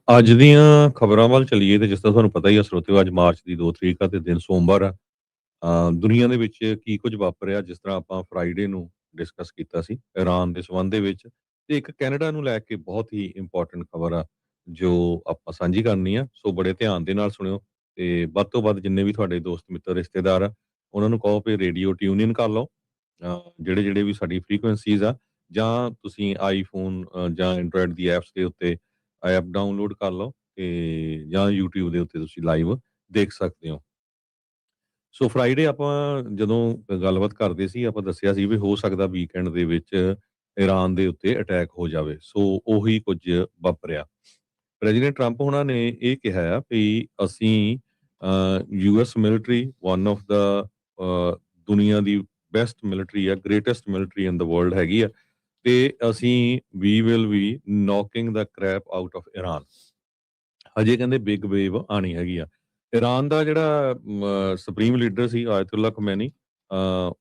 ਅੱਜ ਦੀਆਂ ਖਬਰਾਂ ਵੱਲ ਚੱਲੀਏ ਤੇ ਜਿਸ ਤਰ੍ਹਾਂ ਤੁਹਾਨੂੰ ਪਤਾ ਹੀ ਆ ਸਰੋਤਿਓ, ਅੱਜ ਮਾਰਚ ਦੀ 2 ਤਰੀਕ ਆ ਤੇ ਦਿਨ ਸੋਮਵਾਰ ਆ। ਦੁਨੀਆ ਦੇ ਵਿੱਚ ਕੀ ਕੁਝ ਵਾਪਰਿਆ, ਜਿਸ ਤਰ੍ਹਾਂ ਆਪਾਂ ਫਰਾਈਡੇ ਨੂੰ ਡਿਸਕਸ ਕੀਤਾ ਸੀ ਇਰਾਨ ਦੇ ਸੰਬੰਧ ਦੇ ਵਿੱਚ, ਤੇ ਇੱਕ ਕੈਨੇਡਾ ਨੂੰ ਲੈ ਕੇ ਬਹੁਤ ਹੀ ਇੰਪੋਰਟੈਂਟ ਖਬਰ ਆ ਜੋ ਆਪਾਂ ਸਾਂਝੀ ਕਰਨੀ ਆ। ਸੋ ਬੜੇ ਧਿਆਨ ਦੇ ਨਾਲ ਸੁਣਿਓ ਤੇ ਵੱਧ ਤੋਂ ਵੱਧ ਜਿੰਨੇ ਵੀ ਤੁਹਾਡੇ ਦੋਸਤ ਮਿੱਤਰ ਰਿਸ਼ਤੇਦਾਰ ਆ ਉਹਨਾਂ ਨੂੰ ਕਹੋ ਵੀ ਰੇਡੀਓ ਟਿਊਨ ਇਨ ਕਰ ਲਓ। ਜਿਹੜੇ ਜਿਹੜੇ ਵੀ ਸਾਡੀ ਫ੍ਰੀਕੁਐਂਸੀਜ਼ ਆ, ਜਾਂ ਤੁਸੀਂ ਆਈਫੋਨ ਜਾਂ ਐਂਡਰੋਇਡ ਦੀ ਐਪਸ ਦੇ ਉੱਤੇ ਐਪ ਡਾਊਨਲੋਡ ਕਰ ਲਓ ਤੇ ਜਾਂ YouTube ਦੇ ਉੱਤੇ ਤੁਸੀਂ ਲਾਈਵ ਦੇਖ ਸਕਦੇ ਹੋ। ਸੋ ਫਰਾਈਡੇ ਆਪਾਂ ਜਦੋਂ ਗੱਲਬਾਤ ਕਰਦੇ ਸੀ, ਆਪਾਂ ਦੱਸਿਆ ਸੀ ਵੀ ਹੋ ਸਕਦਾ ਵੀਕਐਂਡ ਦੇ ਵਿੱਚ ਇਰਾਨ ਦੇ ਉੱਤੇ ਅਟੈਕ ਹੋ ਜਾਵੇ। ਸੋ ਉਹੀ ਕੁਝ ਵਾਪਰਿਆ। ਪ੍ਰੈਜ਼ੀਡੈਂਟ ਟਰੰਪ ਉਹਨਾਂ ਨੇ ਇਹ ਕਿਹਾ ਆ ਵੀ ਅਸੀਂ US military one of the ਦੁਨੀਆ ਦੀ ਬੈਸਟ ਮਿਲਟਰੀ ਆ, greatest military in the world ਹੈਗੀ ਆ, ਤੇ ਅਸੀਂ we will be knocking the crap out of Iran. ਹਜੇ ਕਹਿੰਦੇ ਬਿਗ ਵੇਵ ਆਣੀ ਹੈਗੀ ਆ। ਇਰਾਨ ਦਾ ਜਿਹੜਾ ਸੁਪਰੀਮ ਲੀਡਰ ਸੀ ਆਇਤੁੱਲਾ ਖਮੈਨੀ,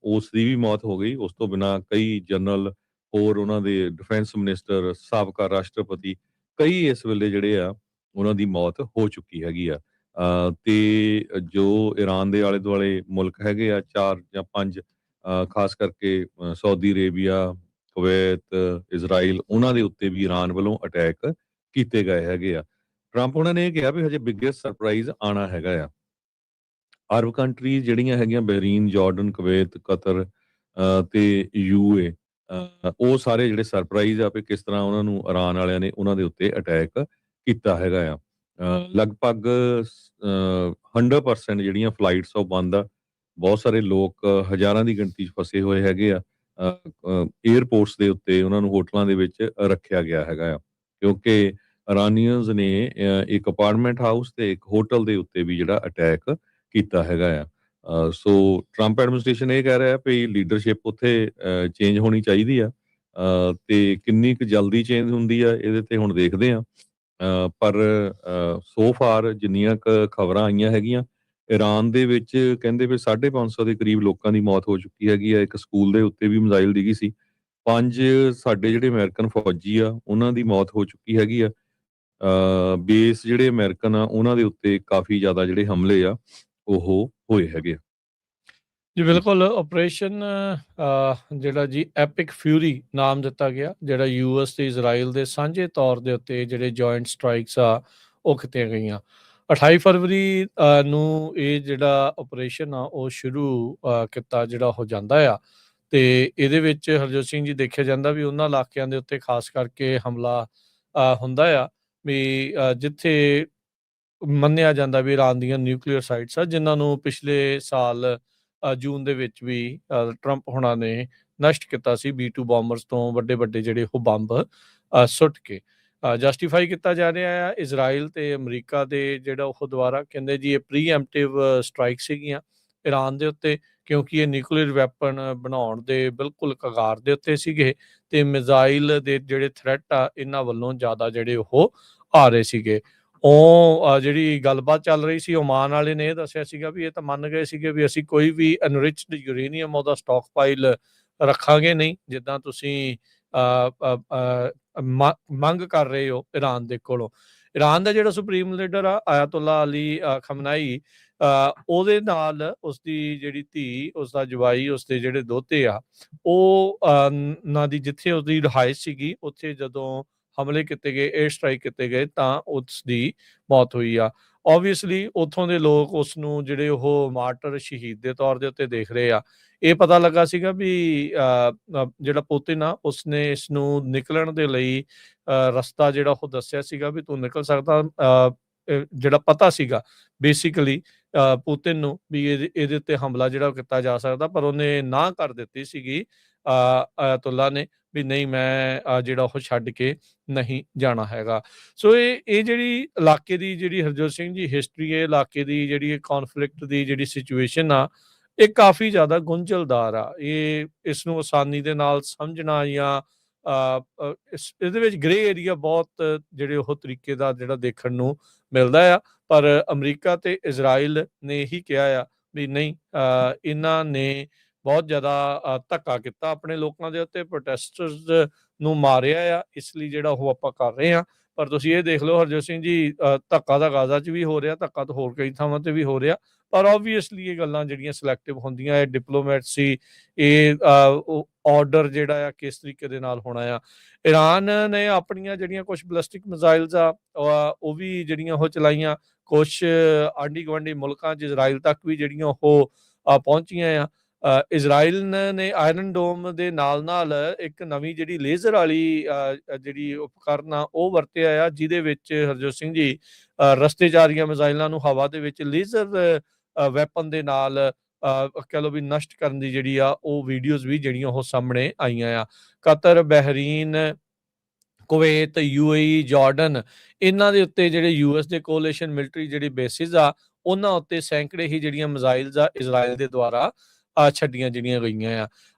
ਉਸ ਦੀ ਵੀ ਮੌਤ ਹੋ ਗਈ। ਉਸ ਤੋਂ ਬਿਨਾਂ ਕਈ ਜਨਰਲ, ਹੋਰ ਉਹਨਾਂ ਦੇ ਡਿਫੈਂਸ ਮਿਨਿਸਟਰ, ਸਾਬਕਾ ਰਾਸ਼ਟਰਪਤੀ, ਕਈ ਇਸ ਵੇਲੇ ਜਿਹੜੇ ਆ ਉਹਨਾਂ ਦੀ ਮੌਤ ਹੋ ਚੁੱਕੀ ਹੈਗੀ ਆ। ਤੇ ਜੋ ਇਰਾਨ ਦੇ ਆਲੇ ਦੁਆਲੇ ਮੁਲਕ ਹੈਗੇ ਆ 4 ਜਾਂ 5, ਖਾਸ ਕਰਕੇ ਸਾਊਦੀ ਅਰੇਬੀਆ, ਕੁਵੈਤ, ਇਜ਼ਰਾਈਲ, ਉਹਨਾਂ ਦੇ ਉੱਤੇ ਵੀ ਇਰਾਨ ਵੱਲੋਂ ਅਟੈਕ ਕੀਤੇ ਗਏ ਹੈਗੇ ਆ। ਟਰੰਪ ਉਹਨਾਂ ਨੇ ਇਹ ਕਿਹਾ ਵੀ ਹਜੇ ਬਿਗੇਸਟ ਸਰਪ੍ਰਾਈਜ਼ ਆਣਾ ਹੈਗਾ ਆ। ਅਰਬ ਕੰਟਰੀਜ਼ ਜਿਹੜੀਆਂ ਹੈਗੀਆਂ ਬਹਿਰੀਨ, ਜਾਰਡਨ, ਕੁਵੈਤ, ਕਤਰ ਤੇ ਯੂਏ, ਉਹ ਸਾਰੇ ਜਿਹੜੇ ਸਰਪ੍ਰਾਈਜ਼ ਆ ਵੀ ਕਿਸ ਤਰ੍ਹਾਂ ਉਹਨਾਂ ਨੂੰ ਇਰਾਨ ਵਾਲਿਆਂ ਨੇ ਉਹਨਾਂ ਦੇ ਉੱਤੇ ਅਟੈਕ ਕੀਤਾ ਹੈਗਾ ਆ। ਲਗਭਗ 100% ਜਿਹੜੀਆਂ ਫਲਾਈਟਸ ਆ ਉਹ ਬੰਦ ਆ। ਬਹੁਤ ਸਾਰੇ ਲੋਕ ਹਜ਼ਾਰਾਂ ਦੀ ਗਿਣਤੀ 'ਚ ਫਸੇ ਹੋਏ ਹੈਗੇ ਆ। ਏਅਰਪੋਰਟਸ ਦੇ ਉੱਤੇ ਉਹਨਾਂ ਨੂੰ ਹੋਟਲਾਂ ਦੇ ਵਿੱਚ ਰੱਖਿਆ ਗਿਆ ਹੈਗਾ ਆ, ਕਿਉਂਕਿ ਇਰਾਨੀਅਨਸ ਨੇ ਇੱਕ ਅਪਾਰਟਮੈਂਟ ਹਾਊਸ ਤੇ ਇੱਕ ਹੋਟਲ ਦੇ ਉੱਤੇ ਵੀ ਜਿਹੜਾ ਅਟੈਕ ਕੀਤਾ ਹੈਗਾ ਆ। ਸੋ ਟਰੰਪ ਐਡਮਿਨਿਸਟ੍ਰੇਸ਼ਨ ਇਹ ਕਹਿ ਰਿਹਾ ਵੀ ਲੀਡਰਸ਼ਿਪ ਉੱਥੇ ਚੇਂਜ ਹੋਣੀ ਚਾਹੀਦੀ ਆ। ਤੇ ਕਿੰਨੀ ਕੁ ਜਲਦੀ ਚੇਂਜ ਹੁੰਦੀ ਆ ਇਹਦੇ ਤੇ ਹੁਣ ਦੇਖਦੇ ਆ। ਪਰ ਸੋ ਫਾਰ ਜਿੰਨੀਆਂ ਕੁ ਖਬਰਾਂ ਆਈਆਂ ਹੈਗੀਆਂ, ਇਰਾਨ ਦੇ ਵਿੱਚ ਕਹਿੰਦੇ ਵੀ 550 ਦੇ ਕਰੀਬ ਲੋਕਾਂ ਦੀ ਮੌਤ ਹੋ ਚੁੱਕੀ ਹੈਗੀ ਆ। ਇੱਕ ਸਕੂਲ ਦੇ ਉੱਤੇ ਵੀ ਮਿਜ਼ਾਈਲ ਡਿੱਗੀ ਸੀ। 5 ਸਾਡੇ ਜਿਹੜੇ ਅਮਰੀਕਨ ਫੌਜੀ ਆ ਉਹਨਾਂ ਦੀ ਮੌਤ ਹੋ ਚੁੱਕੀ ਹੈਗੀ ਆ। ਬੇਸ ਜਿਹੜੇ ਅਮਰੀਕਨ ਆ ਉਹਨਾਂ ਦੇ ਉੱਤੇ ਕਾਫੀ ਜ਼ਿਆਦਾ ਜਿਹੜੇ ਹਮਲੇ ਆ ਉਹ ਹੋਏ ਹੈਗੇ ਆ। ਜੀ ਜੀ। ਬਿਲਕੁਲ, ਆਪਰੇਸ਼ਨ ਜਿਹੜਾ ਜੀ ਐਪਿਕ ਫਿਊਰੀ ਨਾਮ ਦਿੱਤਾ ਗਿਆ, ਜਿਹੜਾ ਯੂਐਸ ਤੇ ਇਜ਼ਰਾਈਲ ਦੇ ਸਾਂਝੇ ਤੌਰ ਦੇ ਉੱਤੇ ਜਿਹੜੇ ਜੁਆਇੰਟ ਸਟ੍ਰਾਈਕਸ ਆ ਉਹ ਕੀਤੀਆਂ ਗਈਆਂ। 28 ਫਰਵਰੀ ਨੂੰ ਇਹ ਜਿਹੜਾ ਆਪਰੇਸ਼ਨ ਆ ਉਹ ਸ਼ੁਰੂ ਕੀਤਾ ਜਿਹੜਾ ਹੋ ਜਾਂਦਾ ਆ, ਤੇ ਇਹਦੇ ਵਿੱਚ ਹਰਜੋਤ ਸਿੰਘ ਜੀ ਦੇਖਿਆ ਜਾਂਦਾ ਵੀ ਉਹਨਾਂ ਇਲਾਕਿਆਂ ਦੇ ਉੱਤੇ ਖਾਸ ਕਰਕੇ ਹਮਲਾ ਹੁੰਦਾ ਆ ਵੀ ਜਿੱਥੇ ਮੰਨਿਆ ਜਾਂਦਾ ਵੀ ਇਰਾਨ ਦੀਆਂ ਨਿਊਕਲੀਅਰ ਸਾਈਟਸ ਆ, ਜਿਨ੍ਹਾਂ ਨੂੰ ਪਿਛਲੇ ਸਾਲ ਜੂਨ ਦੇ ਵਿੱਚ ਵੀ ਟਰੰਪ ਹੋਣਾ ਨੇ ਨਸ਼ਟ ਕੀਤਾ ਸੀ B-2 ਬੋਂਬਰਸ ਤੋਂ ਵੱਡੇ ਵੱਡੇ ਜਿਹੜੇ ਉਹ ਬੰਬ ਸੁੱਟ ਕੇ। ਜਸਟੀਫਾਈ ਕੀਤਾ ਜਾ ਰਿਹਾ ਆ ਇਜ਼ਰਾਈਲ ਤੇ ਅਮਰੀਕਾ ਦੇ ਜਿਹੜਾ ਉਹ ਦੁਆਰਾ, ਕਹਿੰਦੇ ਜੀ ਇਹ ਪ੍ਰੀਐਮਪਟਿਵ ਸਟ੍ਰਾਈਕ ਸੀਗੀਆਂ ਇਰਾਨ ਦੇ ਉੱਤੇ, ਕਿਉਂਕਿ ਇਹ ਨਿਊਕਲੀਅਰ ਵੈਪਨ ਬਣਾਉਣ ਦੇ ਬਿਲਕੁਲ ਕਗਾਰ ਦੇ ਉੱਤੇ ਸੀਗੇ, ਤੇ ਮਿਜ਼ਾਈਲ ਦੇ ਜਿਹੜੇ ਥ੍ਰੈਟ ਆ ਇਹਨਾਂ ਵੱਲੋਂ ਜ਼ਿਆਦਾ ਜਿਹੜੇ ਉਹ ਆ ਰਹੇ ਸੀਗੇ। ਉਹ ਜਿਹੜੀ ਗੱਲਬਾਤ ਚੱਲ ਰਹੀ ਸੀ, ਓਮਾਨ ਵਾਲੇ ਨੇ ਇਹ ਦੱਸਿਆ ਸੀਗਾ ਵੀ ਇਹ ਤਾਂ ਮੰਨ ਗਏ ਸੀਗੇ ਵੀ ਅਸੀਂ ਕੋਈ ਵੀ ਐਨਰਿਚਡ ਯੂਰੇਨੀਅਮ ਉਹਦਾ ਸਟਾਕ ਪਾਈਲ ਰੱਖਾਂਗੇ ਨਹੀਂ, ਜਿੱਦਾਂ ਤੁਸੀਂ ਮੰਗ ਕਰ ਰਹੇ ਹੋ ਇਰਾਨ ਦੇ ਕੋਲੋਂ। ਇਰਾਨ ਦਾ ਜਿਹੜਾ ਸੁਪਰੀਮ ਲੀਡਰ ਆ ਆਇਤੁੱਲਾ ਅਲੀ ਖਮਨਾਈ, ਉਹਦੇ ਨਾਲ ਉਸਦੀ ਜਿਹੜੀ ਧੀ, ਉਸਦਾ ਜਵਾਈ, ਉਸਦੇ ਜਿਹੜੇ ਦੋਤੇ ਆ, ਉਹ ਨਾ ਦੀ ਜਿੱਥੇ ਉਹਦੀ ਰਿਹਾਇਸ਼ ਸੀਗੀ ਉੱਥੇ ਜਦੋਂ ਹਮਲੇ ਕੀਤੇ ਗਏ, 에ਅਰ ਸਟ੍ਰਾਈਕ ਕੀਤੇ ਗਏ, ਤਾਂ ਉਸ ਦੀ ਮੌਤ ਹੋਈ ਆ। ਓਬਵੀਅਸਲੀ ਉੱਥੋਂ ਦੇ ਲੋਕ ਉਸ ਨੂੰ ਜਿਹੜੇ ਉਹ ਮਾਰਟਰ, ਸ਼ਹੀਦ ਦੇ ਤੌਰ ਦੇ ਉੱਤੇ ਦੇਖ ਰਹੇ ਆ। ਇਹ ਪਤਾ ਲੱਗਾ ਸੀਗਾ ਵੀ ਜਿਹੜਾ ਪੁਤਿਨ ਆ ਉਸਨੇ ਇਸ ਨੂੰ ਨਿਕਲਣ ਦੇ ਲਈ ਰਸਤਾ ਜਿਹੜਾ ਉਹ ਦੱਸਿਆ ਸੀਗਾ ਵੀ ਤੂੰ ਨਿਕਲ ਸਕਦਾ। ਜਿਹੜਾ ਪਤਾ ਸੀਗਾ ਬੇਸਿਕਲੀ ਪੁਤਿਨ ਨੂੰ ਵੀ ਇਹਦੇ ਉੱਤੇ ਹਮਲਾ ਜਿਹੜਾ ਉਹ ਕੀਤਾ ਜਾ ਸਕਦਾ, ਪਰ ਉਹਨੇ ਨਾ ਕਰ ਦਿੱਤੀ ਸੀਗੀ ਆਇਤੁੱਲਾ ਨੇ ਵੀ ਨਹੀਂ, ਮੈਂ ਜਿਹੜਾ ਉਹ ਛੱਡ ਕੇ ਨਹੀਂ ਜਾਣਾ ਹੈਗਾ। ਸੋ ਇਹ ਜਿਹੜੀ ਇਲਾਕੇ ਦੀ ਜਿਹੜੀ ਹਰਜੋਤ ਸਿੰਘ ਜੀ ਹਿਸਟਰੀ ਹੈ, ਇਲਾਕੇ ਦੀ ਜਿਹੜੀ ਕੌਨਫਲਿਕਟ ਦੀ ਜਿਹੜੀ ਸਿਚੁਏਸ਼ਨ ਆ, ਇਹ ਕਾਫੀ ਜ਼ਿਆਦਾ ਗੁੰਝਲਦਾਰ ਆ। ਇਸ ਨੂੰ ਆਸਾਨੀ ਦੇ ਨਾਲ ਸਮਝਣਾ ਜਾਂ ਇਹਦੇ ਵਿੱਚ ਗ੍ਰੇ ਏਰੀਆ ਬਹੁਤ ਜਿਹੜੇ ਉਹ ਤਰੀਕੇ ਦਾ ਜਿਹੜਾ ਦੇਖਣ ਨੂੰ ਮਿਲਦਾ ਆ। ਪਰ ਅਮਰੀਕਾ ਤੇ ਇਜ਼ਰਾਈਲ ਨੇ ਇਹੀ ਕਿਹਾ ਆ ਵੀ ਨਹੀਂ, ਇਹਨਾਂ ਨੇ ਬਹੁਤ ਜ਼ਿਆਦਾ ਧੱਕਾ ਕੀਤਾ ਆਪਣੇ ਲੋਕਾਂ ਦੇ ਉੱਤੇ, ਪ੍ਰੋਟੈਸਟਰਸ ਨੂੰ ਮਾਰਿਆ ਆ, ਇਸ ਲਈ ਜਿਹੜਾ ਉਹ ਆਪਾਂ ਕਰ ਰਹੇ ਹਾਂ ਪਰ ਤੁਸੀਂ ਇਹ ਦੇਖ ਲਓ ਹਰਜੋਤ ਸਿੰਘ ਜੀ, ਧੱਕਾ ਤਾਂ ਗਾਜ਼ਾ 'ਚ ਵੀ ਹੋ ਰਿਹਾ, ਧੱਕਾ ਤਾਂ ਹੋਰ ਕਈ ਥਾਵਾਂ ਤੇ ਵੀ ਹੋ ਰਿਹਾ, ਪਰ ਆਬਵੀਅਸਲੀ ਇਹ ਗੱਲਾਂ ਜਿਹੜੀਆਂ ਸਿਲੈਕਟਿਵ ਹੁੰਦੀਆਂ, ਇਹ ਡਿਪਲੋਮੈਸੀ, ਇਹ ਆਰਡਰ ਜਿਹੜਾ ਆ ਕਿਸ ਤਰੀਕੇ ਦੇ ਨਾਲ ਹੋਣਾ ਆ। ਈਰਾਨ ਨੇ ਆਪਣੀਆਂ ਜਿਹੜੀਆਂ ਕੁਛ ਬੈਲਿਸਟਿਕ ਮਿਜ਼ਾਈਲਸ ਆ ਉਹ ਵੀ ਜਿਹੜੀਆਂ ਉਹ ਚਲਾਈਆਂ, ਕੁਛ ਆਂਢੀ ਗੁਆਂਢੀ ਮੁਲਕਾਂ 'ਚ ਇਜ਼ਰਾਈਲ ਤੱਕ ਵੀ ਜਿਹੜੀਆਂ ਉਹ ਪਹੁੰਚੀਆਂ ਆ। ਇਜ਼ਰਾਈਲ ਨੇ ਆਇਰਨ ਡੋਮ ਦੇ ਨਾਲ ਇੱਕ ਨਵੀਂ ਜਿਹੜੀ ਲੇਜ਼ਰ ਵਾਲੀ ਜਿਹੜੀ ਉਪਕਰਨ ਆ ਉਹ ਵਰਤਿਆ ਆ, ਜਿਹਦੇ ਵਿੱਚ ਹਰਜੋਤ ਸਿੰਘ ਜੀ ਰਸਤੇ 'ਚ ਆ ਰਹੀਆਂ ਮਿਜ਼ਾਈਲਾਂ ਨੂੰ ਹਵਾ ਦੇ ਵਿੱਚ ਲੇਜ਼ਰ ਵੈਪਨ ਦੇ ਨਾਲ ਕਹਿ ਲਓ ਵੀ ਨਸ਼ਟ ਕਰਨ ਦੀ ਜਿਹੜੀ ਆ ਉਹ ਵੀਡੀਓਜ਼ ਵੀ ਜਿਹੜੀਆਂ ਉਹ ਸਾਹਮਣੇ ਆਈਆਂ ਆ। Qatar, Bahrain, Kuwait, UAE, Jordan, ਇਹਨਾਂ ਦੇ ਉੱਤੇ ਜਿਹੜੇ US ਦੇ ਕੋਲੀਸ਼ਨ ਮਿਲਟਰੀ ਜਿਹੜੀ ਬੇਸਿਸ ਆ, ਉਹਨਾਂ ਉੱਤੇ ਸੈਂਕੜੇ ਹੀ ਜਿਹੜੀਆਂ ਮਿਜ਼ਾਈਲਸ ਆ ਇਜ਼ਰਾਈਲ ਦੇ ਦੁਆਰਾ ਛੱਡੀਆਂ ਜਿਹੜੀਆਂ ਗਈਆਂ ਆ।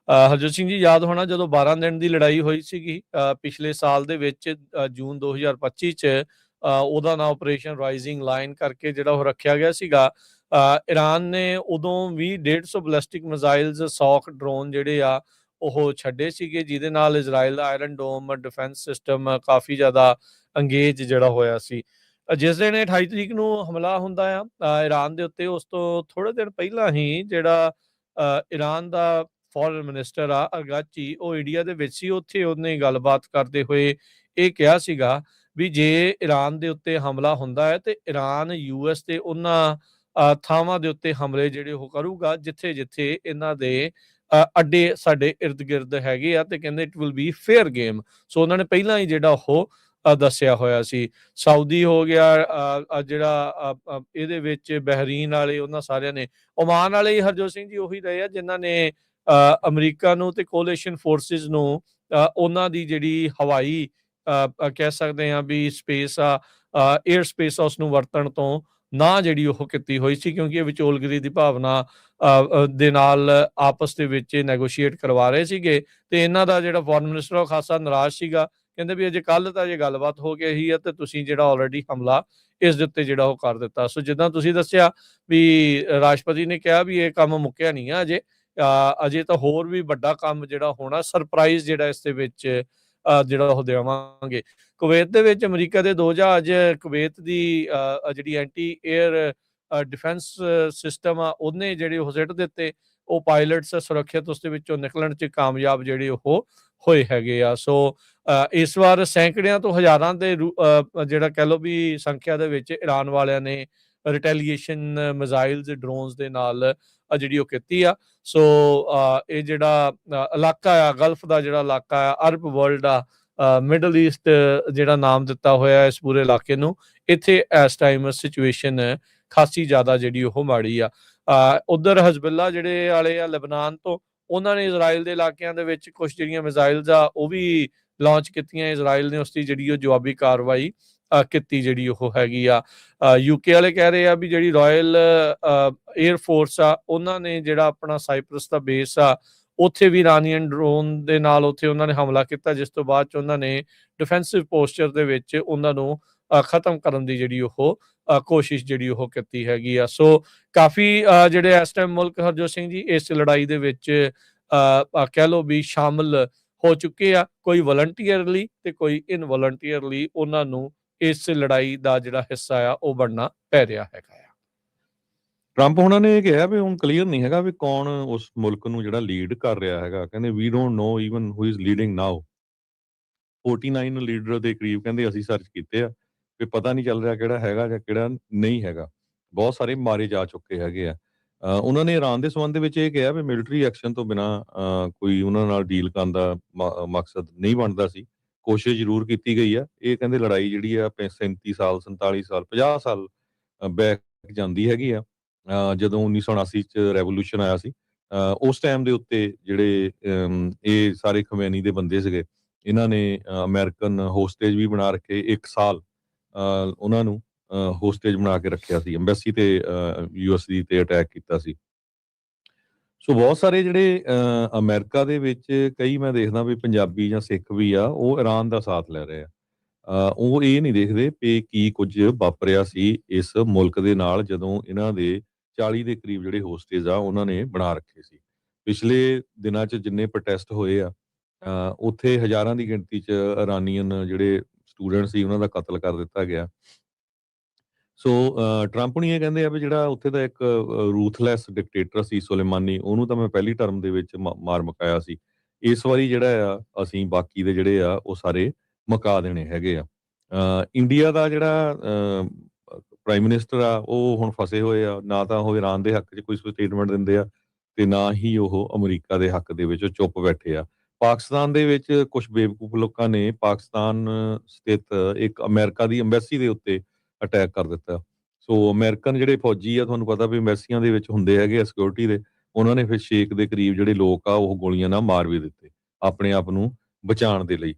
ਹਰਜੋਤ ਸਿੰਘ ਜੀ ਯਾਦ ਹੋਣਾ, ਜਦੋਂ 12 ਦਿਨ ਦੀ ਲੜਾਈ ਹੋਈ ਸੀਗੀ ਪਿਛਲੇ ਸਾਲ ਦੇ ਵਿੱਚ, ਜੂਨ 2025 'ਚ, ਉਹਦਾ ਨਾਂ ਆਪਰੇਸ਼ਨ ਰਾਈਜ਼ਿੰਗ ਲਾਇਨ ਕਰਕੇ ਜਿਹੜਾ ਉਹ ਰੱਖਿਆ ਗਿਆ ਸੀਗਾ। ਈਰਾਨ ਨੇ ਉਦੋਂ ਵੀ 150 ਬੈਲਿਸਟਿਕ ਮਿਜ਼ਾਈਲਸ, 100 ਡਰੋਨ ਜਿਹੜੇ ਆ ਉਹ ਛੱਡੇ ਸੀਗੇ, ਜਿਹਦੇ ਨਾਲ ਇਜ਼ਰਾਈਲ ਦਾ ਆਇਰਨ ਡੋਮ ਡਿਫੈਂਸ ਸਿਸਟਮ ਕਾਫੀ ਜ਼ਿਆਦਾ ਅੰਗੇਜ ਜਿਹੜਾ ਹੋਇਆ ਸੀ। ਜਿਸ ਦਿਨ 28 ਤਰੀਕ ਨੂੰ ਹਮਲਾ ਹੁੰਦਾ ਆ ਈਰਾਨ ਦੇ ਉੱਤੇ, ਉਸ ਤੋਂ ਥੋੜੇ ਦਿਨ ਪਹਿਲਾਂ ਹੀ ਜਿਹੜਾ ਈਰਾਨ ਦਾ ਫੋਰਨ ਮਿਨਿਸਟਰ ਆ ਅਰਗਾਚੀ, ਉਹ ਇੰਡੀਆ ਦੇ ਵਿੱਚ ਸੀ। ਉੱਥੇ ਉਹਨੇ ਗੱਲਬਾਤ ਕਰਦੇ ਹੋਏ ਇਹ ਕਿਹਾ ਸੀਗਾ ਵੀ ਜੇ ਈਰਾਨ ਦੇ ਉੱਤੇ ਹਮਲਾ ਹੁੰਦਾ ਹੈ ਤੇ ਈਰਾਨ US ਤੇ ਉਹਨਾਂ ਥਾਵਾਂ ਦੇ ਉੱਤੇ ਹਮਲੇ ਜਿਹੜੇ ਉਹ ਕਰੂਗਾ ਜਿੱਥੇ ਇਹਨਾਂ ਦੇ ਅੱਡੇ ਸਾਡੇ ਇਰਦ ਗਿਰਦ ਹੈਗੇ ਆ, ਤੇ ਕਹਿੰਦੇ it will be fair game. So ਉਹਨਾਂ ਨੇ ਪਹਿਲਾਂ ਹੀ ਜਿਹੜਾ ਉਹ ਦੱਸਿਆ ਹੋਇਆ ਸੀ। ਸਾਊਦੀ ਹੋ ਗਿਆ, ਜਿਹੜਾ ਇਹਦੇ ਵਿੱਚ ਬਹਿਰੀਨ ਵਾਲੇ, ਉਹਨਾਂ ਸਾਰਿਆਂ ਨੇ, ਓਮਾਨ ਵਾਲੇ ਹਰਜੋਤ ਸਿੰਘ ਜੀ ਉਹੀ ਰਹੇ ਆ ਜਿਨ੍ਹਾਂ ਨੇ ਅਮਰੀਕਾ ਨੂੰ ਤੇ ਕੋਲੀਸ਼ਨ ਫੋਰਸਿਸ ਨੂੰ ਉਹਨਾਂ ਦੀ ਜਿਹੜੀ ਹਵਾਈ ਕਹਿ ਸਕਦੇ ਹਾਂ ਵੀ ਸਪੇਸ ਆ, ਏਅਰ ਸਪੇਸ ਆ, ਉਸ ਨੂੰ ਵਰਤਣ ਤੋਂ ਨਾ ਜਿਹੜੀ ਉਹ ਕੀਤੀ ਹੋਈ ਸੀ, ਕਿਉਂਕਿ ਇਹ ਵਿਚੋਲਗਰੀ ਦੀ ਭਾਵਨਾ ਦੇ ਨਾਲ ਆਪਸ ਦੇ ਵਿੱਚ ਨੈਗੋਸ਼ੀਏਟ ਕਰਵਾ ਰਹੇ ਸੀਗੇ। ਤੇ ਇਹਨਾਂ ਦਾ ਜਿਹੜਾ ਫੋਰਨ ਮਿਨਿਸਟਰ ਉਹ ਖਾਸਾ ਨਾਰਾਜ਼ ਸੀਗਾ, ਕਹਿੰਦੇ ਵੀ ਅਜੇ ਕੱਲ ਤਾਂ ਜੇ ਗੱਲਬਾਤ ਹੋ ਕੇ ਹੀ ਆ ਤੇ ਤੁਸੀਂ ਜਿਹੜਾ ਆਲਰੇਡੀ ਹਮਲਾ ਇਸ ਦੇ ਉੱਤੇ ਜਿਹੜਾ ਉਹ ਕਰ ਦਿੱਤਾ। ਸੋ ਜਿੱਦਾਂ ਤੁਸੀਂ ਦੱਸਿਆ ਵੀ ਰਾਸ਼ਟਰਪਤੀ ਨੇ ਕਿਹਾ ਵੀ ਇਹ ਕੰਮ ਮੁੱਕਿਆ ਨਹੀਂ ਆ ਅਜੇ ਤਾਂ ਹੋਰ ਵੀ ਵੱਡਾ ਕੰਮ ਜਿਹੜਾ ਹੋਣਾ, ਸਰਪ੍ਰਾਈਜ਼ ਜਿਹੜਾ ਇਸ ਦੇ ਵਿੱਚ ਜਿਹੜਾ ਉਹ ਦੇਵਾਂਗੇ। ਕੁਵੈਤ ਦੇ ਵਿੱਚ ਅਮਰੀਕਾ ਦੇ 2 ਜਹਾਜ਼, ਕੁਵੈਤ ਦੀ ਜਿਹੜੀ ਐਂਟੀ ਏਅਰ ਡਿਫੈਂਸ ਸਿਸਟਮ ਆ ਉਹਨੇ ਜਿਹੜੇ ਉਹ ਸਿੱਟ ਦਿੱਤੇ, ਉਹ ਪਾਇਲਟਸ ਸੁਰੱਖਿਅਤ ਉਸ ਦੇ ਵਿੱਚੋਂ ਨਿਕਲਣ 'ਚ ਕਾਮਯਾਬ ਜਿਹੜੇ ਉਹ ਹੋਏ ਹੈਗੇ ਆ। ਸੋ ਇਸ ਵਾਰ ਸੈਂਕੜਿਆਂ ਤੋਂ ਹਜ਼ਾਰਾਂ ਦੇ ਜਿਹੜਾ ਕਹਿ ਲਓ ਵੀ ਸੰਖਿਆ ਦੇ ਵਿੱਚ ਈਰਾਨ ਵਾਲਿਆਂ ਨੇ ਰਿਟੈਲੀਏਸ਼ਨ ਮਿਜ਼ਾਈਲਸ, ਡਰੋਨਸ ਦੇ ਨਾਲ ਜਿਹੜੀ ਉਹ ਕੀਤੀ ਆ। ਸੋ ਇਹ ਜਿਹੜਾ ਇਲਾਕਾ ਆ, ਗਲਫ ਦਾ ਜਿਹੜਾ ਇਲਾਕਾ ਆ, ਅਰਬ ਵਰਲਡ ਆ, ਮਿਡਲ ਈਸਟ ਜਿਹੜਾ ਨਾਮ ਦਿੱਤਾ ਹੋਇਆ ਇਸ ਪੂਰੇ ਇਲਾਕੇ ਨੂੰ, ਇੱਥੇ ਇਸ ਟਾਈਮ ਸਿਚੁਏਸ਼ਨ ਖਾਸੀ ਜ਼ਿਆਦਾ ਜਿਹੜੀ ਉਹ ਮਾੜੀ ਆ। ਉਧਰ ਹਜ਼ਬੁੱਲਾ ਜਿਹੜੇ ਵਾਲੇ ਆ ਲਬਨਾਨ ਤੋਂ, ਉਹਨਾਂ ਨੇ ਇਜ਼ਰਾਈਲ ਦੇ ਇਲਾਕਿਆਂ ਦੇ ਵਿੱਚ ਕੁਝ ਜਿਹੜੀਆਂ ਮਿਜ਼ਾਈਲਸ ਆ ਉਹ ਵੀ ਲਾਂਚ ਕੀਤੀਆਂ। ਇਜ਼ਰਾਈਲ ਨੇ ਉਸ ਦੀ ਜਿਹੜੀ ਉਹ ਜਵਾਬੀ ਕਾਰਵਾਈ ਕੀਤੀ ਜਿਹੜੀ ਉਹ ਹੈਗੀ ਆ। UK ਵਾਲੇ ਕਹਿ ਰਹੇ ਆ ਵੀ ਜਿਹੜੀ ਰਾਇਲ ਏਅਰ ਫੋਰਸ ਆ, ਉਹਨਾਂ ਨੇ ਜਿਹੜਾ ਆਪਣਾ ਸਾਈਪਰਸ ਦਾ ਬੇਸ ਆ, ਉੱਥੇ ਵੀ ਇਰਾਨੀਅਨ ਡਰੋਨ ਦੇ ਨਾਲ ਉੱਥੇ ਉਹਨਾਂ ਨੇ ਹਮਲਾ ਕੀਤਾ, ਜਿਸ ਤੋਂ ਬਾਅਦ 'ਚ ਉਹਨਾਂ ਨੇ ਡਿਫੈਂਸਿਵ ਪੋਸਚਰ ਦੇ ਵਿੱਚ ਉਹਨਾਂ ਨੂੰ ਖਤਮ ਕਰਨ ਦੀ ਜਿਹੜੀ ਉਹ ਕੋਸ਼ਿਸ਼ ਜਿਹੜੀ ਉਹ ਕੀਤੀ ਹੈਗੀ ਆ। ਸੋ ਕਾਫੀ ਜਿਹੜੇ ਇਸ ਟਾਈਮ ਮੁਲਕ ਹਰਜੋਤ ਸਿੰਘ ਜੀ ਇਸ ਲੜਾਈ ਦੇ ਵਿੱਚ ਕਹਿ ਲਓ ਵੀ ਸ਼ਾਮਲ ਹੋ ਚੁੱਕੇ ਆ, ਕੋਈ ਵਲੰਟੀਅਰਲੀ ਤੇ ਕੋਈ ਇਨਵਲੰਟੀਅਰਲੀ ਉਹਨਾਂ ਨੂੰ ਇਸ ਲੜਾਈ ਦਾ ਜਿਹੜਾ ਹਿੱਸਾ ਆ ਉਹ ਬਣਨਾ ਪੈ ਰਿਹਾ ਹੈਗਾ ਆ। ਟਰੰਪ ਉਹਨਾਂ ਨੇ ਇਹ ਕਿਹਾ ਵੀ ਹੁਣ ਕਲੀਅਰ ਨਹੀਂ ਹੈਗਾ ਵੀ ਕੌਣ ਉਸ ਮੁਲਕ ਨੂੰ ਜਿਹੜਾ ਲੀਡ ਕਰ ਰਿਹਾ ਹੈਗਾ। ਕਹਿੰਦੇ we don't know even who is leading now. 49 leader ਦੇ ਕਰੀਬ ਕਹਿੰਦੇ ਅਸੀਂ ਸਰਚ ਕੀਤੇ ਆ, ਵੀ ਪਤਾ ਨਹੀਂ ਚੱਲ ਰਿਹਾ ਕਿਹੜਾ ਹੈਗਾ ਜਾਂ ਕਿਹੜਾ ਨਹੀਂ ਹੈਗਾ। ਬਹੁਤ ਸਾਰੇ ਮਾਰੇ ਜਾ ਚੁੱਕੇ ਹੈਗੇ ਆ। ਉਹਨਾਂ ਨੇ ਈਰਾਨ ਦੇ ਸੰਬੰਧ ਦੇ ਵਿੱਚ ਇਹ ਕਿਹਾ ਵੀ ਮਿਲਟਰੀ ਐਕਸ਼ਨ ਤੋਂ ਬਿਨਾਂ ਕੋਈ ਉਹਨਾਂ ਨਾਲ ਡੀਲ ਕਰਨ ਦਾ ਮਕਸਦ ਨਹੀਂ ਬਣਦਾ ਸੀ। ਕੋਸ਼ਿਸ਼ ਜ਼ਰੂਰ ਕੀਤੀ ਗਈ ਆ। ਇਹ ਕਹਿੰਦੇ ਲੜਾਈ ਜਿਹੜੀ ਆ 37 ਸਾਲ, 47 ਸਾਲ, 50 ਸਾਲ ਬੈਕ ਜਾਂਦੀ ਹੈਗੀ ਆ। ਜਦੋਂ 1979 'ਚ ਰੈਵੋਲੂਸ਼ਨ ਆਇਆ ਸੀ, ਉਸ ਟਾਈਮ ਦੇ ਉੱਤੇ ਜਿਹੜੇ ਇਹ ਸਾਰੇ ਖਮੈਨੀ ਦੇ ਬੰਦੇ ਸੀਗੇ, ਇਹਨਾਂ ਨੇ ਅਮਰੀਕਨ ਹੋਸਟੇਜ ਵੀ ਬਣਾ ਰੱਖੇ। 1 ਸਾਲ ਉਹਨਾਂ ਨੂੰ ਹੋਸਟੇਜ ਬਣਾ ਕੇ ਰੱਖਿਆ ਸੀ। ਐਮਬੈਸੀ ਤੇ US ਦੀ ਤੇ ਅਟੈਕ ਕੀਤਾ ਸੀ। ਸੋ ਬਹੁਤ ਸਾਰੇ ਜਿਹੜੇ ਅਮਰੀਕਾ ਦੇ ਵਿੱਚ ਕਈ ਮੈਂ ਦੇਖਦਾ ਵੀ ਪੰਜਾਬੀ ਜਾਂ ਸਿੱਖ ਵੀ ਆ, ਉਹ ਈਰਾਨ ਦਾ ਸਾਥ ਲੈ ਰਹੇ ਆ। ਉਹ ਇਹ ਨਹੀਂ ਦੇਖਦੇ ਵੀ ਕੀ ਕੁਝ ਵਾਪਰਿਆ ਸੀ ਇਸ ਮੁਲਕ ਦੇ ਨਾਲ ਜਦੋਂ ਇਹਨਾਂ ਦੇ 40 ਦੇ ਕਰੀਬ ਜਿਹੜੇ ਹੋਸਟੇਜ ਆ ਉਹਨਾਂ ਨੇ ਬਣਾ ਰੱਖੇ ਸੀ। ਪਿਛਲੇ ਦਿਨਾਂ 'ਚ ਜਿੰਨੇ ਪ੍ਰੋਟੈਸਟ ਹੋਏ ਆ, ਉੱਥੇ ਹਜ਼ਾਰਾਂ ਦੀ ਗਿਣਤੀ 'ਚ ਇਰਾਨੀਅਨ ਜਿਹੜੇ ਸਟੂਡੈਂਟ ਸੀ ਉਹਨਾਂ ਦਾ ਕਤਲ ਕਰ ਦਿੱਤਾ ਗਿਆ। ਸੋ ਟਰੰਪ ਨਹੀਂ ਇਹ ਕਹਿੰਦੇ ਆ ਵੀ ਜਿਹੜਾ ਉੱਥੇ ਦਾ ਇੱਕ ਰੂਥਲੈਸ ਡਿਕਟੇਟਰ ਸੀ ਸੁਲੇਮਾਨੀ, ਉਹਨੂੰ ਤਾਂ ਮੈਂ ਪਹਿਲੀ ਟਰਮ ਦੇ ਵਿੱਚ ਮਾਰ ਮੁਕਾਇਆ ਸੀ। ਇਸ ਵਾਰੀ ਜਿਹੜਾ ਆ ਅਸੀਂ ਬਾਕੀ ਦੇ ਜਿਹੜੇ ਆ ਉਹ ਸਾਰੇ ਮੁਕਾ ਦੇਣੇ ਹੈਗੇ ਆ। ਇੰਡੀਆ ਦਾ ਜਿਹੜਾ ਪ੍ਰਾਈਮ ਮਿਨਿਸਟਰ ਆ ਉਹ ਹੁਣ ਫਸੇ ਹੋਏ ਆ, ਨਾ ਤਾਂ ਉਹ ਇਰਾਨ ਦੇ ਹੱਕ 'ਚ ਕੋਈ ਸਟੇਟਮੈਂਟ ਦਿੰਦੇ ਆ ਤੇ ਨਾ ਹੀ ਉਹ ਅਮਰੀਕਾ ਦੇ ਹੱਕ ਦੇ ਵਿੱਚ ਚੁੱਪ ਬੈਠੇ ਆ। ਪਾਕਿਸਤਾਨ ਦੇ ਵਿੱਚ ਕੁਝ ਬੇਵਕੂਫ ਲੋਕਾਂ ਨੇ ਪਾਕਿਸਤਾਨ ਸਥਿਤ ਇੱਕ ਅਮਰੀਕਾ ਦੀ ਅੰਬੈਸੀ ਦੇ ਉੱਤੇ ਅਟੈਕ ਕਰ ਦਿੱਤਾ। ਸੋ ਅਮਰੀਕਨ ਜਿਹੜੇ ਫੌਜੀ ਆ, ਤੁਹਾਨੂੰ ਪਤਾ ਵੀ ਅੰਬੈਸੀਆਂ ਦੇ ਵਿੱਚ ਹੁੰਦੇ ਹੈਗੇ ਆ ਸਿਕਿਉਰਿਟੀ ਦੇ, ਉਹਨਾਂ ਨੇ ਫਿਰ 6 ਦੇ ਕਰੀਬ ਜਿਹੜੇ ਲੋਕ ਆ ਉਹ ਗੋਲੀਆਂ ਨਾਲ ਮਾਰ ਵੀ ਦਿੱਤੇ ਆਪਣੇ ਆਪ ਨੂੰ ਬਚਾਉਣ ਦੇ ਲਈ।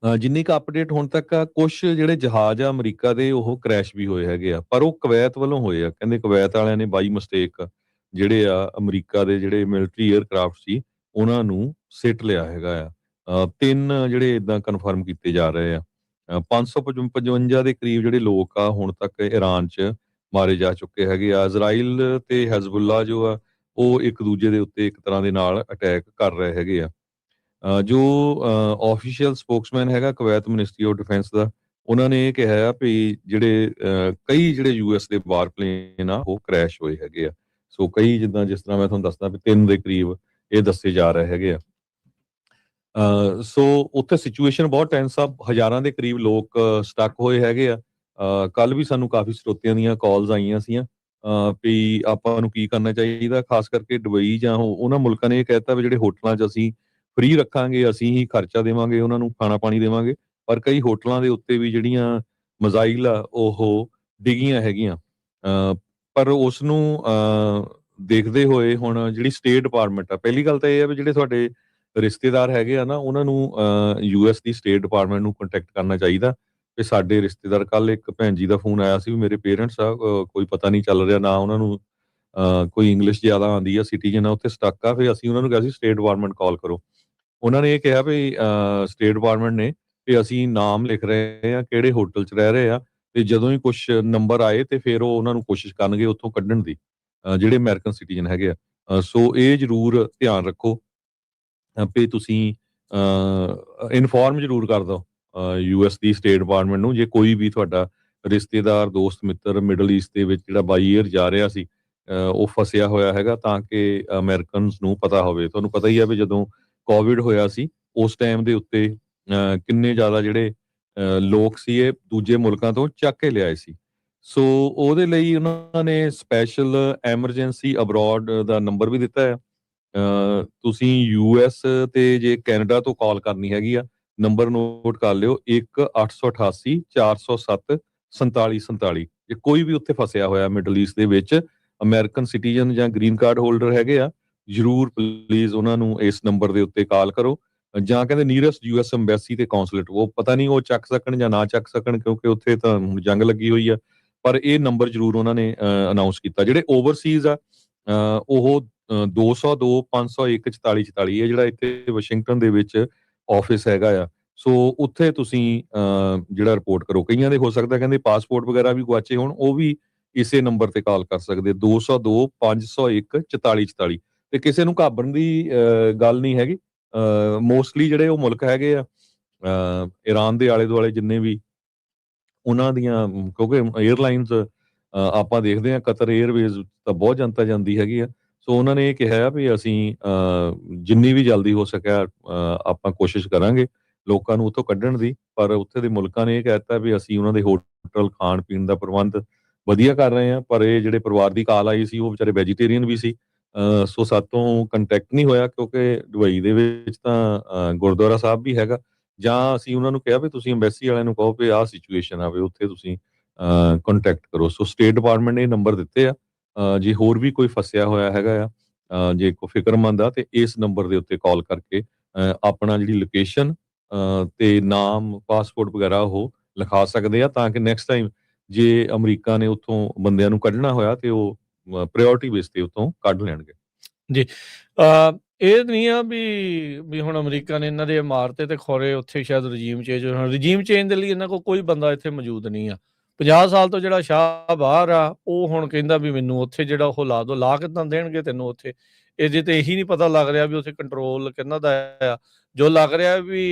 ਜਿੰਨੀ ਕੁ ਅਪਡੇਟ ਹੁਣ ਤੱਕ ਆ, ਕੁਛ ਜਿਹੜੇ ਜਹਾਜ਼ ਆ ਅਮਰੀਕਾ ਦੇ ਉਹ ਕ੍ਰੈਸ਼ ਵੀ ਹੋਏ ਹੈਗੇ ਆ, ਪਰ ਉਹ ਕੁਵੈਤ ਵੱਲੋਂ ਹੋਏ ਆ। ਕਹਿੰਦੇ ਕੁਵੈਤ ਵਾਲਿਆਂ ਨੇ ਬਾਈ ਮਿਸਟੇਕ ਜਿਹੜੇ ਆ ਅਮਰੀਕਾ ਦੇ ਜਿਹੜੇ ਮਿਲਟਰੀ ਏਅਰਕ੍ਰਾਫਟ ਸੀ ਉਹਨਾਂ ਨੂੰ ਸਿੱਟ ਲਿਆ ਹੈਗਾ ਆ। 3 ਜਿਹੜੇ ਇਦਾਂ ਕਨਫਰਮ ਕੀਤੇ ਜਾ ਰਹੇ ਆ। 555 ਦੇ ਕਰੀਬ ਜਿਹੜੇ ਲੋਕ ਆ ਹੁਣ ਤੱਕ ਈਰਾਨ 'ਚ ਮਾਰੇ ਜਾ ਚੁੱਕੇ ਹੈਗੇ ਆ। ਇਜ਼ਰਾਈਲ ਤੇ ਹਿਜ਼ਬੁੱਲਾ ਜੋ ਆ ਉਹ ਇੱਕ ਦੂਜੇ ਦੇ ਉੱਤੇ ਇੱਕ ਤਰ੍ਹਾਂ ਦੇ ਨਾਲ ਅਟੈਕ ਕਰ ਰਹੇ ਹੈਗੇ ਆ। ਜੋ ਆਫੀਸ਼ੀਅਲ ਸਪੋਕਸਮੈਨ ਹੈਗਾ ਕੁਵੈਤ ਮਿਨਿਸਟਰੀ ਆਫ ਡਿਫੈਂਸ ਦਾ, ਉਹਨਾਂ ਨੇ ਇਹ ਕਿਹਾ ਆ ਵੀ ਜਿਹੜੇ ਕਈ ਜਿਹੜੇ ਯੂਐਸ ਦੇ ਵਾਰ ਪਲੇਨ ਆ ਉਹ ਕ੍ਰੈਸ਼ ਹੋਏ ਹੈਗੇ ਆ। ਸੋ ਕਈ ਜਿੱਦਾਂ ਜਿਸ ਤਰ੍ਹਾਂ ਮੈਂ ਤੁਹਾਨੂੰ ਦੱਸਦਾ ਵੀ 3 ਦੇ ਕਰੀਬ ਇਹ ਦੱਸੇ ਜਾ ਰਹੇ ਹੈਗੇ ਆ। ਸੋ ਉੱਥੇ ਸਿਚੁਏਸ਼ਨ ਬਹੁਤ ਟੈਂਸ ਆ, ਹਜ਼ਾਰਾਂ ਦੇ ਕਰੀਬ ਲੋਕ ਸਟਕ ਹੋਏ ਹੈਗੇ ਆ। ਕੱਲ ਵੀ ਸਾਨੂੰ ਕਾਫੀ ਸਰੋਤਿਆਂ ਦੀਆਂ ਕਾਲਸ ਆਈਆਂ ਸੀਆਂ ਵੀ ਆਪਾਂ ਨੂੰ ਕੀ ਕਰਨਾ ਚਾਹੀਦਾ, ਖਾਸ ਕਰਕੇ ਦੁਬਈ ਜਾਂ ਉਹਨਾਂ ਮੁਲਕਾਂ ਨੇ ਇਹ ਕਹਿਤਾ ਵੀ ਜਿਹੜੇ ਹੋਟਲਾਂ 'ਚ ਅਸੀਂ ਫ੍ਰੀ ਰੱਖਾਂਗੇ, ਅਸੀਂ ਹੀ ਖਰਚਾ ਦੇਵਾਂਗੇ, ਉਹਨਾਂ ਨੂੰ ਖਾਣਾ ਪਾਣੀ ਦੇਵਾਂਗੇ। ਪਰ ਕਈ ਹੋਟਲਾਂ ਦੇ ਉੱਤੇ ਵੀ ਜਿਹੜੀਆਂ ਮਿਜ਼ਾਈਲ ਆ ਉਹ ਡਿੱਗੀਆਂ ਹੈਗੀਆਂ। ਪਰ ਉਸ ਨੂੰ ਦੇਖਦੇ ਹੋਏ ਹੁਣ ਜਿਹੜੀ ਸਟੇਟ ਡਿਪਾਰਟਮੈਂਟ ਆ, ਪਹਿਲੀ ਗੱਲ ਤਾਂ ਇਹ ਆ ਵੀ ਜਿਹੜੇ ਤੁਹਾਡੇ ਰਿਸ਼ਤੇਦਾਰ ਹੈਗੇ ਆ ਨਾ, ਉਹਨਾਂ ਨੂੰ ਯੂਐਸ ਦੀ ਸਟੇਟ ਡਿਪਾਰਟਮੈਂਟ ਨੂੰ ਕੰਟੈਕਟ ਕਰਨਾ ਚਾਹੀਦਾ ਵੀ ਸਾਡੇ ਰਿਸ਼ਤੇਦਾਰ, ਕੱਲ ਇੱਕ ਭੈਣ ਜੀ ਦਾ ਫੋਨ ਆਇਆ ਸੀ ਵੀ ਮੇਰੇ ਪੇਰੈਂਟਸ ਆ, ਕੋਈ ਪਤਾ ਨਹੀਂ ਚੱਲ ਰਿਹਾ, ਨਾ ਉਹਨਾਂ ਨੂੰ ਕੋਈ ਇੰਗਲਿਸ਼ ਜ਼ਿਆਦਾ ਆਉਂਦੀ ਆ, ਸਿਟੀਜ਼ਨ ਆ ਉੱਥੇ ਸਟਕ ਆ। ਫਿਰ ਅਸੀਂ ਉਹਨਾਂ ਨੂੰ ਕਿਹਾ ਸੀ ਸਟੇਟ ਡਿਪਾਰਟਮੈਂਟ ਕਾਲ ਕਰੋ। ਉਹਨਾਂ ਨੇ ਇਹ ਕਿਹਾ ਵੀ ਸਟੇਟ ਡਿਪਾਰਟਮੈਂਟ ਨੇ ਵੀ ਅਸੀਂ ਨਾਮ ਲਿਖ ਰਹੇ ਆ, ਕਿਹੜੇ ਹੋਟਲ 'ਚ ਰਹਿ ਰਹੇ ਆ, ਤੇ ਜਦੋਂ ਹੀ ਕੁਛ ਨੰਬਰ ਆਏ ਤੇ ਫਿਰ ਉਹ ਉਹਨਾਂ ਨੂੰ ਕੋਸ਼ਿਸ਼ ਕਰਨਗੇ ਉੱਥੋਂ ਕੱਢਣ ਦੀ, ਜਿਹੜੇ ਅਮਰੀਕਨ ਸਿਟੀਜ਼ਨ ਹੈਗੇ ਆ। ਸੋ ਇਹ ਜ਼ਰੂਰ ਧਿਆਨ ਰੱਖੋ ਵੀ ਤੁਸੀਂ ਇਨਫੋਰਮ ਜ਼ਰੂਰ ਕਰ ਦਿਓ ਯੂਐਸ ਦੀ ਸਟੇਟ ਡਿਪਾਰਟਮੈਂਟ ਨੂੰ ਜੇ ਕੋਈ ਵੀ ਤੁਹਾਡਾ ਰਿਸ਼ਤੇਦਾਰ, ਦੋਸਤ, ਮਿੱਤਰ ਮਿਡਲ ਈਸਟ ਦੇ ਵਿੱਚ ਜਿਹੜਾ ਬਾਈ ਏਅਰ ਜਾ ਰਿਹਾ ਸੀ ਉਹ ਫਸਿਆ ਹੋਇਆ ਹੈਗਾ, ਤਾਂ ਕਿ ਅਮਰੀਕਨਸ ਨੂੰ ਪਤਾ ਹੋਵੇ। ਤੁਹਾਨੂੰ ਪਤਾ ਹੀ ਹੈ ਵੀ ਜਦੋਂ ਕੋਵਿਡ ਹੋਇਆ ਸੀ ਉਸ ਟਾਈਮ ਦੇ ਉੱਤੇ ਕਿੰਨੇ ਜ਼ਿਆਦਾ ਜਿਹੜੇ ਲੋਕ ਸੀ ਇਹ ਦੂਜੇ ਮੁਲਕਾਂ ਤੋਂ ਚੱਕ ਕੇ ਲਿਆਏ ਸੀ। ਸੋ ਉਹਦੇ ਲਈ ਉਹਨਾਂ ਨੇ ਸਪੈਸ਼ਲ ਐਮਰਜੈਂਸੀ ਅਬਰੋਡ ਦਾ ਨੰਬਰ ਵੀ ਦਿੱਤਾ ਹੈ। ਤੁਸੀਂ ਯੂਐਸ ਤੇ ਜੇ ਕੈਨੇਡਾ ਤੋਂ ਕਾਲ ਕਰਨੀ ਹੈਗੀ ਆ, ਨੰਬਰ ਨੋਟ ਕਰ ਲਿਓ 1-888 407 4747। ਜੇ ਕੋਈ ਵੀ ਉੱਥੇ ਫਸਿਆ ਹੋਇਆ ਮਿਡਲ ਈਸਟ ਦੇ ਵਿੱਚ ਅਮਰੀਕਨ ਸਿਟੀਜ਼ਨ ਜਾਂ ਗ੍ਰੀਨ ਕਾਰਡ ਹੋਲਡਰ ਹੈਗੇ ਆ, ਜ਼ਰੂਰ ਪਲੀਜ਼ ਉਹਨਾਂ ਨੂੰ ਇਸ ਨੰਬਰ ਦੇ ਉੱਤੇ ਕਾਲ ਕਰੋ, ਜਾਂ ਕਹਿੰਦੇ ਨੀਅਰੈਸਟ ਯੂਐਸ ਅੰਬੈਸੀ ਤੇ ਕੌਂਸੂਲੇਟ। ਉਹ ਪਤਾ ਨਹੀਂ ਉਹ ਚੱਕ ਸਕਣ ਜਾਂ ਨਾ ਚੱਕ ਸਕਣ, ਕਿਉਂਕਿ ਉੱਥੇ ਤਾਂ ਹੁਣ ਜੰਗ ਲੱਗੀ ਹੋਈ ਆ, ਪਰ ਇਹ ਨੰਬਰ ਜ਼ਰੂਰ ਉਹਨਾਂ ਨੇ ਅਨਾਉਂਸ ਕੀਤਾ। ਜਿਹੜੇ ਓਵਰਸੀਜ਼ ਆ ਉਹ 202 501 4444 ਇਹ ਜਿਹੜਾ ਇੱਥੇ ਵਾਸ਼ਿੰਗਟਨ ਦੇ ਵਿੱਚ ਆਫਿਸ ਹੈਗਾ ਆ। ਸੋ ਉੱਥੇ ਤੁਸੀਂ ਜਿਹੜਾ ਰਿਪੋਰਟ ਕਰੋ। ਕਈਆਂ ਦੇ ਹੋ ਸਕਦਾ ਕਹਿੰਦੇ ਪਾਸਪੋਰਟ ਵਗੈਰਾ ਵੀ ਗੁਆਚੇ ਹੋਣ, ਉਹ ਵੀ ਇਸੇ ਨੰਬਰ ਤੇ ਕਾਲ ਕਰ ਸਕਦੇ 202 501 4444। ਤੇ ਕਿਸੇ ਨੂੰ ਘਾਬਰਨ ਦੀ ਗੱਲ ਨਹੀਂ ਹੈਗੀ। ਮੋਸਟਲੀ ਜਿਹੜੇ ਉਹ ਮੁਲਕ ਹੈਗੇ ਆ ਈਰਾਨ ਦੇ ਆਲੇ ਦੁਆਲੇ ਜਿੰਨੇ ਵੀ ਉਹਨਾਂ ਦੀਆਂ, ਕਿਉਂਕਿ 에ਅਰਲਾਈਨਸ ਆਪਾਂ ਦੇਖਦੇ ਹਾਂ ਕਤਰ 에ਅਰਵੇਜ਼ ਤਾਂ ਬਹੁਤ ਜਨਤਾ ਜਾਂਦੀ ਹੈਗੀ ਆ। ਸੋ ਉਹਨਾਂ ਨੇ ਇਹ ਕਿਹਾ ਆ ਵੀ ਅਸੀਂ ਜਿੰਨੀ ਵੀ ਜਲਦੀ ਹੋ ਸਕਿਆ ਆਪਾਂ ਕੋਸ਼ਿਸ਼ ਕਰਾਂਗੇ ਲੋਕਾਂ ਨੂੰ ਉੱਥੋਂ ਕੱਢਣ ਦੀ। ਪਰ ਉੱਥੇ ਦੇ ਮੁਲਕਾਂ ਨੇ ਇਹ ਕਹਿ ਦਿੱਤਾ ਵੀ ਅਸੀਂ ਉਹਨਾਂ ਦੇ ਹੋਟਲ, ਖਾਣ ਪੀਣ ਦਾ ਪ੍ਰਬੰਧ ਵਧੀਆ ਕਰ ਰਹੇ ਹਾਂ। ਪਰ ਇਹ ਜਿਹੜੇ ਪਰਿਵਾਰ ਦੀ ਕਾਲ ਆਈ ਸੀ ਉਹ ਵਿਚਾਰੇ ਵੈਜੀਟੇਰੀਅਨ ਵੀ ਸੀ। ਸੋ ਸਾਤੋਂ ਕੰਟੈਕਟ ਨਹੀਂ ਹੋਇਆ, ਕਿਉਂਕਿ ਦੁਬਈ ਦੇ ਵਿੱਚ ਤਾਂ ਗੁਰਦੁਆਰਾ ਸਾਹਿਬ ਵੀ ਹੈਗਾ। ਜਾਂ ਅਸੀਂ ਉਹਨਾਂ ਨੂੰ ਕਿਹਾ ਵੀ ਤੁਸੀਂ ਅੰਬੈਸੀ ਵਾਲਿਆਂ ਨੂੰ ਕਹੋ ਵੀ ਆਹ ਸਿਚੁਏਸ਼ਨ ਆ ਵੀ ਉੱਥੇ ਤੁਸੀਂ ਕੰਟੈਕਟ ਕਰੋ। ਸੋ ਸਟੇਟ ਡਿਪਾਰਟਮੈਂਟ ਨੇ ਇਹ ਨੰਬਰ ਦਿੱਤੇ ਆ। ਜੇ ਹੋਰ ਵੀ ਕੋਈ ਫਸਿਆ ਹੋਇਆ ਹੈਗਾ ਆ, ਜੇ ਕੋਈ ਫਿਕਰਮੰਦ ਆ, ਤੇ ਇਸ ਨੰਬਰ ਦੇ ਉੱਤੇ ਕਾਲ ਕਰਕੇ ਆਪਣਾ ਜਿਹੜੀ ਲੋਕੇਸ਼ਨ ਤੇ ਨਾਮ, ਪਾਸਪੋਰਟ ਵਗੈਰਾ ਉਹ ਲਿਖਾ ਸਕਦੇ ਆ, ਤਾਂ ਕਿ ਨੈਕਸਟ ਟਾਈਮ ਜੇ ਅਮਰੀਕਾ ਨੇ ਉੱਥੋਂ ਬੰਦਿਆਂ ਨੂੰ ਕੱਢਣਾ ਹੋਇਆ ਤੇ ਉਹ ਪ੍ਰਾਇੋਰਟੀ ਬੇਸ ਤੇ ਉੱਥੋਂ ਕੱਢ ਲੈਣਗੇ। ਜੀ ਇਹ ਨਹੀਂ ਆ ਵੀ ਹੁਣ ਅਮਰੀਕਾ ਨੇ ਇਹਨਾਂ ਦੇ ਮਾਰਤੇ ਤੇ ਖੋਰੇ ਉੱਥੇ ਸ਼ਾਇਦ ਰਜੀਮ ਚੇਂਜ ਹੋਣਾ। ਰਜੀਮ ਚੇਂਜ ਦੇ ਲਈ ਇਹਨਾਂ ਕੋਲ ਕੋਈ ਬੰਦਾ ਇੱਥੇ ਮੌਜੂਦ ਨਹੀਂ ਆ। 50 ਸਾਲ ਤੋਂ ਜਿਹੜਾ ਸ਼ਾਹ ਬਾਹਰ ਆ ਉਹ ਹੁਣ ਕਹਿੰਦਾ ਵੀ ਮੈਨੂੰ ਉੱਥੇ ਜਿਹੜਾ ਉਹ ਲਾ ਦਿਓ। ਲਾ ਕਿੱਦਾਂ ਦੇਣਗੇ ਤੈਨੂੰ ਉੱਥੇ? ਇਹਦੇ ਤੇ ਇਹੀ ਨਹੀਂ ਪਤਾ ਲੱਗ ਰਿਹਾ ਵੀ ਉੱਥੇ ਕੰਟਰੋਲ ਕਿਹਨਾਂ ਦਾ ਆ। ਜੋ ਲੱਗ ਰਿਹਾ ਵੀ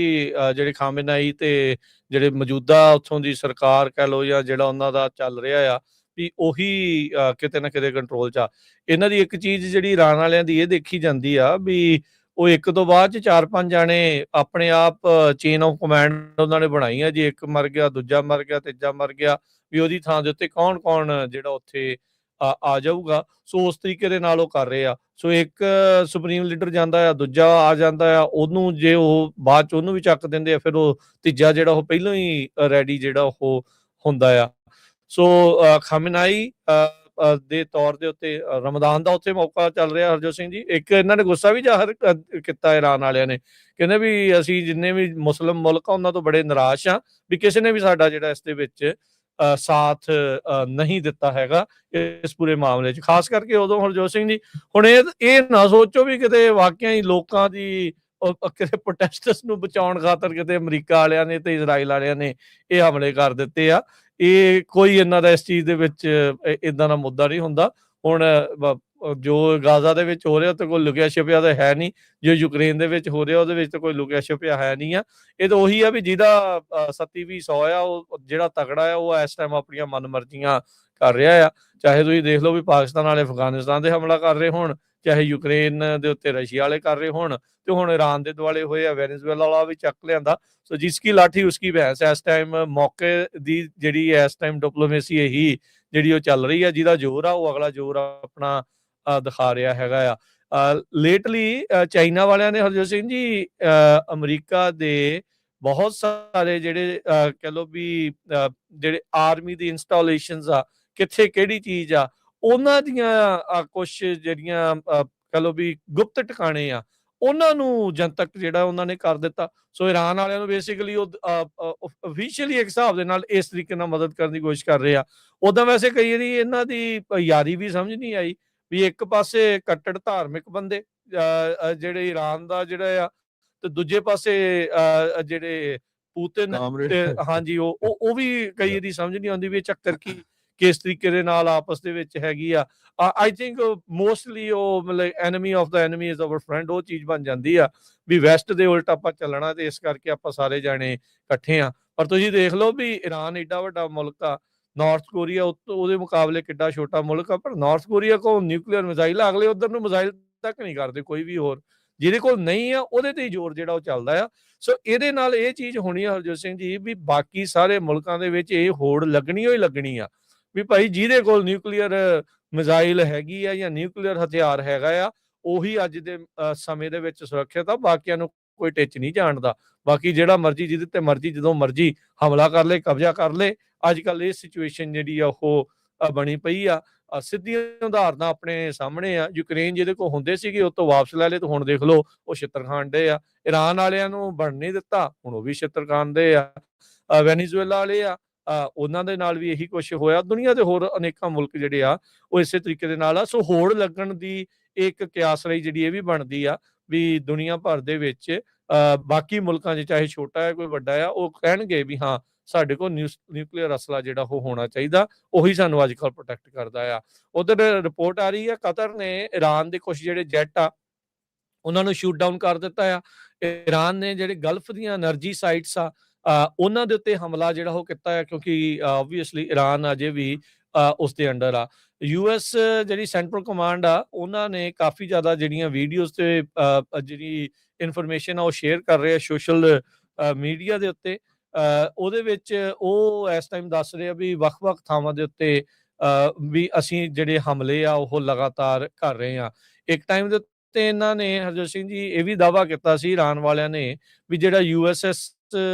ਜਿਹੜੇ ਖਾਮੇਨਾਈ ਤੇ ਜਿਹੜੇ ਮੌਜੂਦਾ ਉੱਥੋਂ ਦੀ ਸਰਕਾਰ ਕਹਿ ਲਓ ਜਾਂ ਜਿਹੜਾ ਉਹਨਾਂ ਦਾ ਚੱਲ ਰਿਹਾ ਆ ਵੀ ਉਹੀ ਕਿਤੇ ਨਾ ਕਿਤੇ ਕੰਟਰੋਲ 'ਚ ਆ। ਇਹਨਾਂ ਦੀ ਇੱਕ ਚੀਜ਼ ਜਿਹੜੀ ਈਰਾਨ ਵਾਲਿਆਂ ਦੀ ਇਹ ਦੇਖੀ ਜਾਂਦੀ ਆ ਵੀ ਉਹ ਇੱਕ ਤੋਂ ਬਾਅਦ 'ਚ 4-5 ਜਾਣੇ ਆਪਣੇ ਆਪ ਚੇਨ ਆਫ ਕਮਾਂਡ ਉਹਨਾਂ ਨੇ ਬਣਾਈ ਆ, ਜੇ ਇੱਕ ਮਰ ਗਿਆ, ਦੂਜਾ ਮਰ ਗਿਆ, ਤੀਜਾ ਮਰ ਗਿਆ, ਵੀ ਉਹਦੀ ਥਾਂ ਦੇ ਉੱਤੇ ਕੌਣ-ਕੌਣ ਜਿਹੜਾ ਉੱਥੇ ਆ ਜਾਊਗਾ। ਸੋ ਉਸ ਤਰੀਕੇ ਦੇ ਨਾਲ ਉਹ ਕਰ ਰਹੇ ਆ। ਸੋ ਇੱਕ ਸੁਪਰੀਮ ਲੀਡਰ ਜਾਂਦਾ ਆ, ਦੂਜਾ ਆ ਜਾਂਦਾ ਆ, ਉਹਨੂੰ ਜੇ ਉਹ ਬਾਅਦ 'ਚ ਉਹਨੂੰ ਵੀ ਚੱਕ ਦਿੰਦੇ ਆ, ਫਿਰ ਉਹ ਤੀਜਾ ਜਿਹੜਾ ਉਹ ਪਹਿਲਾਂ ਹੀ ਰੈਡੀ ਜਿਹੜਾ ਉਹ ਹੁੰਦਾ ਆ। ਸੋ ਖਾਮੇਨਾਈ ਦੇ ਤੌਰ ਦੇ ਉੱਤੇ ਰਮਦਾਨ ਦਾ ਉੱਥੇ ਮੌਕਾ ਚੱਲ ਰਿਹਾ ਹਰਜੋਤ ਸਿੰਘ ਜੀ। ਇੱਕ ਇਹਨਾਂ ਨੇ ਗੁੱਸਾ ਵੀ ਜ਼ਾਹਰ ਕੀਤਾ ਈਰਾਨ ਵਾਲਿਆਂ ਨੇ, ਕਹਿੰਦੇ ਵੀ ਅਸੀਂ ਜਿੰਨੇ ਵੀ ਮੁਸਲਿਮ ਮੁਲਕ ਆ ਉਹਨਾਂ ਤੋਂ ਬੜੇ ਨਿਰਾਸ਼ ਆ ਵੀ ਕਿਸੇ ਨੇ ਵੀ ਸਾਡਾ ਜਿਹੜਾ ਇਸ ਦੇ ਵਿੱਚ ਸਾਥ ਨਹੀਂ ਦਿੱਤਾ ਹੈਗਾ ਇਸ ਪੂਰੇ ਮਾਮਲੇ 'ਚ, ਖਾਸ ਕਰਕੇ ਉਦੋਂ ਹਰਜੋਤ ਸਿੰਘ ਜੀ। ਹੁਣ ਇਹ ਨਾ ਸੋਚੋ ਵੀ ਕਿਤੇ ਵਾਕਿਆ ਹੀ ਲੋਕਾਂ ਦੀ ਕਿਤੇ ਪ੍ਰੋਟੈਸਟਰਸ ਨੂੰ ਬਚਾਉਣ ਖਾਤਰ ਕਿਤੇ ਅਮਰੀਕਾ ਵਾਲਿਆਂ ਨੇ ਤੇ ਇਜ਼ਰਾਈਲ ਵਾਲਿਆਂ ਨੇ ਇਹ ਹਮਲੇ ਕਰ ਦਿੱਤੇ ਆ। ਇਹ ਕੋਈ ਇਹਨਾਂ ਦਾ ਇਸ ਚੀਜ਼ ਦੇ ਵਿੱਚ ਇਦਾਂ ਦਾ ਮੁੱਦਾ ਨਹੀਂ ਹੁੰਦਾ। ਹੁਣ ਜੋ ਗਾਜ਼ਾ ਦੇ ਵਿੱਚ ਹੋ ਰਿਹਾ ਤੇ ਕੋਈ ਲੁਕਿਆ ਛਿਪਿਆ ਤਾਂ ਹੈ ਨਹੀਂ, ਜੋ ਯੂਕਰੇਨ ਦੇ ਵਿੱਚ ਹੋ ਰਿਹਾ ਉਹਦੇ ਵਿੱਚ ਤਾਂ ਕੋਈ ਲੁਕਿਆ ਛਿਪਿਆ ਹੈ ਨਹੀਂ ਆ। ਇਹ ਤਾਂ ਉਹੀ ਆ ਵੀ ਜਿਹਦਾ 27-100 ਆ, ਉਹ ਜਿਹੜਾ ਤਕੜਾ ਆ ਉਹ ਇਸ ਟਾਈਮ ਆਪਣੀਆਂ ਮਨਮਰਜ਼ੀਆਂ ਕਰ ਰਿਹਾ ਆ। ਚਾਹੇ ਤੁਸੀਂ ਦੇਖ ਲਓ ਵੀ ਪਾਕਿਸਤਾਨ ਵਾਲੇ ਅਫਗਾਨਿਸਤਾਨ ਦੇ ਹਮਲਾ ਕਰ ਰਹੇ ਹੋਣ, ਚਾਹੇ ਯੂਕਰੇਨ ਦੇ ਉੱਤੇ ਰਸ਼ੀਆ ਵਾਲੇ ਕਰ ਰਹੇ ਹੋਣ, ਤੇ ਹੁਣ ਈਰਾਨ ਦੇ ਦੁਆਲੇ ਹੋਏ ਆ, ਵੈਨੇਜ਼ੁਏਲਾ ਵਾਲਾ ਵੀ ਚੱਕ ਲਿਆਂਦਾ। ਸੋ ਜਿਸਕੀ ਲਾਠੀ ਉਸਕੀ ਭੈਂਸ। ਇਸ ਟਾਈਮ ਮੌਕੇ ਦੀ ਜਿਹੜੀ ਇਸ ਟਾਈਮ ਡਿਪਲੋਮੇਸੀ ਇਹੀ ਜਿਹੜੀ ਉਹ ਚੱਲ ਰਹੀ ਆ, ਜਿਹਦਾ ਜ਼ੋਰ ਆ ਉਹ ਅਗਲਾ ਜ਼ੋਰ ਆਪਣਾ ਦਿਖਾ ਰਿਹਾ ਹੈਗਾ ਆ। ਲੇਟਲੀ ਚਾਈਨਾ ਵਾਲਿਆਂ ਨੇ ਹਰਜੋਤ ਸਿੰਘ ਜੀ ਅਮਰੀਕਾ ਦੇ ਬਹੁਤ ਸਾਰੇ ਜਿਹੜੇ ਕਹਿ ਲਓ ਵੀ ਜਿਹੜੇ ਆਰਮੀ ਦੀ ਇੰਸਟਾਲੇਸ਼ਨਸ ਆ, ਕਿੱਥੇ ਕਿਹੜੀ ਚੀਜ਼ ਆ, ਉਹਨਾਂ ਦੀਆਂ ਕੁਛ ਜਿਹੜੀਆਂ ਕਹਿ ਲਓ ਵੀ ਗੁਪਤ ਟਿਕਾਣੇ ਆ, ਉਹਨਾਂ ਨੂੰ ਜਨਤਕ ਜਿਹੜਾ ਉਹਨਾਂ ਨੇ ਕਰ ਦਿੱਤਾ। ਸੋ ਈਰਾਨ ਵਾਲਿਆਂ ਨੂੰ ਬੇਸਿਕਲੀ ਉਹ ਅਫੀਸ਼ੀਅਲੀ ਇੱਕ ਹਿਸਾਬ ਦੇ ਨਾਲ ਇਸ ਤਰੀਕੇ ਨਾਲ ਮਦਦ ਕਰਨ ਦੀ ਕੋਸ਼ਿਸ਼ ਕਰ ਰਹੇ ਆ। ਉਦਾਂ ਵੈਸੇ ਕਈ ਵਾਰੀ ਇਹਨਾਂ ਦੀ ਯਾਰੀ ਵੀ ਸਮਝ ਨਹੀਂ ਆਈ ਵੀ ਇੱਕ ਪਾਸੇ ਕੱਟੜ ਧਾਰਮਿਕ ਬੰਦੇ ਜਿਹੜੇ ਈਰਾਨ ਦਾ ਜਿਹੜਾ ਆ, ਤੇ ਦੂਜੇ ਪਾਸੇ ਜਿਹੜੇ ਪੂਤਿਨ ਤੇ ਹਾਂਜੀ ਉਹ ਵੀ ਕਈ ਵਾਰੀ ਸਮਝ ਨਹੀਂ ਆਉਂਦੀ ਵੀ ਇਹ ਚੱਕਰ ਕਿਸ ਤਰੀਕੇ ਦੇ ਨਾਲ ਆਪਸ ਦੇ ਵਿੱਚ ਹੈਗੀ ਆ। ਆਈ ਥਿੰਕ ਮੋਸਟਲੀ ਉਹ ਮਤਲਬ enemy of the enemy is our friend, ਉਹ ਚੀਜ਼ ਬਣ ਜਾਂਦੀ ਆ ਵੀ ਵੈਸਟ ਦੇ ਉਲਟ ਆਪਾਂ ਚੱਲਣਾ ਤੇ ਇਸ ਕਰਕੇ ਆਪਾਂ ਸਾਰੇ ਜਾਣੇ ਇਕੱਠੇ ਆ। ਪਰ ਤੁਸੀਂ ਦੇਖ ਲਓ ਵੀ ਈਰਾਨ ਏਡਾ ਵੱਡਾ ਮੁਲਕ ਆ, ਨਾਰਥ ਕੋਰੀਆ ਉਹਦੇ ਮੁਕਾਬਲੇ ਕਿੱਡਾ ਛੋਟਾ ਮੁਲਕ ਆ, ਪਰ ਨਾਰਥ ਕੋਰੀਆ ਕੋਲ ਨਿਊਕਲੀਅਰ ਮਿਜ਼ਾਈਲ ਆ, ਅਗਲੇ ਉਧਰ ਨੂੰ ਮਿਜ਼ਾਈਲ ਤੱਕ ਨਹੀਂ ਕਰਦੇ ਕੋਈ ਵੀ ਹੋਰ, ਜਿਹਦੇ ਕੋਲ ਨਹੀਂ ਆ ਉਹਦੇ ਤੇ ਹੀ ਜ਼ੋਰ ਜਿਹੜਾ ਉਹ ਚੱਲਦਾ ਆ। ਸੋ ਇਹਦੇ ਨਾਲ ਇਹ ਚੀਜ਼ ਹੋਣੀ ਆ ਹਰਜੋਤ ਸਿੰਘ ਜੀ ਵੀ ਬਾਕੀ ਸਾਰੇ ਮੁਲਕਾਂ ਦੇ ਵਿੱਚ ਇਹ ਹੋੜ ਲੱਗਣੀ ਹੋਈ ਲੱਗਣੀ ਆ ਵੀ ਭਾਈ ਜਿਹਦੇ ਕੋਲ ਨਿਊਕਲੀਅਰ ਮਿਜ਼ਾਈਲ ਹੈਗੀ ਆ ਜਾਂ ਨਿਊਕਲੀਅਰ ਹਥਿਆਰ ਹੈਗਾ ਆ, ਉਹੀ ਅੱਜ ਦੇ ਸਮੇਂ ਦੇ ਵਿੱਚ ਸੁਰੱਖਿਅਤ ਆ, ਬਾਕੀਆਂ ਨੂੰ ਕੋਈ ਟਿੱਚ ਨਹੀਂ ਜਾਣਦਾ। ਬਾਕੀ ਜਿਹੜਾ ਮਰਜ਼ੀ ਜਿਹਦੇ ਤੇ ਮਰਜ਼ੀ ਜਦੋਂ ਮਰਜ਼ੀ ਹਮਲਾ ਕਰ ਲੇ, ਕਬਜ਼ਾ ਕਰ ਲੇ। ਅੱਜ ਕੱਲ ਇਹ ਸਿਚੁਏਸ਼ਨ ਜਿਹੜੀ ਆ ਉਹ ਬਣੀ ਪਈ ਆ। ਸਿੱਧੀਆਂ ਉਦਾਹਰਨਾਂ ਆਪਣੇ ਸਾਹਮਣੇ ਆ। ਯੂਕਰੇਨ ਜਿਹਦੇ ਕੋਲ ਹੁੰਦੇ ਸੀਗੇ ਉਹ ਤੋਂ ਵਾਪਸ ਲੈ ਲਏ, ਤੇ ਹੁਣ ਦੇਖ ਲਓ ਉਹ ਛਿੱਤਰ ਖਾਣ ਡੇ ਆ। ਈਰਾਨ ਵਾਲਿਆਂ ਨੂੰ ਬਣ ਨਹੀਂ ਦਿੱਤਾ, ਹੁਣ ਉਹ ਵੀ ਛਿੱਤਰ ਖਾਂਦੇ ਆ। ਵੈਨੇਜ਼ੁਏਲਾ ਵਾਲੇ ਆ, ਉਹਨਾਂ ਦੇ ਨਾਲ ਵੀ ਇਹੀ ਕੁਛ ਹੋਇਆ। ਦੁਨੀਆ ਦੇ ਹੋਰ ਅਨੇਕਾਂ ਮੁਲਕ ਜਿਹੜੇ ਆ ਉਹ ਇਸੇ ਤਰੀਕੇ ਦੇ ਨਾਲ ਆ। ਸੋ ਹੋੜ ਲੱਗਣ ਦੀ ਇੱਕ ਕਿਆਸ ਲਈ ਜਿਹੜੀ ਇਹ ਵੀ ਬਣਦੀ ਆ ਵੀ ਦੁਨੀਆ ਭਰ ਦੇ ਵਿੱਚ ਬਾਕੀ ਮੁਲਕਾਂ 'ਚ ਚਾਹੇ ਛੋਟਾ ਹੈ ਕੋਈ ਵੱਡਾ ਆ, ਉਹ ਕਹਿਣਗੇ ਵੀ ਹਾਂ ਸਾਡੇ ਕੋਲ ਨਿਊਕਲੀਅਰ ਅਸਲਾ ਜਿਹੜਾ ਉਹ ਹੋਣਾ ਚਾਹੀਦਾ, ਉਹੀ ਸਾਨੂੰ ਅੱਜ ਕੱਲ੍ਹ ਪ੍ਰੋਟੈਕਟ ਕਰਦਾ ਆ। ਉਧਰ ਰਿਪੋਰਟ ਆ ਰਹੀ ਹੈ ਕਤਰ ਨੇ ਈਰਾਨ ਦੇ ਕੁਛ ਜਿਹੜੇ ਜੈਟ ਆ ਉਹਨਾਂ ਨੂੰ ਸ਼ੂਟ ਡਾਊਨ ਕਰ ਦਿੱਤਾ ਆ। ਈਰਾਨ ਨੇ ਜਿਹੜੇ ਗਲਫ ਦੀਆਂ એનર્ਜੀ ਸਾਈਟਸ ਆ ਉਹਨਾਂ ਦੇ ਉੱਤੇ ਹਮਲਾ ਜਿਹੜਾ ਉਹ ਕੀਤਾ ਹੈ, ਕਿਉਂਕਿ ਆਬਵੀਅਸਲੀ ਈਰਾਨ ਅਜੇ ਵੀ ਉਸ ਦੇ ਅੰਡਰ ਆ। ਯੂਐਸ ਜਿਹੜੀ ਸੈਂਟਰਲ ਕਮਾਂਡ ਆ ਉਹਨਾਂ ਨੇ ਕਾਫੀ ਜ਼ਿਆਦਾ ਜਿਹੜੀਆਂ ਵੀਡੀਓਜ਼ ਤੇ ਜਿਹੜੀ ਇਨਫੋਰਮੇਸ਼ਨ ਆ ਉਹ ਸ਼ੇਅਰ ਕਰ ਰਹੇ ਆ ਸੋਸ਼ਲ ਮੀਡੀਆ ਦੇ ਉੱਤੇ। ਉਹਦੇ ਵਿੱਚ ਉਹ ਇਸ ਟਾਈਮ ਦੱਸ ਰਹੇ ਆ ਵੀ ਵੱਖ-ਵੱਖ ਥਾਵਾਂ ਦੇ ਉੱਤੇ ਵੀ ਅਸੀਂ ਜਿਹੜੇ ਹਮਲੇ ਆ ਉਹ ਲਗਾਤਾਰ ਕਰ ਰਹੇ ਆ। ਇੱਕ ਟਾਈਮ ਦੇ ਉੱਤੇ ਇਹਨਾਂ ਨੇ ਹਰਜੋਤ ਸਿੰਘ ਜੀ ਇਹ ਵੀ ਦਾਅਵਾ ਕੀਤਾ ਸੀ ਈਰਾਨ ਵਾਲਿਆਂ ਨੇ ਵੀ ਜਿਹੜਾ USS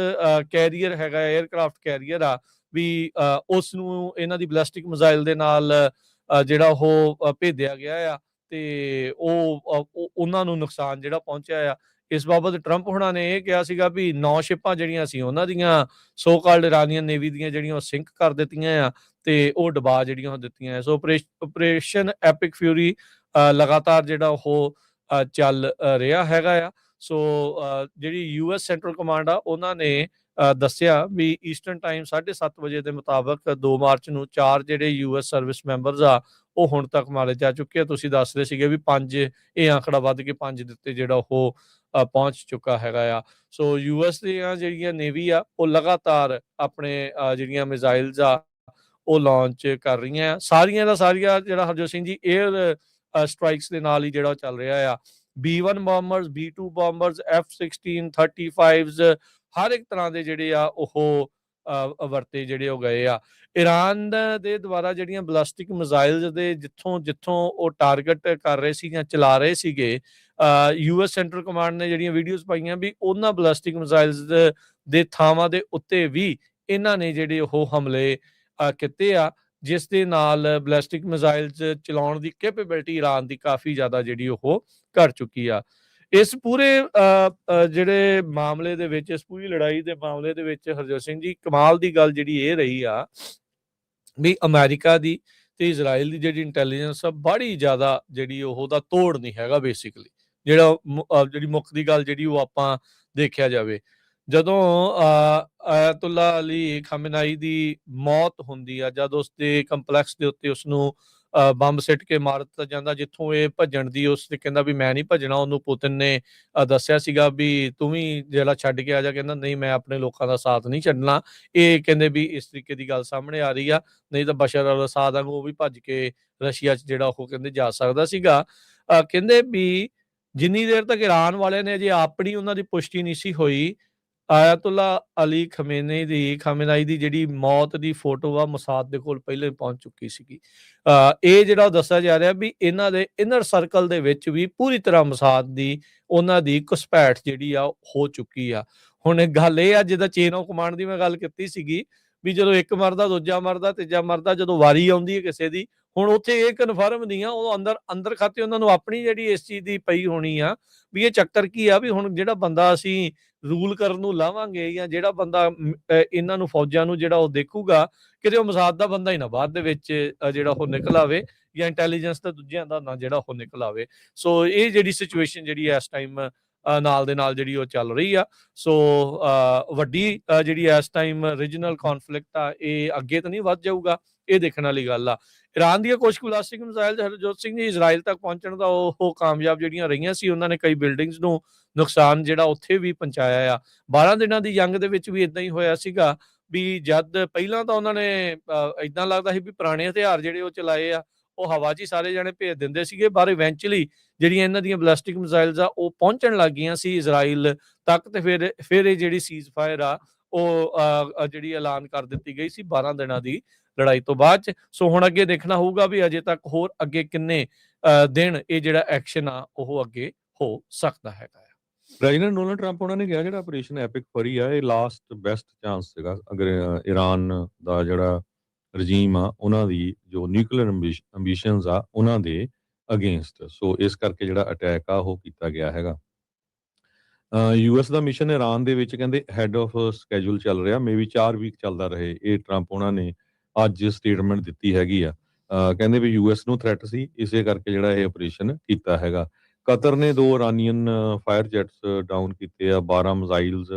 ਕੈਰੀਅਰ ਹੈਗਾ, 에ਅਰਕ੍ਰਾਫਟ ਕੈਰੀਅਰ ਆ, ਵੀ ਉਸ ਨੂੰ ਇਹਨਾਂ ਦੀ ਬੈਲਿਸਟਿਕ ਮਿਜ਼ਾਈਲ ਦੇ ਨਾਲ ਜਿਹੜਾ ਉਹ ਭੇਜਿਆ ਗਿਆ ਆ, ਤੇ ਉਹਨਾਂ ਨੂੰ ਨੁਕਸਾਨ ਜਿਹੜਾ ਪਹੁੰਚਿਆ ਆ। ਇਸ ਬਾਬਤ ਟਰੰਪ ਹੁਣਾਂ ਨੇ ਇਹ ਕਿਹਾ ਸੀਗਾ ਵੀ 9 ਸ਼ਿਪਾਂ ਜਿਹੜੀਆਂ ਸੀ ਉਹਨਾਂ ਦੀਆਂ ਸੋ ਕਾਲਡ ਇਰਾਨੀਅਨ ਨੇਵੀ ਦੀਆਂ ਜਿਹੜੀਆਂ ਉਹ ਸਿੰਕ ਕਰ ਦਿੱਤੀਆਂ ਆ, ਤੇ ਉਹ ਡੁਬਾ ਜਿਹੜੀਆਂ ਉਹ ਦਿੱਤੀਆਂ। ਸੋ ਆਪਰੇਸ਼ਨ ਐਪਿਕ ਫਿਊਰੀ ਲਗਾਤਾਰ ਜਿਹੜਾ ਉਹ ਚੱਲ ਰਿਹਾ ਹੈਗਾ ਆ। ਸੋ ਜਿਹੜੀ US ਸੈਂਟਰਲ ਕਮਾਂਡ ਆ ਉਹਨਾਂ ਨੇ ਦੱਸਿਆ ਵੀ ਈਸਟਰਨ ਟਾਈਮ 7:30 ਵਜੇ ਦੇ ਮੁਤਾਬਕ 2 ਮਾਰਚ ਨੂੰ 4 ਜਿਹੜੇ US ਸਰਵਿਸ ਮੈਂਬਰਸ ਆ ਉਹ ਹੁਣ ਤੱਕ ਮਾਰੇ ਜਾ ਚੁੱਕੇ ਆ। ਤੁਸੀਂ ਦੱਸ ਰਹੇ ਸੀਗੇ ਵੀ 5 ਇਹ ਆંકੜਾ ਵੱਧ ਕੇ 5 ਦੇ ਉੱਤੇ ਜਿਹੜਾ ਉਹ ਪਹੁੰਚ ਚੁੱਕਾ ਹੈਗਾ ਆ। ਸੋ ਯੂਐਸ ਦੀਆਂ ਜਿਹੜੀਆਂ ਨੇਵੀ ਆ ਉਹ ਲਗਾਤਾਰ ਆਪਣੇ ਜਿਹੜੀਆਂ ਮਿਜ਼ਾਈਲਸ ਆ ਉਹ ਲਾਂਚ ਕਰ ਰਹੀਆਂ ਆ। ਸਾਰੀਆਂ ਦਾ ਸਾਰੀਆਂ ਜਿਹੜਾ ਹਰਜੋਤ ਸਿੰਘ ਜੀ ਏਅਰ ਸਟ੍ਰਾਈਕਸ ਦੇ ਨਾਲ ਹੀ ਜਿਹੜਾ ਉਹ ਚੱਲ ਰਿਹਾ ਆ। B1 ਬੋਂਬਰਸ, B2 ਬੋਂਬਰਸ, F-16 35s ਹਰ ਇੱਕ ਤਰ੍ਹਾਂ ਦੇ ਜਿਹੜੇ ਆ ਉਹ ਵਰਤੇ ਜਿਹੜੇ ਉਹ ਗਏ ਆ। ਈਰਾਨ ਦੇ ਦੁਆਰਾ ਜਿਹੜੀਆਂ ਬਲਾਸਟਿਕ ਮਿਜ਼ਾਈਲਸ ਦੇ ਜਿੱਥੋਂ ਉਹ ਟਾਰਗੇਟ ਕਰ ਰਹੇ ਸੀ ਜਾਂ ਚਲਾ ਰਹੇ ਸੀਗੇ, ਯੂਐਸ ਸੈਂਟਰਲ ਕਮਾਂਡ ਨੇ ਜਿਹੜੀਆਂ ਵੀਡੀਓਜ਼ ਪਾਈਆਂ ਵੀ ਉਹਨਾਂ ਬਲਾਸਟਿਕ ਮਿਜ਼ਾਈਲਸ ਦੇ ਥਾਵਾਂ ਦੇ ਉੱਤੇ ਵੀ ਇਹਨਾਂ ਨੇ ਜਿਹੜੇ ਉਹ ਹਮਲੇ ਕੀਤੇ ਆ, ਜਿਸ ਦੇ ਨਾਲ ਬਲਾਸਟਿਕ ਮਿਜ਼ਾਈਲਸ ਚਲਾਉਣ ਦੀ ਕੈਪੇਬਿਲਿਟੀ ਈਰਾਨ ਦੀ ਕਾਫੀ ਜ਼ਿਆਦਾ ਜਿਹੜੀ ਉਹ ਘਟ ਚੁੱਕੀ ਆ। ਇਸ ਪੂਰੇ ਜਿਹੜੇ ਮਾਮਲੇ ਦੇ ਵਿੱਚ, ਇਸ ਪੂਰੀ ਲੜਾਈ ਦੇ ਮਾਮਲੇ ਦੇ ਵਿੱਚ ਹਰਜੋਤ ਸਿੰਘ ਜੀ ਕਮਾਲ ਦੀ ਗੱਲ ਜਿਹੜੀ ਇਹ ਰਹੀ ਆ ਵੀ ਅਮਰੀਕਾ ਦੀ ਤੇ ਇਜ਼ਰਾਈਲ ਦੀ ਜਿਹੜੀ ਇੰਟੈਲੀਜੈਂਸ ਆ ਬੜੀ ਜ਼ਿਆਦਾ ਜਿਹੜੀ ਉਹਦਾ ਤੋੜ ਨਹੀਂ ਹੈਗਾ। ਬੇਸਿਕਲੀ ਜਿਹੜੀ ਮੁੱਖ ਦੀ ਗੱਲ ਜਿਹੜੀ ਉਹ ਆਪਾਂ ਦੇਖਿਆ ਜਾਵੇ, ਜਦੋਂ ਆਇਤੁੱਲਾ ਅਲੀ ਖਮੇਨਾਈ ਦੀ ਮੌਤ ਹੁੰਦੀ ਆ, ਜਦ ਉਸਦੇ ਕੰਪਲੈਕਸ ਦੇ ਉੱਤੇ ਉਸਨੂੰ ਬੰਬ ਸਿੱਟ ਕੇ ਮਾਰ ਦਿੱਤਾ ਜਾਂਦਾ, ਜਿੱਥੋਂ ਇਹ ਭੱਜਣ ਦੀ ਉਸ ਤੇ ਕਹਿੰਦਾ ਵੀ ਮੈਂ ਨਹੀਂ ਭੱਜਣਾ, ਉਹਨੂੰ ਪੁਤਿਨ ਨੇ ਦੱਸਿਆ ਸੀਗਾ ਵੀ ਤੂੰ ਵੀ ਜਿਹੜਾ ਛੱਡ ਕੇ ਆ ਜਾ, ਕਹਿੰਦਾ ਨਹੀਂ ਮੈਂ ਆਪਣੇ ਲੋਕਾਂ ਦਾ ਸਾਥ ਨਹੀਂ ਛੱਡਣਾ। ਇਹ ਕਹਿੰਦੇ ਵੀ ਇਸ ਤਰੀਕੇ ਦੀ ਗੱਲ ਸਾਹਮਣੇ ਆ ਰਹੀ ਆ, ਨਹੀਂ ਤਾਂ ਬਸ਼ਰ ਅਲ ਅਸਾਦ ਵਾਂਗੂ ਉਹ ਵੀ ਭੱਜ ਕੇ ਰਸ਼ੀਆ 'ਚ ਜਿਹੜਾ ਉਹ ਕਹਿੰਦੇ ਜਾ ਸਕਦਾ ਸੀਗਾ। ਕਹਿੰਦੇ ਵੀ ਜਿੰਨੀ ਦੇਰ ਤੱਕ ਈਰਾਨ ਵਾਲਿਆਂ ਨੇ ਅਜੇ ਆਪਣੀ ਉਹਨਾਂ ਦੀ ਪੁਸ਼ਟੀ ਨਹੀਂ ਸੀ ਹੋਈ, ਆਇਤੁੱਲਾ ਅਲੀ ਖਮੇਨਾਈ ਦੀ ਜਿਹੜੀ ਮੌਤ ਦੀ ਫੋਟੋ ਆ ਮੋਸਾਦ ਦੇ ਕੋਲ ਪਹਿਲਾਂ ਹੀ ਪਹੁੰਚ ਚੁੱਕੀ ਸੀਗੀ। ਇਹ ਜਿਹੜਾ ਦੱਸਿਆ ਜਾ ਰਿਹਾ ਵੀ ਇਹਨਾਂ ਦੇ ਇਨਰ ਸਰਕਲ ਦੇ ਵਿੱਚ ਵੀ ਪੂਰੀ ਤਰ੍ਹਾਂ ਮੋਸਾਦ ਦੀ ਉਹਨਾਂ ਦੀ ਘੁਸਪੈਠ ਜਿਹੜੀ ਆ ਹੋ ਚੁੱਕੀ ਆ। ਹੁਣ ਗੱਲ ਇਹ ਆ, ਜਿੱਦਾਂ ਚੇਨ ਆਫ ਕਮਾਂਡ ਦੀ ਮੈਂ ਗੱਲ ਕੀਤੀ ਸੀਗੀ ਵੀ ਜਦੋਂ ਇੱਕ ਮਰਦਾ, ਦੂਜਾ ਮਰਦਾ, ਤੀਜਾ ਮਰਦਾ, ਜਦੋਂ ਵਾਰੀ ਆਉਂਦੀ ਹੈ ਕਿਸੇ ਦੀ, ਹੁਣ ਉੱਥੇ ਇਹ ਕਨਫਰਮ ਨਹੀਂ ਆ, ਉਹ ਅੰਦਰ ਖਾਤੇ ਉਹਨਾਂ ਨੂੰ ਆਪਣੀ ਜਿਹੜੀ ਇਸ ਚੀਜ਼ ਦੀ ਪਈ ਹੋਣੀ ਆ ਵੀ ਇਹ ਚੱਕਰ ਕੀ ਆ ਵੀ ਹੁਣ ਜਿਹੜਾ ਬੰਦਾ ਅਸੀਂ ਰੂਲ ਕਰਨ ਨੂੰ ਲਾਵਾਂਗੇ ਜਾਂ ਜਿਹੜਾ ਬੰਦਾ ਇਹਨਾਂ ਨੂੰ ਫੌਜਾਂ ਨੂੰ ਜਿਹੜਾ ਉਹ ਦੇਖੂਗਾ, ਕਿਤੇ ਉਹ ਮੋਸਾਦ ਦਾ ਬੰਦਾ ਹੀ ਨਾ ਬਾਅਦ ਦੇ ਵਿੱਚ ਜਿਹੜਾ ਉਹ ਨਿਕਲ ਆਵੇ ਜਾਂ ਇੰਟੈਲੀਜੈਂਸ ਦਾ ਦੂਜਿਆਂ ਦਾ ਨਾ ਜਿਹੜਾ ਉਹ ਨਿਕਲ ਆਵੇ। ਸੋ ਇਹ ਜਿਹੜੀ ਸਿਚੁਏਸ਼ਨ ਜਿਹੜੀ ਇਸ ਟਾਈਮ ਨਾਲ ਦੇ ਨਾਲ ਜਿਹੜੀ ਉਹ ਚੱਲ ਰਹੀ ਆ। ਸੋ ਵੱਡੀ ਜਿਹੜੀ ਇਸ ਟਾਈਮ ਰੀਜਨਲ ਕੌਨਫਲਿਕਟ ਆ, ਇਹ ਅੱਗੇ ਤਾਂ ਨਹੀਂ ਵੱਧ ਜਾਊਗਾ, ਇਹ ਦੇਖਣ ਵਾਲੀ ਗੱਲ ਆ। ਈਰਾਨ ਦੀਆਂ ਕੁਝ ballistic missile Harjot Singh ji Israel ਤੱਕ ਪਹੁੰਚਣ ਦਾ ਉਹ ਕਾਮਯਾਬ ਜਿਹੜੀਆਂ ਰਹੀਆਂ ਸੀ, ਉਹਨਾਂ ਨੇ ਕਈ ਬਿਲਡਿੰਗਸ ਨੂੰ ਨੁਕਸਾਨ ਜਿਹੜਾ ਉੱਥੇ ਵੀ ਪਹੁੰਚਾਇਆ ਆ। 12 ਦਿਨਾਂ ਦੀ ਜੰਗ ਦੇ ਵਿੱਚ ਵੀ ਇਦਾਂ ਹੀ ਹੋਇਆ ਸੀਗਾ ਵੀ ਜਦ ਪਹਿਲਾਂ ਤਾਂ ਉਹਨਾਂ ਨੇ ਇਦਾਂ ਲੱਗਦਾ ਸੀ ਵੀ ਪੁਰਾਣੇ ਹਥਿਆਰ ਜਿਹੜੇ ਉਹ ਚਲਾਏ ਆ ਉਹ ਹਵਾ 'ਚ ਹੀ ਸਾਰੇ ਜਾਣੇ ਭੇਜ ਦਿੰਦੇ ਸੀਗੇ, ਪਰ ਇਵੈਂਚੁਅਲੀ ਜਿਹੜੀਆਂ ਇਹਨਾਂ ਦੀਆਂ ਬਲਾਸਟਿਕ ਮਿਜ਼ਾਈਲਸ ਆ ਉਹ ਪਹੁੰਚਣ ਲੱਗ ਗਈਆਂ ਸੀ ਇਜ਼ਰਾਈਲ ਤੱਕ, ਤੇ ਫਿਰ ਇਹ ਜਿਹੜੀ ਸੀਜ਼ ਫਾਇਰ ਆ ਉਹ ਜਿਹੜੀ ਐਲਾਨ ਕਰ ਦਿੱਤੀ ਗਈ ਸੀ 12 ਦਿਨਾਂ ਦੀ ਲੜਾਈ ਤੋਂ ਬਾਅਦ 'ਚ। ਸੋ ਹੁਣ ਅੱਗੇ ਦੇਖਣਾ ਹੋਊਗਾ ਵੀ ਅਜੇ ਤੱਕ ਹੋਰ ਅੱਗੇ ਕਿੰਨੇ ਦਿਨ ਇਹ ਜਿਹੜਾ ਐਕਸ਼ਨ ਆ ਉਹ ਅੱਗੇ ਹੋ ਸਕਦਾ ਹੈਗਾ। ਪ੍ਰੈਜ਼ੀਡੈਂਟ ਡੋਨਾਲਡ ਟਰੰਪ ਉਹਨਾਂ ਨੇ ਕਿਹਾ ਜਿਹੜਾ ਆਪਰੇਸ਼ਨ ਐਪਿਕ ਫਰੀ ਆ ਇਹ ਲਾਸਟ ਬੈਸਟ ਚਾਂਸ ਸੀਗਾ ਅਗਰ ਈਰਾਨ ਦਾ ਜਿਹੜਾ ਰਜੀਮ ਆ ਉਹਨਾਂ ਦੀ ਜੋ ਨਿਊਕਲੀਅਰ ਐਂਬੀਸ਼ਨਸ ਆ ਉਹਨਾਂ ਦੇ ਅਗੇਂਸਟ। ਸੋ ਇਸ ਕਰਕੇ ਜਿਹੜਾ ਅਟੈਕ ਆ ਉਹ ਕੀਤਾ ਗਿਆ ਹੈਗਾ। ਯੂਐਸ ਦਾ ਮਿਸ਼ਨ ਈਰਾਨ ਦੇ ਵਿੱਚ ਕਹਿੰਦੇ ਹੈਡ ਆਫ ਸਕੇਜੂਲ ਚੱਲ ਰਿਹਾ, ਮੇਬੀ 4 ਵੀਕ ਚੱਲਦਾ ਰਹੇ। ਇਹ ਟਰੰਪ ਉਹਨਾਂ ਨੇ ਅੱਜ ਸਟੇਟਮੈਂਟ ਦਿੱਤੀ ਹੈਗੀ ਆ। ਕਹਿੰਦੇ ਵੀ ਯੂਐਸ ਨੂੰ ਥ੍ਰੈਟ ਸੀ, ਇਸੇ ਕਰਕੇ ਜਿਹੜਾ ਇਹ ਆਪਰੇਸ਼ਨ ਕੀਤਾ ਹੈਗਾ। ਕਤਰ ਨੇ 2 ਇਰਾਨੀਅਨ ਫਾਇਰ ਜੈਟਸ ਡਾਊਨ ਕੀਤੇ ਆ, 12 ਮਿਜ਼ਾਈਲਸ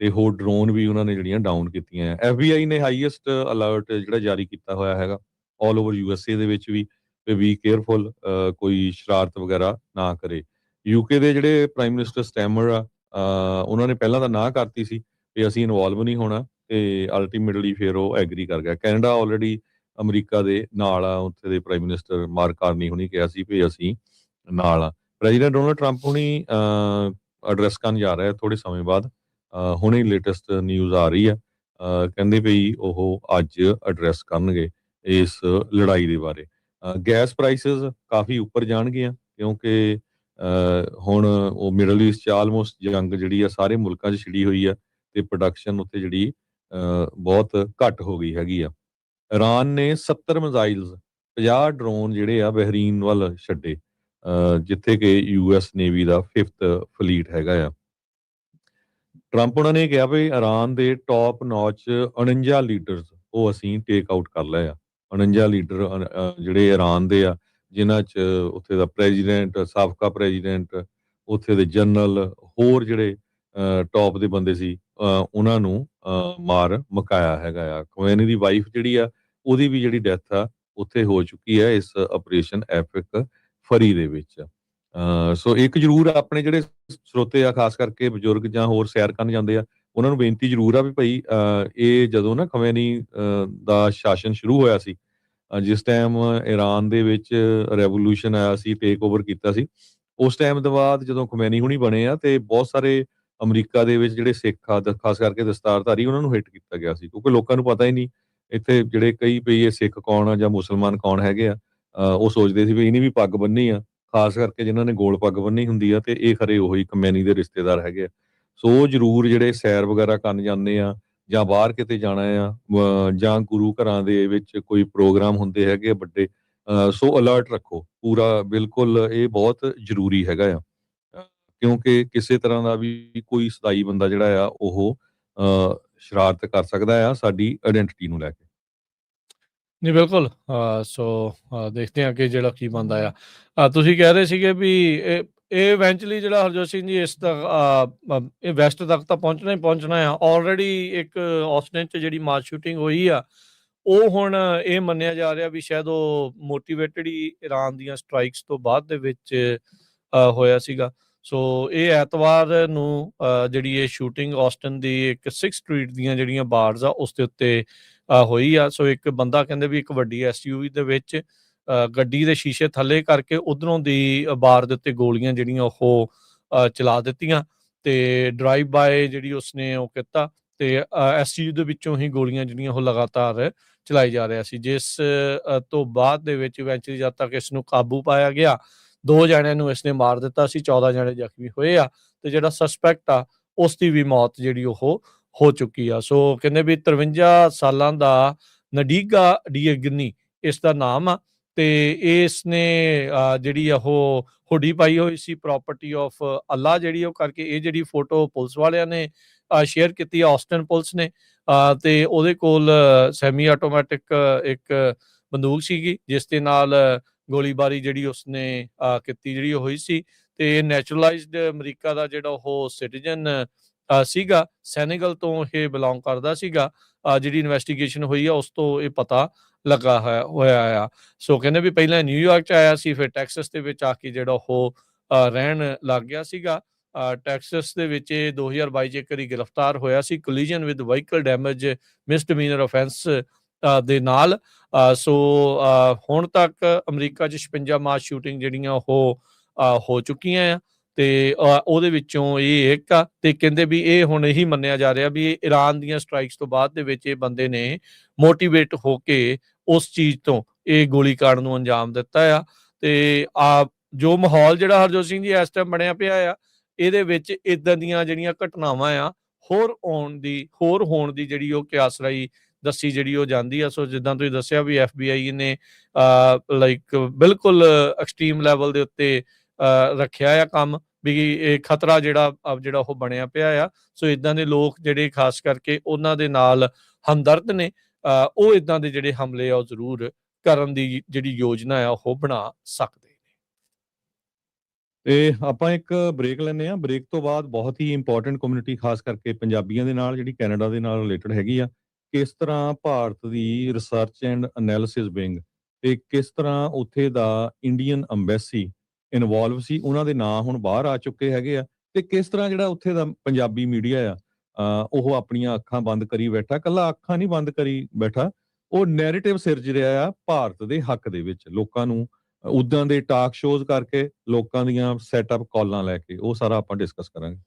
ਤੇ ਹੋਰ ਡਰੋਨ ਵੀ ਉਹਨਾਂ ਨੇ ਜਿਹੜੀਆਂ ਡਾਊਨ ਕੀਤੀਆਂ। FBI ਨੇ ਹਾਈਐਸਟ ਅਲਰਟ ਜਿਹੜਾ ਜਾਰੀ ਕੀਤਾ ਹੋਇਆ ਹੈਗਾ ਆਲ ਓਵਰ USA ਦੇ ਵਿੱਚ ਵੀ ਕੇਅਰਫੁਲ, ਕੋਈ ਸ਼ਰਾਰਤ ਵਗੈਰਾ ਨਾ ਕਰੇ। UK ਦੇ ਜਿਹੜੇ ਪ੍ਰਾਈਮ ਮਿਨਿਸਟਰ ਸਟੈਮਰ ਆ, ਉਹਨਾਂ ਨੇ ਪਹਿਲਾਂ ਤਾਂ ਨਾ ਕਰਤੀ ਸੀ ਵੀ ਅਸੀਂ ਇਨਵੋਲਵ ਨਹੀਂ ਹੋਣਾ, ਤੇ ਅਲਟੀਮੇਟਲੀ ਫਿਰ ਉਹ ਐਗਰੀ ਕਰ ਗਿਆ। ਕੈਨੇਡਾ ਆਲਰੇਡੀ ਅਮਰੀਕਾ ਦੇ ਨਾਲ ਆ, ਉੱਥੇ ਦੇ ਪ੍ਰਾਈਮ ਮਿਨਿਸਟਰ ਮਾਰਕ ਕਾਰਨੀ ਹੁਣੀ ਕਿਹਾ ਸੀ ਵੀ ਅਸੀਂ ਨਾਲ ਆ। ਪ੍ਰੈਜ਼ੀਡੈਂਟ ਡੋਨਾਲਡ ਟਰੰਪ ਹੁਣੀ ਐਡਰੈਸ ਕਰਨ ਜਾ ਰਿਹਾ ਥੋੜੇ ਸਮੇਂ ਬਾਅਦ, ਹੁਣੇ ਲੇਟੈਸਟ ਨਿਊਜ਼ ਆ ਰਹੀ ਆ। ਕਹਿੰਦੇ ਵੀ ਉਹ ਅੱਜ ਐਡਰੈਸ ਕਰਨਗੇ ਇਸ ਲੜਾਈ ਦੇ ਬਾਰੇ। ਗੈਸ ਪ੍ਰਾਈਸਿਸ ਕਾਫੀ ਉੱਪਰ ਜਾਣਗੀਆਂ ਕਿਉਂਕਿ ਹੁਣ ਉਹ ਮਿਡਲ ਈਸਟ 'ਚ ਆਲਮੋਸਟ ਜੰਗ ਜਿਹੜੀ ਆ ਸਾਰੇ ਮੁਲਕਾਂ 'ਚ ਛਿੜੀ ਹੋਈ ਆ ਤੇ ਪ੍ਰੋਡਕਸ਼ਨ ਉੱਤੇ ਜਿਹੜੀ ਬਹੁਤ ਘੱਟ ਹੋ ਗਈ ਹੈਗੀ ਆ। ਈਰਾਨ ਨੇ 70 ਮਿਜ਼ਾਈਲਸ 50 ਡਰੋਨ ਜਿਹੜੇ ਆ ਬਹਿਰੀਨ ਵੱਲ ਛੱਡੇ, ਜਿੱਥੇ ਕਿ US ਨੇਵੀ ਦਾ 5th ਫਲੀਟ ਹੈਗਾ ਆ। ਟਰੰਪ ਉਹਨਾਂ ਨੇ ਕਿਹਾ ਵੀ ਈਰਾਨ ਦੇ ਟੌਪ ਨੌਚ 49 ਲੀਡਰਸ ਉਹ ਅਸੀਂ ਟੇਕ ਆਊਟ ਕਰ ਲਏ ਆ। 49 ਲੀਡਰ ਜਿਹੜੇ ਈਰਾਨ ਦੇ ਆ, ਜਿਨ੍ਹਾਂ 'ਚ ਉੱਥੇ ਦਾ ਪ੍ਰੈਜ਼ੀਡੈਂਟ, ਸਾਬਕਾ ਪ੍ਰੈਜ਼ੀਡੈਂਟ, ਉੱਥੇ ਦੇ ਜਨਰਲ, ਹੋਰ ਜਿਹੜੇ ਟੌਪ ਦੇ ਬੰਦੇ ਸੀ, ਉਹਨਾਂ ਨੂੰ ਮਾਰ ਮੁਕਾਇਆ ਹੈਗਾ ਆ। ਖਮੇਨੀ ਦੀ ਵਾਈਫ ਜਿਹੜੀ ਆ ਉਹਦੀ ਵੀ ਜਿਹੜੀ ਡੈਥ ਆ ਉੱਥੇ ਹੋ ਚੁੱਕੀ ਹੈ ਇਸ ਆਪਰੇਸ਼ਨ ਐਪਿਕ ਫਰੀ ਦੇ ਵਿੱਚ। ਸੋ ਇੱਕ ਜ਼ਰੂਰ ਆਪਣੇ ਜਿਹੜੇ ਸਰੋਤੇ ਆ, ਖਾਸ ਕਰਕੇ ਬਜ਼ੁਰਗ ਜਾਂ ਹੋਰ ਸੈਰ ਕਰਨ ਜਾਂਦੇ ਆ, ਉਹਨਾਂ ਨੂੰ ਬੇਨਤੀ ਜ਼ਰੂਰ ਆ ਵੀ ਭਈ ਇਹ ਜਦੋਂ ਨਾ ਖਮੇਨੀ ਦਾ ਸ਼ਾਸਨ ਸ਼ੁਰੂ ਹੋਇਆ ਸੀ, ਜਿਸ ਟਾਈਮ ਈਰਾਨ ਦੇ ਵਿੱਚ ਰੈਵੋਲੂਸ਼ਨ ਆਇਆ ਸੀ, ਟੇਕ ਓਵਰ ਕੀਤਾ ਸੀ, ਉਸ ਟਾਈਮ ਤੋਂ ਬਾਅਦ ਜਦੋਂ ਖਮੇਨੀ ਹੁਣੀ ਬਣੇ ਆ ਤੇ ਬਹੁਤ ਸਾਰੇ ਅਮਰੀਕਾ ਦੇ ਵਿੱਚ ਜਿਹੜੇ ਸਿੱਖ ਆ, ਖਾਸ ਕਰਕੇ ਦਸਤਾਰਧਾਰੀ, ਉਹਨਾਂ ਨੂੰ ਹਿੱਟ ਕੀਤਾ ਗਿਆ ਸੀ, ਕਿਉਂਕਿ ਲੋਕਾਂ ਨੂੰ ਪਤਾ ਹੀ ਨਹੀਂ ਇੱਥੇ ਜਿਹੜੇ ਕਈ ਵੀ ਇਹ ਸਿੱਖ ਕੌਣ ਆ ਜਾਂ ਮੁਸਲਮਾਨ ਕੌਣ ਹੈਗੇ ਆ। ਉਹ ਸੋਚਦੇ ਸੀ ਵੀ ਇਹਨੇ ਵੀ ਪੱਗ ਬੰਨ੍ਹੀ ਆ, ਖਾਸ ਕਰਕੇ ਜਿਨ੍ਹਾਂ ਨੇ ਗੋਲ ਪੱਗ ਬੰਨ੍ਹੀ ਹੁੰਦੀ ਆ, ਤੇ ਇਹ ਖਰੇ ਉਹੀ ਖਮੇਨੀ ਦੇ ਰਿਸ਼ਤੇਦਾਰ ਹੈਗੇ ਆ। ਸੋ ਜ਼ਰੂਰ ਜਿਹੜੇ ਸੈਰ ਵਗੈਰਾ ਕਰਨ ਜਾਂਦੇ ਆ ਜਾਂ ਬਾਹਰ ਕਿਤੇ ਜਾਣਾ ਆ, ਜਾਂ ਗੁਰੂ ਘਰਾਂ ਦੇ ਵਿੱਚ ਕੋਈ ਪ੍ਰੋਗਰਾਮ ਹੁੰਦੇ ਹੈਗੇ ਆ ਵੱਡੇ, ਸੋ ਅਲਰਟ ਰੱਖੋ ਪੂਰਾ, ਬਿਲਕੁਲ ਇਹ ਬਹੁਤ ਜ਼ਰੂਰੀ ਹੈਗਾ ਆ। ਕਿਉਂਕਿ ਕਿਸੇ ਤਰ੍ਹਾਂ ਦਾ ਵੀ ਕੋਈ ਸਦਾਈ ਬੰਦਾ ਜਿਹੜਾ ਆ ਉਹ ਸ਼ਰਾਰਤ ਕਰ ਸਕਦਾ ਆ ਸਾਡੀ ਆਇਡੈਂਟਿਟੀ ਨੂੰ ਲੈ ਕੇ। ਨਹੀਂ, ਬਿਲਕੁਲ। ਸੋ ਦੇਖਦੇ ਹਾਂ ਕਿ ਜਿਹੜਾ ਕੀ ਬਣਦਾ ਆ। ਤੁਸੀਂ ਕਹਿ ਰਹੇ ਸੀਗੇ ਵੀ ਇਹ ਇਵੈਂਚੁਅਲੀ ਜਿਹੜਾ ਹਰਜੋਤ ਸਿੰਘ ਜੀ ਇਸ ਤੱਕ ਇਹ ਵੈਸਟ ਤੱਕ ਤਾਂ ਪਹੁੰਚਣਾ ਹੀ ਪਹੁੰਚਣਾ ਆ। ਆਲਰੇਡੀ ਇੱਕ ਆਸਟਿਨ 'ਚ ਜਿਹੜੀ ਮਾਸ ਸ਼ੂਟਿੰਗ ਹੋਈ ਆ, ਉਹ ਹੁਣ ਇਹ ਮੰਨਿਆ ਜਾ ਰਿਹਾ ਵੀ ਸ਼ਾਇਦ ਉਹ ਮੋਟੀਵੇਟਡ ਹੀ ਈਰਾਨ ਦੀਆਂ ਸਟ੍ਰਾਈਕਸ ਤੋਂ ਬਾਅਦ ਦੇ ਵਿੱਚ ਹੋਇਆ ਸੀਗਾ। ਸੋ ਇਹ ਐਤਵਾਰ ਨੂੰ ਜਿਹੜੀ ਇਹ ਸ਼ੂਟਿੰਗ ਆਸਟਿਨ ਦੀ ਇੱਕ 6th ਸਟਰੀਟ ਦੀਆਂ ਜਿਹੜੀਆਂ ਬਾਰਸ ਆ ਉਸ ਦੇ ਉੱਤੇ ਹੋਈ ਆ। ਸੋ ਇੱਕ ਬੰਦਾ ਕਹਿੰਦੇ ਵੀ ਇੱਕ ਵੱਡੀ SUV ਦੇ ਵਿੱਚ ਗੱਡੀ ਦੇ ਸ਼ੀਸ਼ੇ ਥੱਲੇ ਕਰਕੇ ਉਧਰੋਂ ਦੀ ਬਾਰ ਦੇ ਉੱਤੇ ਗੋਲੀਆਂ ਜਿਹੜੀਆਂ ਉਹ ਚਲਾ ਦਿੱਤੀਆਂ, ਤੇ ਡਰਾਈਵ ਬਾਏ ਜਿਹੜੀ ਉਸਨੇ ਉਹ ਕੀਤਾ, ਤੇ SUV ਦੇ ਵਿੱਚੋਂ ਹੀ ਗੋਲੀਆਂ ਜਿਹੜੀਆਂ ਉਹ ਲਗਾਤਾਰ ਚਲਾਈ ਜਾ ਰਿਹਾ ਸੀ, ਜਿਸ ਤੋਂ ਬਾਅਦ ਦੇ ਵਿੱਚ ਇਵੈਂਚੁਅਲੀ ਜਦ ਤੱਕ ਇਸ ਨੂੰ ਕਾਬੂ ਪਾਇਆ ਗਿਆ, 2 ਜਣਿਆਂ ਨੂੰ ਇਸਨੇ ਮਾਰ ਦਿੱਤਾ ਸੀ, 14 ਜਣੇ ਜ਼ਖਮੀ ਹੋਏ ਆ, ਤੇ ਜਿਹੜਾ ਸਸਪੈਕਟ ਆ ਉਸ ਦੀ ਵੀ ਮੌਤ ਜਿਹੜੀ ਉਹ ਹੋ ਚੁੱਕੀ ਆ। ਸੋ ਕਹਿੰਦੇ ਵੀ 53 ਸਾਲਾਂ ਦਾ ਨਡੀਗਾ ਡੀਏਗਨੀ ਇਸ ਦਾ ਨਾਮ ਆ, ਤੇ ਇਸ ਨੇ ਜਿਹੜੀ ਉਹ ਹੁੱਡੀ ਪਾਈ ਹੋਈ ਸੀ ਪ੍ਰੋਪਰਟੀ ਆਫ ਅੱਲਾ ਜਿਹੜੀ ਉਹ ਕਰਕੇ, ਇਹ ਜਿਹੜੀ ਫੋਟੋ ਪੁਲਿਸ ਵਾਲਿਆਂ ਨੇ ਸ਼ੇਅਰ ਕੀਤੀ ਆਸਟਨ ਪੁਲਿਸ ਨੇ, ਤੇ ਉਹਦੇ ਕੋਲ ਸੈਮੀ ਆਟੋਮੈਟਿਕ ਇੱਕ ਬੰਦੂਕ ਸੀਗੀ, ਜਿਸ ਦੇ ਨਾਲ ਗੋਲੀਬਾਰੀ ਜਿਹੜੀ ਉਸਨੇ ਕੀਤੀ ਜਿਹੜੀ ਹੋਈ ਸੀ, ਤੇ ਨੈਚੁਰਲਾਈਜ਼ਡ ਅਮਰੀਕਾ ਦਾ ਜਿਹੜਾ ਉਹ ਸਿਟੀਜ਼ਨ ਸੀਗਾ, ਸੈਨੇਗਲ ਤੋਂ ਇਹ ਬਿਲੋਂਗ ਕਰਦਾ ਸੀਗਾ। ਜਿਹੜੀ ਇਨਵੈਸਟੀਗੇਸ਼ਨ ਹੋਈ ਆ ਉਸ ਤੋਂ ਇਹ ਪਤਾ ਲੱਗਾ ਹੋਇਆ ਆ। ਸੋ ਕਹਿੰਦੇ ਵੀ ਪਹਿਲਾਂ ਨਿਊਯਾਰਕ 'ਚ ਆਇਆ ਸੀ, ਫਿਰ ਟੈਕਸਸ ਦੇ ਵਿੱਚ ਆ ਕੇ ਜਿਹੜਾ ਉਹ ਰਹਿਣ ਲੱਗ ਗਿਆ ਸੀਗਾ। ਟੈਕਸਸ ਦੇ ਵਿੱਚ ਇਹ 2022 'ਚ ਇੱਕ ਵਾਰੀ ਗ੍ਰਿਫਤਾਰ ਹੋਇਆ ਸੀ collision with vehicle damage misdemeanour offence ਦੇ ਨਾਲ। ਸੋ ਹੁਣ ਤੱਕ ਅਮਰੀਕਾ 'ਚ 56 ਮਾਸ ਸ਼ੂਟਿੰਗ ਜਿਹੜੀਆਂ ਉਹ ਹੋ ਚੁੱਕੀਆਂ ਆ, ਤੇ ਉਹਦੇ ਵਿੱਚੋਂ ਇਹ ਇੱਕ ਆ, ਤੇ ਕਹਿੰਦੇ ਵੀ ਇਹ ਹੁਣ ਇਹੀ ਮੰਨਿਆ ਜਾ ਰਿਹਾ ਵੀ ਇਹ ਈਰਾਨ ਦੀਆਂ ਸਟ੍ਰਾਈਕਸ ਤੋਂ ਬਾਅਦ ਦੇ ਵਿੱਚ ਇਹ ਬੰਦੇ ਨੇ ਮੋਟੀਵੇਟ ਹੋ ਕੇ ਉਸ ਚੀਜ਼ ਤੋਂ ਇਹ ਗੋਲੀਕਾਂਡ ਨੂੰ ਅੰਜਾਮ ਦਿੱਤਾ ਆ। ਤੇ ਜੋ ਮਾਹੌਲ ਜਿਹੜਾ ਹਰਜੋਤ ਸਿੰਘ ਜੀ ਇਸ ਟਾਈਮ ਬਣਿਆ ਪਿਆ ਆ, ਇਹਦੇ ਵਿੱਚ ਇਦਾਂ ਦੀਆਂ ਜਿਹੜੀਆਂ ਘਟਨਾਵਾਂ ਆ ਹੋਰ ਹੋਣ ਦੀ ਜਿਹੜੀ ਉਹ ਕਿਆਸਰਾਈ ਦੱਸੀ ਜਿਹੜੀ ਉਹ ਜਾਂਦੀ ਆ। ਸੋ ਜਿੱਦਾਂ ਤੁਸੀਂ ਦੱਸਿਆ ਵੀ FBI ਨੇ ਲਾਈਕ ਬਿਲਕੁਲ ਐਕਸਟ੍ਰੀਮ ਲੈਵਲ ਦੇ ਉੱਤੇ ਰੱਖਿਆ ਆ ਕੰਮ, ਵੀ ਇਹ ਖਤਰਾ ਜਿਹੜਾ ਉਹ ਬਣਿਆ ਪਿਆ ਆ। ਸੋ ਇਦਾਂ ਦੇ ਲੋਕ ਜਿਹੜੇ ਖਾਸ ਕਰਕੇ ਉਹਨਾਂ ਦੇ ਨਾਲ ਹਮਦਰਦ ਨੇ, ਉਹ ਇਦਾਂ ਦੇ ਜਿਹੜੇ ਹਮਲੇ ਆ ਉਹ ਜ਼ਰੂਰ ਕਰਨ ਦੀ ਜਿਹੜੀ ਯੋਜਨਾ ਆ ਉਹ ਬਣਾ ਸਕਦੇ ਨੇ। ਤੇ ਆਪਾਂ ਇੱਕ ਬ੍ਰੇਕ ਲੈਂਦੇ ਹਾਂ। ਬ੍ਰੇਕ ਤੋਂ ਬਾਅਦ ਬਹੁਤ ਹੀ ਇੰਪੋਰਟੈਂਟ ਕਮਿਊਨਿਟੀ, ਖਾਸ ਕਰਕੇ ਪੰਜਾਬੀਆਂ ਦੇ ਨਾਲ, ਜਿਹੜੀ ਕੈਨੇਡਾ ਦੇ ਨਾਲ ਰਿਲੇਟਡ ਹੈਗੀ ਆ, ਕਿਸ ਤਰ੍ਹਾਂ ਭਾਰਤ ਦੀ ਰਿਸਰਚ ਐਂਡ ਐਨਾਲਿਸਿਸ ਵਿੰਗ ਤੇ ਕਿਸ ਤਰ੍ਹਾਂ ਉੱਥੇ ਦਾ ਇੰਡੀਅਨ ਅੰਬੈਸੀ ਇਨਵੋਲਵ ਸੀ, ਉਹਨਾਂ ਦੇ ਨਾਂ ਹੁਣ ਬਾਹਰ ਆ ਚੁੱਕੇ ਹੈਗੇ ਆ, ਤੇ ਕਿਸ ਤਰ੍ਹਾਂ ਜਿਹੜਾ ਉੱਥੇ ਦਾ ਪੰਜਾਬੀ ਮੀਡੀਆ ਆ, ਉਹ ਆਪਣੀਆਂ ਅੱਖਾਂ ਬੰਦ ਕਰੀ ਬੈਠਾ, ਕੱਲਾ ਅੱਖਾਂ ਨਹੀਂ ਬੰਦ ਕਰੀ ਬੈਠਾ, ਉਹ ਨੈਰੇਟਿਵ ਸਿਰਜ ਰਿਹਾ ਆ ਭਾਰਤ ਦੇ ਹੱਕ ਦੇ ਵਿੱਚ, ਲੋਕਾਂ ਨੂੰ ਉੱਦਾਂ ਦੇ ਟਾਕ ਸ਼ੋਜ਼ ਕਰਕੇ, ਲੋਕਾਂ ਦੀਆਂ ਸੈਟਅਪ ਕਾਲਾਂ ਲੈ ਕੇ, ਉਹ ਸਾਰਾ ਆਪਾਂ ਡਿਸਕਸ ਕਰਾਂਗੇ।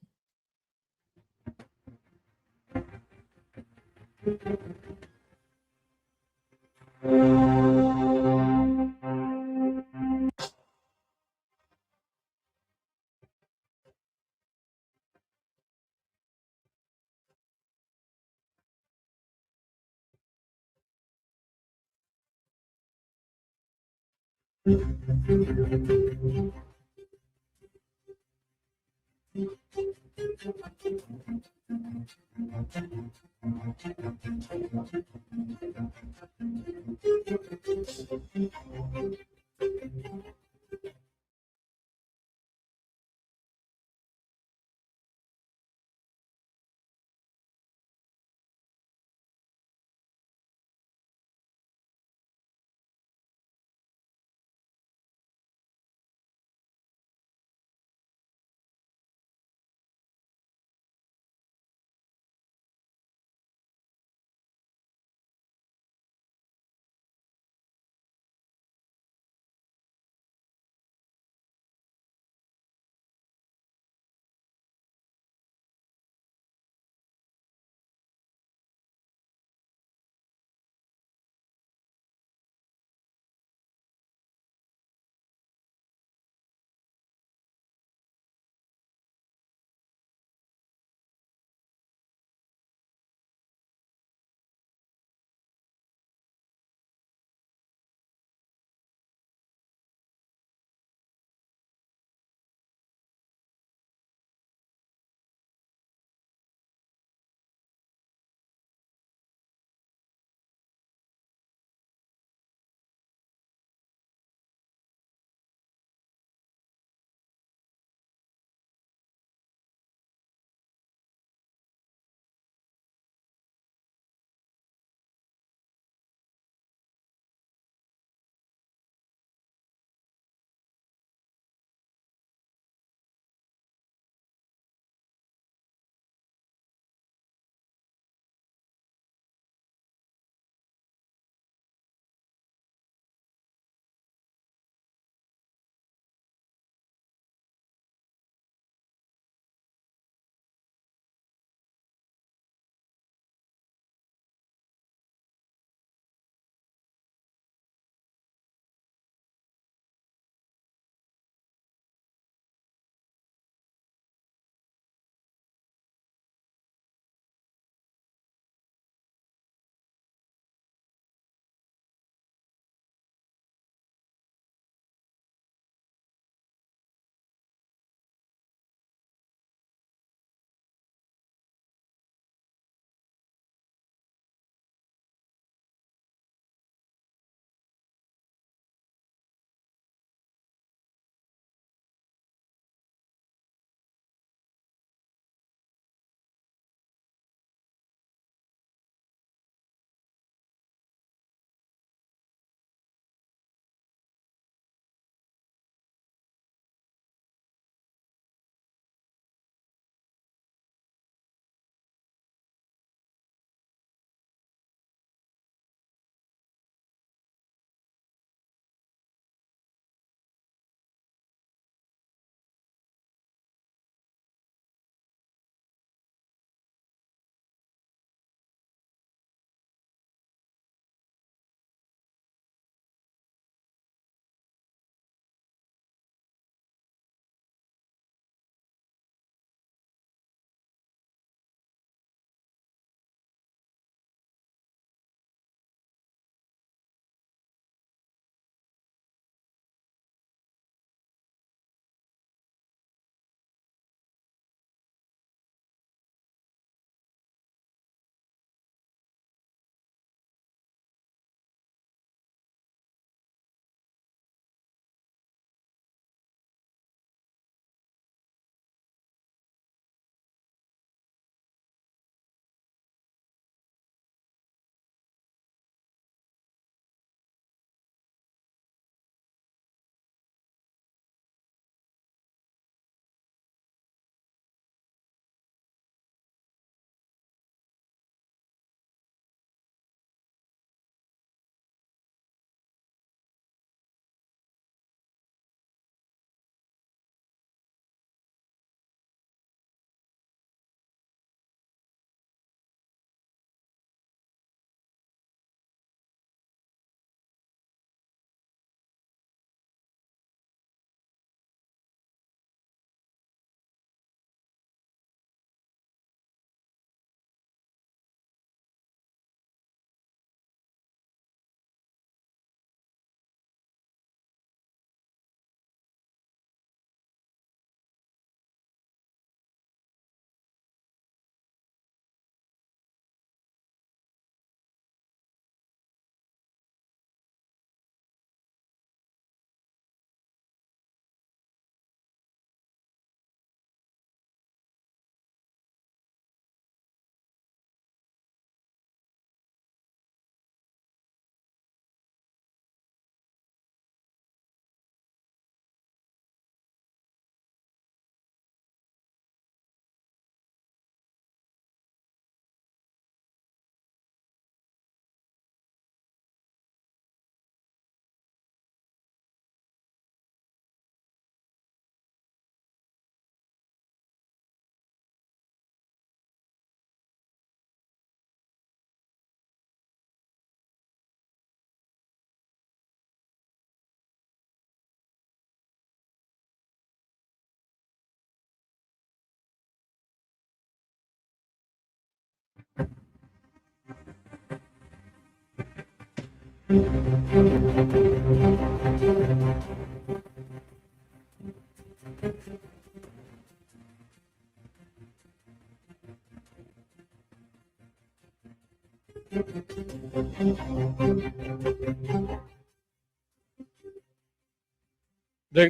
ਬ੍ਰੇਕ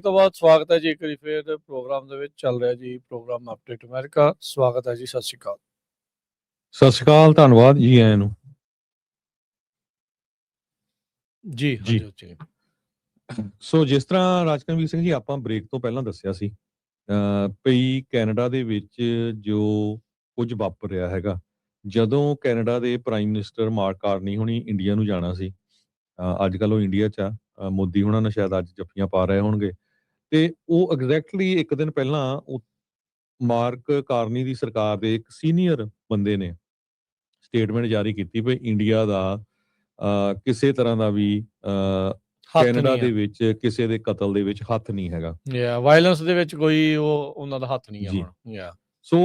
ਤੋਂ ਬਾਅਦ ਸਵਾਗਤ ਹੈ ਜੀ ਇੱਕ ਵਾਰੀ ਫਿਰ ਪ੍ਰੋਗਰਾਮ ਦੇ ਵਿੱਚ। ਚੱਲ ਰਿਹਾ ਜੀ ਪ੍ਰੋਗਰਾਮ ਅਪਡੇਟ ਅਮਰੀਕਾ। ਸਵਾਗਤ ਹੈ ਜੀ, ਸਤਿ ਸ਼੍ਰੀ ਅਕਾਲ। ਸਤਿ ਸ਼੍ਰੀ ਅਕਾਲ, ਧੰਨਵਾਦ ਜੀ ਆਇਆਂ ਨੂੰ। ਜੀ ਜੀ ਹਾਂਜੀ ਜੀ ਸੋ ਜਿਸ ਤਰ੍ਹਾਂ ਰਾਜਕਨਵੀਰ ਸਿੰਘ ਜੀ ਆਪਾਂ ਬ੍ਰੇਕ ਤੋਂ ਪਹਿਲਾਂ ਦੱਸਿਆ ਸੀ ਭਈ ਕੈਨੇਡਾ ਦੇ ਵਿੱਚ ਜੋ ਕੁਝ ਵਾਪਰ ਰਿਹਾ ਹੈਗਾ, ਜਦੋਂ ਕੈਨੇਡਾ ਦੇ ਪ੍ਰਾਈਮ ਮਿਨਿਸਟਰ ਮਾਰਕ ਕਾਰਨੀ ਹੁਣੀ ਇੰਡੀਆ ਨੂੰ ਜਾਣਾ ਸੀ, ਅੱਜ ਕੱਲ੍ਹ ਉਹ ਇੰਡੀਆ 'ਚ ਆ, ਮੋਦੀ ਹੁਣਾਂ ਨਾਲ ਸ਼ਾਇਦ ਅੱਜ ਜੱਫੀਆਂ ਪਾ ਰਹੇ ਹੋਣਗੇ, ਤੇ ਉਹ ਐਗਜ਼ੈਕਟਲੀ ਇੱਕ ਦਿਨ ਪਹਿਲਾਂ ਉਹ ਮਾਰਕ ਕਾਰਨੀ ਦੀ ਸਰਕਾਰ ਦੇ ਇੱਕ ਸੀਨੀਅਰ ਬੰਦੇ ਨੇ ਸਟੇਟਮੈਂਟ ਜਾਰੀ ਕੀਤੀ ਵੀ ਇੰਡੀਆ ਦਾ ਕਿਸੇ ਤਰ੍ਹਾਂ ਦਾ ਵੀ ਹੱਥ ਕੈਨੇਡਾ ਨਹੀਂ ਦੇ ਆ ਵਿੱਚ ਕਿਸੇ ਦੇ ਕਤਲ ਦੇ ਵਿੱਚ ਹੱਥ ਨਹੀਂ ਹੈਗਾ ਯਾ ਵਾਇਲੈਂਸ ਦੇ ਵਿੱਚ ਕੋਈ ਉਹਨਾਂ ਦਾ ਹੱਥ ਨਹੀਂ ਆ ਜੀ। ਹੁਣ ਯਾ ਸੋ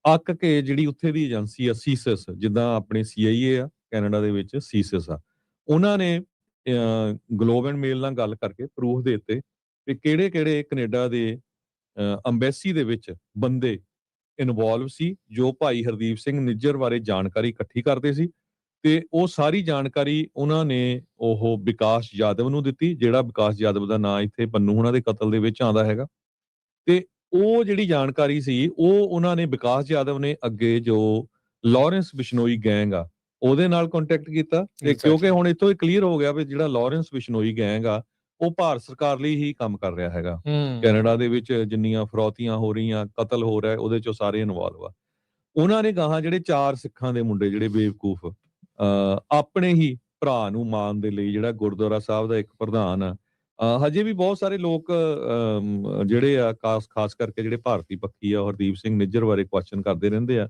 ਅੱਕ ਕੇ ਜਿਹੜੀ ਉੱਥੇ ਦੀ ਏਜੰਸੀ ਆ ਸੀਸਸ, ਜਿੱਦਾਂ ਆਪਣੇ CIA ਆ ਕੈਨੇਡਾ ਦੇ ਵਿੱਚ ਸੀਸਸ ਆ, ਉਹਨਾਂ ਨੇ ਗਲੋਬ ਐਂਡ ਮੇਲ ਨਾਲ ਗੱਲ ਕਰਕੇ ਪ੍ਰੂਫ ਦੇ ਦਿੱਤੇ ਕਿ ਕਿਹੜੇ-ਕਿਹੜੇ ਕੈਨੇਡਾ ਦੇ ਅੰਬੈਸੀ ਦੇ ਵਿੱਚ ਬੰਦੇ ਇਨਵੋਲਵ ਸੀ ਜੋ ਭਾਈ ਹਰਦੀਪ ਸਿੰਘ ਨਿੱਜਰ ਬਾਰੇ ਜਾਣਕਾਰੀ ਇਕੱਠੀ ਕਰਦੇ ਸੀ, ਤੇ ਉਹ ਸਾਰੀ ਜਾਣਕਾਰੀ ਉਹਨਾਂ ਨੇ ਉਹ ਵਿਕਾਸ ਯਾਦਵ ਨੂੰ ਦਿੱਤੀ, ਜਿਹੜਾ ਵਿਕਾਸ ਯਾਦਵ ਦਾ ਨਾਂ ਇੱਥੇ ਪੰਨੂ ਹੁਣਾਂ ਦੇ ਕਤਲ ਦੇ ਵਿੱਚ ਆਉਂਦਾ ਹੈਗਾ। ਤੇ ਉਹ ਜਿਹੜੀ ਜਾਣਕਾਰੀ ਸੀ ਉਹ ਉਹਨਾਂ ਨੇ ਵਿਕਾਸ ਯਾਦਵ ਨੇ ਅੱਗੇ ਜੋ ਲਾਰੈਂਸ ਬਿਸ਼ਨੋਈ ਗੈਂਗ ਆ ਉਹਦੇ ਨਾਲ ਕੰਟੈਕਟ ਕੀਤਾ, ਤੇ ਕਿਉਂਕਿ ਹੁਣ ਇੱਥੋਂ ਇਹ ਕਲੀਅਰ ਹੋ ਗਿਆ ਵੀ ਜਿਹੜਾ ਲਾਰੈਂਸ ਬਿਸ਼ਨੋਈ ਗੈਂਗ ਆ ਉਹ ਭਾਰਤ ਸਰਕਾਰ ਲਈ ਹੀ ਕੰਮ ਕਰ ਰਿਹਾ ਹੈਗਾ। ਕੈਨੇਡਾ ਦੇ ਵਿੱਚ ਜਿੰਨੀਆਂ ਫਰੌਤੀਆਂ ਹੋ ਰਹੀਆਂ, ਕਤਲ ਹੋ ਰਿਹਾ, ਉਹਦੇ ਚੋਂ ਸਾਰੇ ਇਨਵੋਲਵ ਆ। ਉਹਨਾਂ ਨੇ ਗਾਹਾਂ ਜਿਹੜੇ 4 ਸਿੱਖਾਂ ਦੇ ਮੁੰਡੇ ਜਿਹੜੇ ਬੇਵਕੂਫ ਆਪਣੇ ਹੀ ਭਰਾ ਨੂੰ ਮਾਰਨ ਦੇ ਲਈ, ਜਿਹੜਾ ਗੁਰਦੁਆਰਾ ਸਾਹਿਬ ਦਾ ਇੱਕ ਪ੍ਰਧਾਨ ਆ, ਹਜੇ ਵੀ ਬਹੁਤ ਸਾਰੇ ਲੋਕ ਜਿਹੜੇ ਆ ਖਾਸ ਕਰਕੇ ਜਿਹੜੇ ਭਾਰਤੀ ਪੱਖੀ ਆ ਹਰਦੀਪ ਸਿੰਘ ਨਿੱਜਰ ਬਾਰੇ ਕੁਐਸਚਨ ਕਰਦੇ ਰਹਿੰਦੇ ਆ।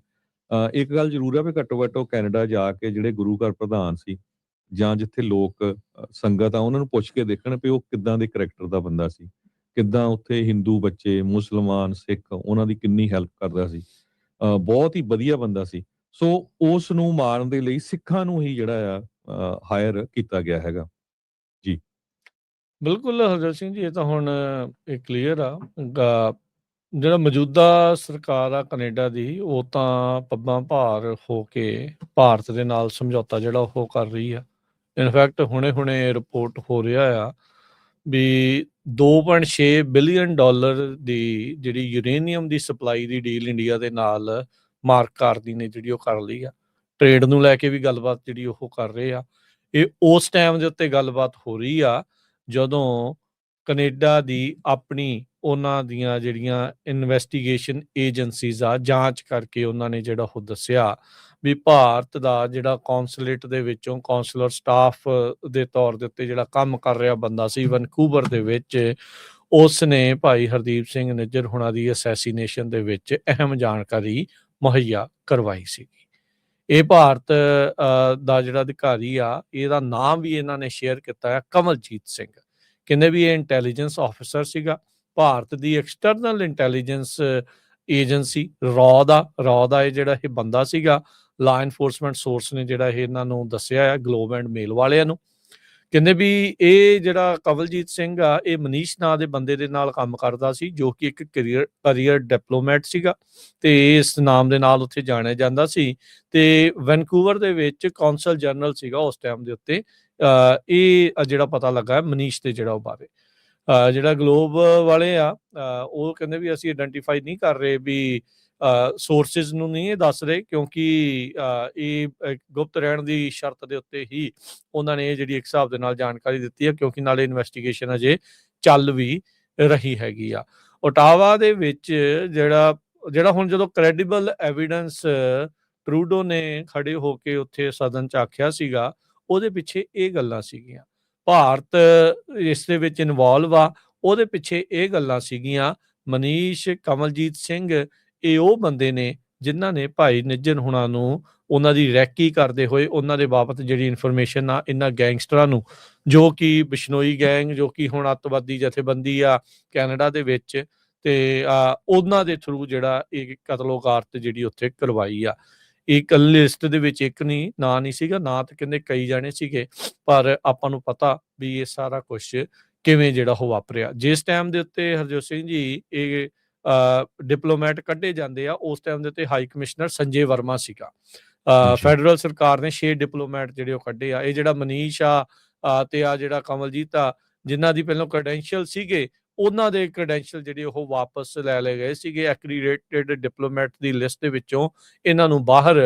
ਇੱਕ ਗੱਲ ਜ਼ਰੂਰ ਆ ਵੀ ਘੱਟੋ ਘੱਟ ਉਹ ਕੈਨੇਡਾ ਜਾ ਕੇ ਜਿਹੜੇ ਗੁਰੂ ਘਰ ਪ੍ਰਧਾਨ ਸੀ ਜਾਂ ਜਿੱਥੇ ਲੋਕ ਸੰਗਤ ਆ ਉਹਨਾਂ ਨੂੰ ਪੁੱਛ ਕੇ ਦੇਖਣ ਵੀ ਉਹ ਕਿੱਦਾਂ ਦੇ ਕਰੈਕਟਰ ਦਾ ਬੰਦਾ ਸੀ, ਕਿੱਦਾਂ ਉੱਥੇ ਹਿੰਦੂ ਬੱਚੇ, ਮੁਸਲਮਾਨ, ਸਿੱਖ ਉਹਨਾਂ ਦੀ ਕਿੰਨੀ ਹੈਲਪ ਕਰਦਾ ਸੀ, ਬਹੁਤ ਹੀ ਵਧੀਆ ਬੰਦਾ ਸੀ। ਸੋ ਉਸ ਨੂੰ ਮਾਰਨ ਦੇ ਲਈ ਸਿੱਖਾਂ ਨੂੰ ਹੀ ਜਿਹੜਾ ਆ ਹਾਇਰ ਕੀਤਾ ਗਿਆ ਹੈਗਾ ਜੀ। ਬਿਲਕੁਲ ਹਰਜੋਤ ਸਿੰਘ ਜੀ, ਇਹ ਤਾਂ ਹੁਣ ਇਹ ਕਲੀਅਰ ਆ। ਜਿਹੜਾ ਮੌਜੂਦਾ ਸਰਕਾਰ ਆ ਕੈਨੇਡਾ ਦੀ, ਉਹ ਤਾਂ ਪੱਬਾਂ ਭਾਰ ਹੋ ਕੇ ਭਾਰਤ ਦੇ ਨਾਲ ਸਮਝੌਤਾ ਜਿਹੜਾ ਉਹ ਕਰ ਰਹੀ ਆ। ਇਨਫੈਕਟ ਹੁਣੇ ਰਿਪੋਰਟ ਹੋ ਰਿਹਾ ਆ ਵੀ $2.6 ਬਿਲੀਅਨ ਦੀ ਜਿਹੜੀ ਯੂਰੇਨੀਅਮ ਦੀ ਸਪਲਾਈ ਦੀ ਡੀਲ ਇੰਡੀਆ ਦੇ ਨਾਲ ਮਾਰਕ ਕਾਰਨੀ ਨੇ ਜਿਹੜੀ ਉਹ ਕਰ ਲਈ ਆ। ਟ੍ਰੇਡ ਨੂੰ ਲੈ ਕੇ ਵੀ ਗੱਲਬਾਤ ਜਿਹੜੀ ਉਹ ਕਰ ਰਹੇ ਆ। ਇਹ ਉਸ ਟਾਈਮ ਦੇ ਉੱਤੇ ਗੱਲਬਾਤ ਹੋ ਰਹੀ ਆ ਜਦੋਂ ਕੈਨੇਡਾ ਦੀ ਆਪਣੀ ਉਹਨਾਂ ਦੀਆਂ ਜਿਹੜੀਆਂ ਇਨਵੈਸਟੀਗੇਸ਼ਨ ਏਜੰਸੀਜ਼ ਆ, ਜਾਂਚ ਕਰਕੇ ਉਹਨਾਂ ਨੇ ਜਿਹੜਾ ਉਹ ਦੱਸਿਆ ਵੀ ਭਾਰਤ ਦਾ ਜਿਹੜਾ ਕੌਂਸੂਲੇਟ ਦੇ ਵਿੱਚੋਂ ਕੌਂਸਲਰ ਸਟਾਫ ਦੇ ਤੌਰ ਦੇ ਉੱਤੇ ਜਿਹੜਾ ਕੰਮ ਕਰ ਰਿਹਾ ਬੰਦਾ ਸੀ ਵੈਨਕੂਵਰ ਦੇ ਵਿੱਚ, ਉਸ ਨੇ ਭਾਈ ਹਰਦੀਪ ਸਿੰਘ ਨਿੱਜਰ ਹੁਣਾਂ ਦੀ ਅਸੈਸੀਨੇਸ਼ਨ ਦੇ ਵਿੱਚ ਅਹਿਮ ਜਾਣਕਾਰੀ ਮੁਹੱਈਆ ਕਰਵਾਈ ਸੀ। ਇਹ ਭਾਰਤ ਦਾ ਜਿਹੜਾ ਅਧਿਕਾਰੀ ਆ, ਇਹਦਾ ਨਾਮ ਵੀ ਇਹਨਾਂ ਨੇ ਸ਼ੇਅਰ ਕੀਤਾ ਹੈ, ਕਮਲਜੀਤ ਸਿੰਘ। ਕਹਿੰਦੇ ਵੀ ਇਹ ਇੰਟੈਲੀਜੈਂਸ ਆਫਿਸਰ ਸੀਗਾ ਭਾਰਤ ਦੀ ਐਕਸਟਰਨਲ ਇੰਟੈਲੀਜੈਂਸ ਏਜੰਸੀ ਰॉ ਦਾ ਇਹ ਜਿਹੜਾ ਇਹ ਬੰਦਾ ਸੀਗਾ। ਲਾ ਇਨਫੋਰਸਮੈਂਟ ਸੋਰਸ ਨੇ ਜਿਹੜਾ ਇਹ ਇਹਨਾਂ ਨੂੰ ਦੱਸਿਆ ਹੈ ਗਲੋਬ ਐਂਡ ਮੇਲ ਵਾਲਿਆਂ ਨੂੰ। ਕਹਿੰਦੇ ਵੀ ਇਹ ਜਿਹੜਾ ਕਵਲਜੀਤ ਸਿੰਘ ਆ, ਇਹ ਮਨੀਸ਼ ਨਾਂ ਦੇ ਬੰਦੇ ਦੇ ਨਾਲ ਕੰਮ ਕਰਦਾ ਸੀ, ਜੋ ਕਿ ਇੱਕ ਕਰੀਅਰ ਡਿਪਲੋਮੈਟ ਸੀਗਾ, ਤੇ ਇਸ ਨਾਮ ਦੇ ਨਾਲ ਉੱਥੇ ਜਾਣਿਆ ਜਾਂਦਾ ਸੀ, ਤੇ ਵੈਨਕੂਵਰ ਦੇ ਵਿੱਚ ਕੌਂਸਲ ਜਨਰਲ ਸੀਗਾ ਉਸ ਟਾਈਮ ਦੇ ਉੱਤੇ। ਇਹ ਜਿਹੜਾ ਪਤਾ ਲੱਗਾ ਮਨੀਸ਼ ਦੇ ਜਿਹੜਾ ਉਹ ਬਾਰੇ ਜਿਹੜਾ ਗਲੋਬ ਵਾਲੇ ਆ, ਉਹ ਕਹਿੰਦੇ ਵੀ ਅਸੀਂ ਆਇਡੈਂਟੀਫਾਈ ਨਹੀਂ ਕਰ ਰਹੇ ਵੀ ਸੋਰਸਿਸ ਨੂੰ ਨਹੀਂ ਇਹ ਦੱਸ ਰਹੇ, ਕਿਉਂਕਿ ਇਹ ਗੁਪਤ ਰਹਿਣ ਦੀ ਸ਼ਰਤ ਦੇ ਉੱਤੇ ਹੀ ਉਹਨਾਂ ਨੇ ਇਹ ਜਿਹੜੀ ਇੱਕ ਹਿਸਾਬ ਦੇ ਨਾਲ ਜਾਣਕਾਰੀ ਦਿੱਤੀ ਹੈ, ਕਿਉਂਕਿ ਨਾਲੇ ਇਨਵੈਸਟੀਗੇਸ਼ਨ ਅਜੇ ਚੱਲ ਵੀ ਰਹੀ ਹੈਗੀ ਆ। ਓਟਾਵਾ ਦੇ ਵਿੱਚ ਜਿਹੜਾ ਹੁਣ ਜਦੋਂ ਕ੍ਰੈਡੀਬਲ ਐਵੀਡੈਂਸ ਟਰੂਡੋ ਨੇ ਖੜੇ ਹੋ ਕੇ ਉੱਥੇ ਸਦਨ 'ਚ ਆਖਿਆ ਸੀਗਾ, ਉਹਦੇ ਪਿੱਛੇ ਇਹ ਗੱਲਾਂ ਸੀਗੀਆਂ। ਭਾਰਤ ਇਸ ਦੇ ਵਿੱਚ ਇਨਵੋਲਵ ਆ, ਉਹਦੇ ਪਿੱਛੇ ਇਹ ਗੱਲਾਂ ਸੀਗੀਆਂ। ਮਨੀਸ਼, ਕਮਲਜੀਤ ਸਿੰਘ ਇਹ ਉਹ ਬੰਦੇ ਨੇ ਜਿਨ੍ਹਾਂ ਨੇ ਭਾਈ ਨਿੱਜਰ ਹੁਣਾਂ ਨੂੰ ਉਹਨਾਂ ਦੀ ਰੈਕੀ ਕਰਦੇ ਹੋਏ ਉਹਨਾਂ ਦੇ ਬਾਬਤ ਜਿਹੜੀ ਇਨਫੋਰਮੇਸ਼ਨ ਆ ਇਹਨਾਂ ਗੈਂਗਸਟਰਾਂ ਨੂੰ, ਜੋ ਕਿ ਬਿਸ਼ਨੋਈ ਗੈਂਗ, ਜੋ ਕਿ ਹੁਣ ਅੱਤਵਾਦੀ ਜਥੇਬੰਦੀ ਆ ਕੈਨੇਡਾ ਦੇ ਵਿੱਚ, ਤੇ ਉਹਨਾਂ ਦੇ ਥਰੂ ਜਿਹੜਾ ਇਹ ਕਤਲੋਗਾਰਤ ਜਿਹੜੀ ਉੱਥੇ ਕਰਵਾਈ ਆ। ਇੱਕ ਲਿਸਟ ਦੇ ਵਿੱਚ ਇੱਕ ਨਹੀਂ ਨਾਂ ਨਹੀਂ ਸੀਗਾ, ਨਾਂ ਤਾਂ ਕਹਿੰਦੇ ਕਈ ਜਾਣੇ ਸੀਗੇ, ਪਰ ਆਪਾਂ ਨੂੰ ਪਤਾ ਵੀ ਇਹ ਸਾਰਾ ਕੁਛ ਕਿਵੇਂ ਜਿਹੜਾ ਉਹ ਵਾਪਰਿਆ। ਜਿਸ ਟਾਈਮ ਦੇ ਉੱਤੇ ਹਰਜੋਤ ਸਿੰਘ ਜੀ ਇਹ ਡਿਪਲੋਮੈਟ ਕੱਢੇ ਜਾਂਦੇ ਆ, ਉਸ ਟਾਈਮ ਦੇ ਉੱਤੇ ਹਾਈ ਕਮਿਸ਼ਨਰ ਸੰਜੇ ਵਰਮਾ ਸੀਗਾ। ਜੀ ਫੈਡਰਲ ਸਰਕਾਰ ਨੇ 6 ਡਿਪਲੋਮੈਟ ਜਿਹੜੇ ਉਹ ਕੱਢੇ ਆ। ਇਹ ਜਿਹੜਾ ਮਨੀਸ਼ ਆ ਤੇ ਆ ਜਿਹੜਾ ਕਮਲਜੀਤ ਆ, ਜਿਨ੍ਹਾਂ ਦੀ ਪਹਿਲਾਂ ਕ੍ਰੈਡੈਂਸ਼ੀਅਲ ਸੀਗੇ, ਉਹਨਾਂ ਦੇ ਕ੍ਰੈਡੈਂਸ਼ੀਅਲ ਜਿਹੜੇ ਉਹ ਵਾਪਸ ਲੈ ਲਏ ਗਏ ਸੀਗੇ। ਐਕਰੀਡੇਟਡ ਡਿਪਲੋਮੈਟ ਦੀ ਲਿਸਟ ਦੇ ਵਿੱਚੋਂ ਇਹਨਾਂ ਨੂੰ ਬਾਹਰ